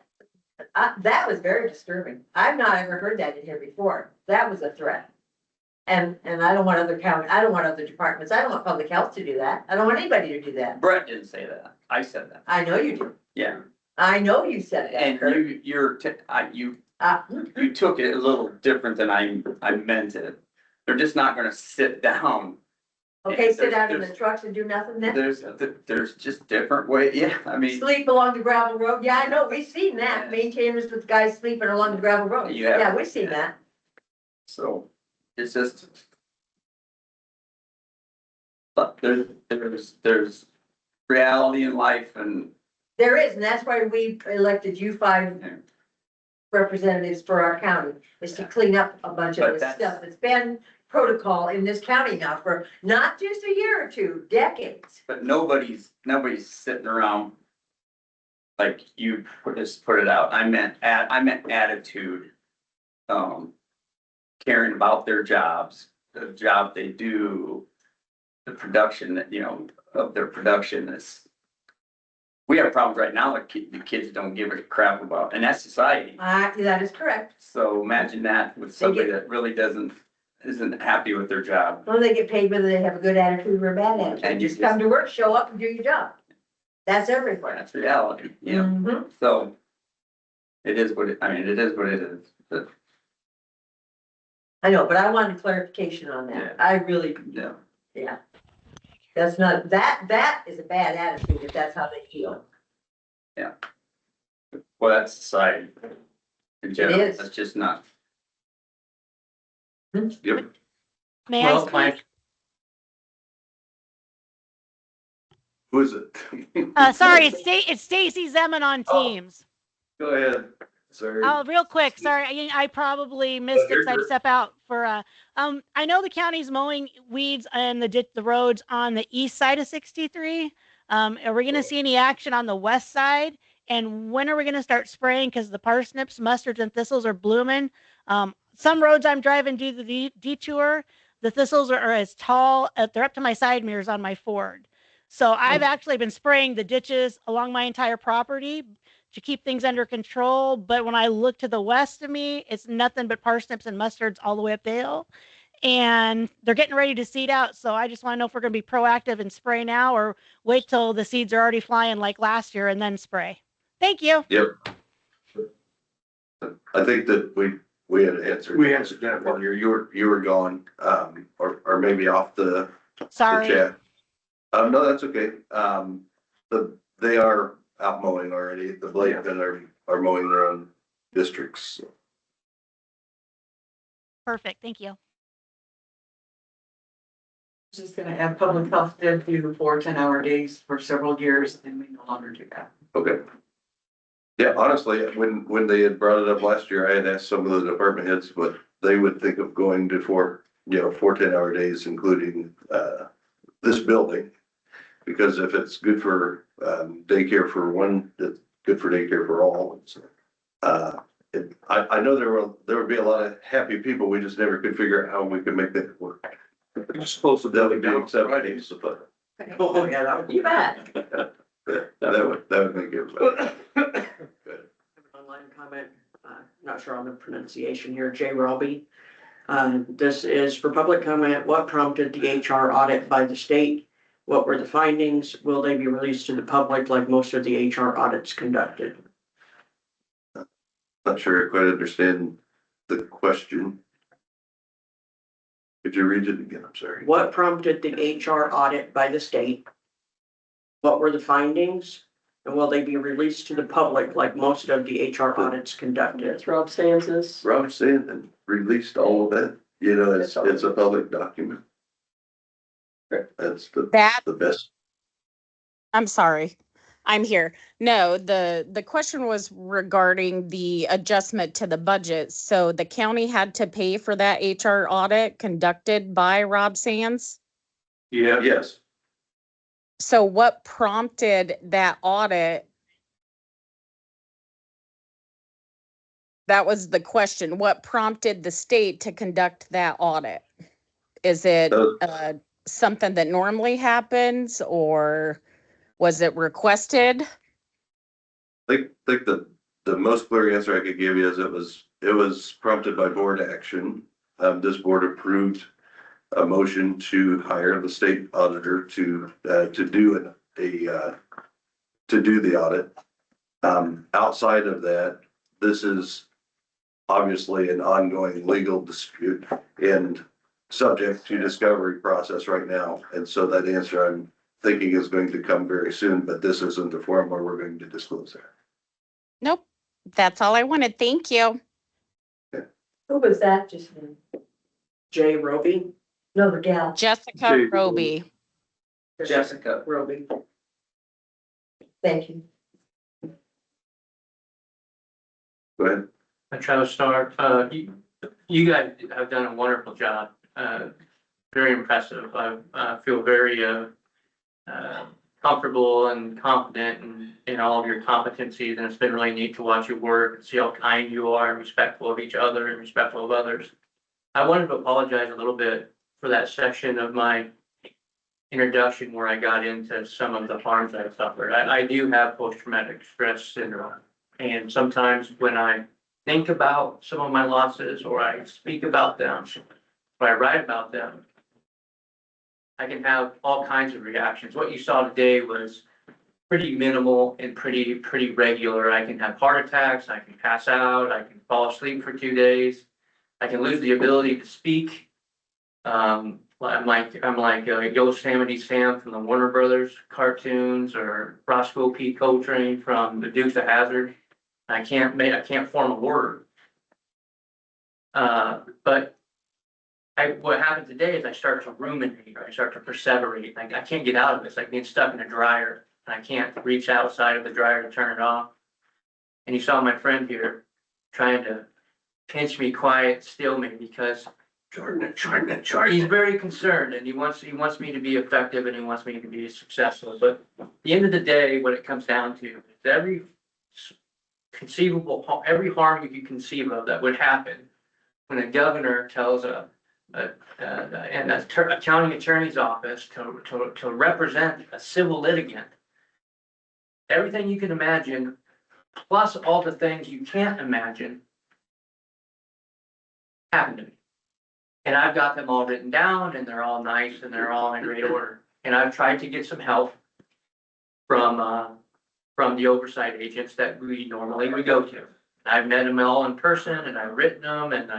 that was very disturbing. I've not ever heard that in here before. That was a threat. And I don't want other I don't want other departments, I don't want public health to do that. I don't want anybody to do that. Brett didn't say that. I said that. I know you do. Yeah. I know you said that, And Kurt. you took it a little different than I meant it. They're just not gonna sit down. Okay, sit out in the There's- trucks and do nothing then? There's just different way, yeah, I mean, Sleep along the gravel road? Yeah, I know, we've seen that. Maintainers with guys sleeping along the gravel road. Yeah. Yeah, we've seen that. so it's just. But there's reality in life and There is, and that's why we elected you 5 representatives for our county, is to clean up a bunch of But this that's- stuff that's been protocol in this county now for not just a year or two, decades. But nobody's sitting around. Like you put it out. I meant attitude. Caring about their jobs, the job they do, the production that, of their production is. We have problems right now that the kids don't give a crap about, and that's society. That is correct. So imagine that with somebody that really isn't happy with their job. Well, they get paid whether they have a good attitude or a bad attitude. And you Just come to work, show up and do your job. That's everywhere. That's reality, Mhm. So. It is what it is, but I know, but I wanted clarification on that. Yeah. I really, yeah. yeah. That's not, that is a bad attitude if that's how they feel. Well, that's society. In general, is. that's just not. Yep. May I speak? Who is it? Sorry, it's Stacy Zeman on Teams. Go ahead, sorry. Oh, real quick, sorry, I probably missed it because I had to step out for, I know the county's mowing weeds and the roads on the east side of 63. Are we gonna see any action on the west side? And when are we gonna start spraying? Because the parsnips, mustards, and thistles are blooming. Some roads I'm driving due to the detour, the thistles are as tall, they're up to my side mirrors on my Ford. So I've actually been spraying the ditches along my entire property to keep things under control. But when I look to the west of me, it's nothing but parsnips and mustards all the way up the hill. And they're getting ready to seed out. So I just want to know if we're going to be proactive and spray now or wait till the seeds are already flying like last year and then spray. Thank you. Yep. I think that we had answered. We answered that while you were gone, or maybe off the Sorry. chat. No, that's okay. They are out mowing already. The Blakemen are mowing their own districts. Perfect. Thank you. Just gonna add public health did do the 4 10-hour days for several years and we no longer do that. Okay. Yeah, honestly, when they had brought it up last year, I had asked some of the department heads what they would think of going to 4 10-hour days, including this building. Because if it's good for daycare for one, it's good for daycare for all. I know there would be a lot of happy people. We just never could figure out how we could make that work. We just close the That would building be down. acceptable, but Oh, yeah, that would be You bet. that would make it good. Online comment, not sure on the pronunciation here, Jay Roby. This is for public comment. What prompted the HR audit by the state? What were the findings? Will they be released to the public like most of the HR audits conducted? Not sure I quite understand the question. Could you read it again? I'm sorry. What prompted the HR audit by the state? What were the findings? And will they be released to the public like most of the HR audits conducted? That's Rob Stances. Rob Sandin released all of that. It's a public document. That's the best. I'm sorry. I'm here. No, the question was regarding the adjustment to the budget. So the county had to pay for that HR audit conducted by Rob Sands. Yeah. Yes. So what prompted that audit? That was the question. What prompted the state to conduct that audit? Is it something that normally happens or? Was it requested? Think the most clear answer I could give you is it was prompted by board action. This board approved a motion to hire the state auditor to do the audit. Outside of that, this is obviously an ongoing legal dispute and subject to discovery process right now. And so that answer I'm thinking is going to come very soon, but this isn't the forum where we're going to disclose that. Nope. That's all I wanted. Thank you. Who was that just now? Jay Roby, No, the gal. Jessica Jay Roby. Jessica Roby. Thank you. Go ahead. Travis Star, you guys have done a wonderful job. Very impressive. I feel very comfortable and confident in all of your competencies, and it's been really neat to watch you work and see how kind you are and respectful of each other and respectful of others. I wanted to apologize a little bit for that section of my introduction where I got into some of the harms I've suffered. I do have post-traumatic stress syndrome, and sometimes when I think about some of my losses, or I speak about them, or I write about them, I can have all kinds of reactions. What you saw today was pretty minimal and pretty regular. I can have heart attacks, I can pass out, I can fall asleep for 2 days, I can lose the ability to speak. I'm like Yosemite Sam from the Warner Brothers cartoons, or Roscoe P. Coltrane from the Dukes of Hazzard. I can't form a word. But what happened today is I start to ruminate, or I start to perseverate. Like, I can't get out of this, like being stuck in a dryer, and I can't reach outside of the dryer to turn it off. And you saw my friend here trying to pinch me quiet, still me, because Jordan. He's very concerned, and he wants me to be effective, and he wants me to be successful. But at the end of the day, what it comes down to is every harm you can conceive of that would happen when a governor tells a county attorney's office to represent a civil litigant. Everything you can imagine, plus all the things you can't imagine, happened to me. And I've got them all written down, and they're all nice, and they're all in great order. And I've tried to get some help from the oversight agents that we normally would go to. I've met them all in person, and I've written them, and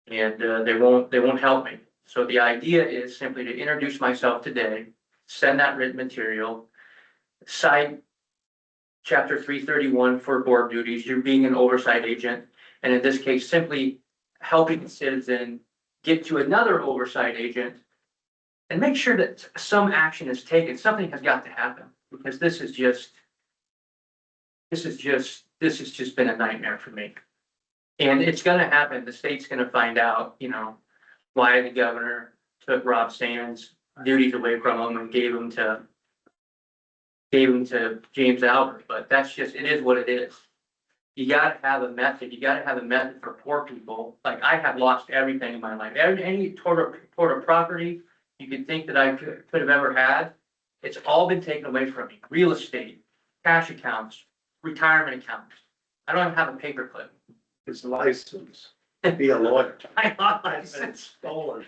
they won't help me. So the idea is simply to introduce myself today, send that written material, cite chapter 331 for board duties. You're being an oversight agent, and in this case, simply helping the citizen get to another oversight agent and make sure that some action is taken. Something has got to happen, because this has just been a nightmare for me. And it's gonna happen. The state's gonna find out, why the governor took Rob Sands' duties away from him and gave him to James Albert. But that's just, it is what it is. You gotta have a method. You gotta have a method for poor people. Like, I have lost everything in my life. Any sort of property you could think that I could have ever had, it's all been taken away from me. Real estate, cash accounts, retirement accounts. I don't even have a paperclip. His license, be a lawyer. My license stolen.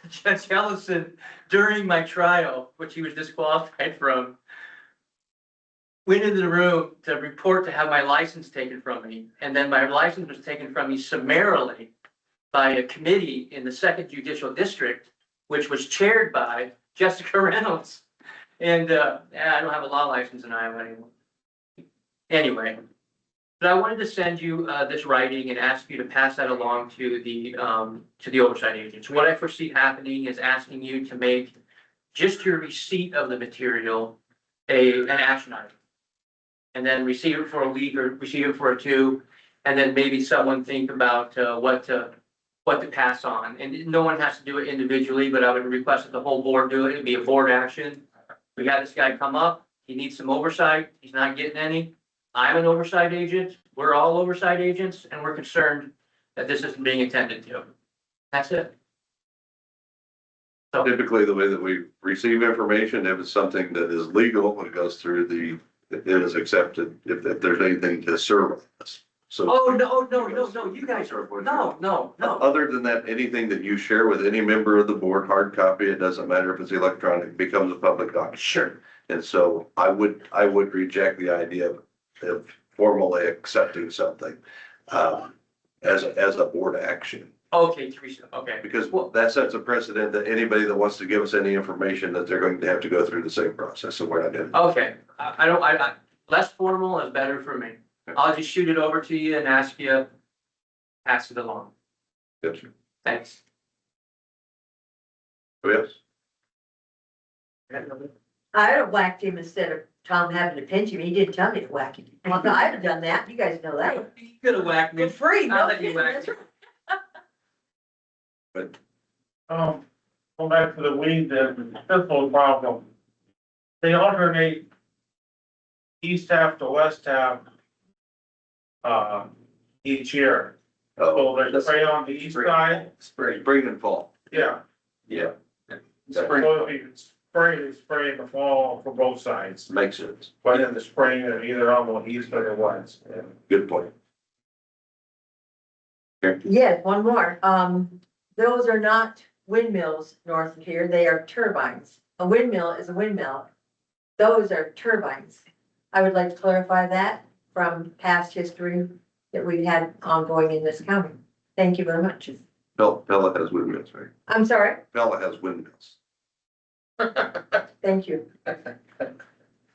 Judge Ellison, during my trial, which he was disqualified from, went into the room to report to have my license taken from me. And then my license was taken from me summarily by a committee in the 2nd Judicial District, which was chaired by Jessica Reynolds. And I don't have a law license in Iowa anymore. Anyway, but I wanted to send you this writing and ask you to pass that along to the oversight agents. What I foresee happening is asking you to make just your receipt of the material an action item, and then receive it for a week or receive it for 2, and then maybe someone think about what to pass on. And no one has to do it individually, but I would request that the whole board do it. It'd be a board action. We had this guy come up. He needs some oversight. He's not getting any. I'm an oversight agent. We're all oversight agents, and we're concerned that this isn't being attended to. That's it. Typically, the way that we receive information, if it's something that is legal, it goes through it is accepted if there's anything to serve us. So. Oh, no, you guys are, no. Other than that, anything that you share with any member of the board, hard copy, it doesn't matter if it's electronic, becomes a public document. Sure. And so I would reject the idea of formally accepting something, as a board action. Okay, Teresa, okay. Because that sets a precedent that anybody that wants to give us any information, that they're going to have to go through the same process, so we're not doing. Okay, I less formal is better for me. I'll just shoot it over to you and ask you, pass it along. Yes, sir. Thanks. Yes. I'd have whacked him instead of Tom having to pinch him. He didn't tell me to whack him. Well, no, I'd have done that. You guys know that. You could have whacked me. For free, I'll no let you kidding, whack that's me. right. Go back to the weed, the simple problem. They alternate east half to west half, each year. So they spray on the east side, Spring and fall. yeah. Yeah. So if you spray, they spray in the fall for both sides, Makes sense. but in the spring, they're either on the east or the west. Yeah. Good point. Yes, one more. Those are not windmills north of here. They are turbines. A windmill is a windmill. Those are turbines. I would like to clarify that from past history that we've had ongoing in this county. Thank you very much. Pella has windmills, right? I'm sorry. Pella has windmills. Thank you.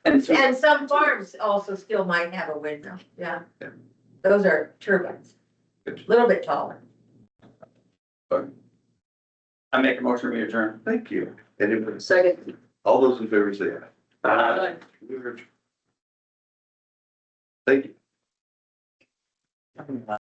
And so, And some farms also still might have a windmill. Yeah. Yeah. Those are turbines. A little bit taller. I make a motion to adjourn. Thank you. Anybody? Second. All those in favor say aye. Aye. Thank you.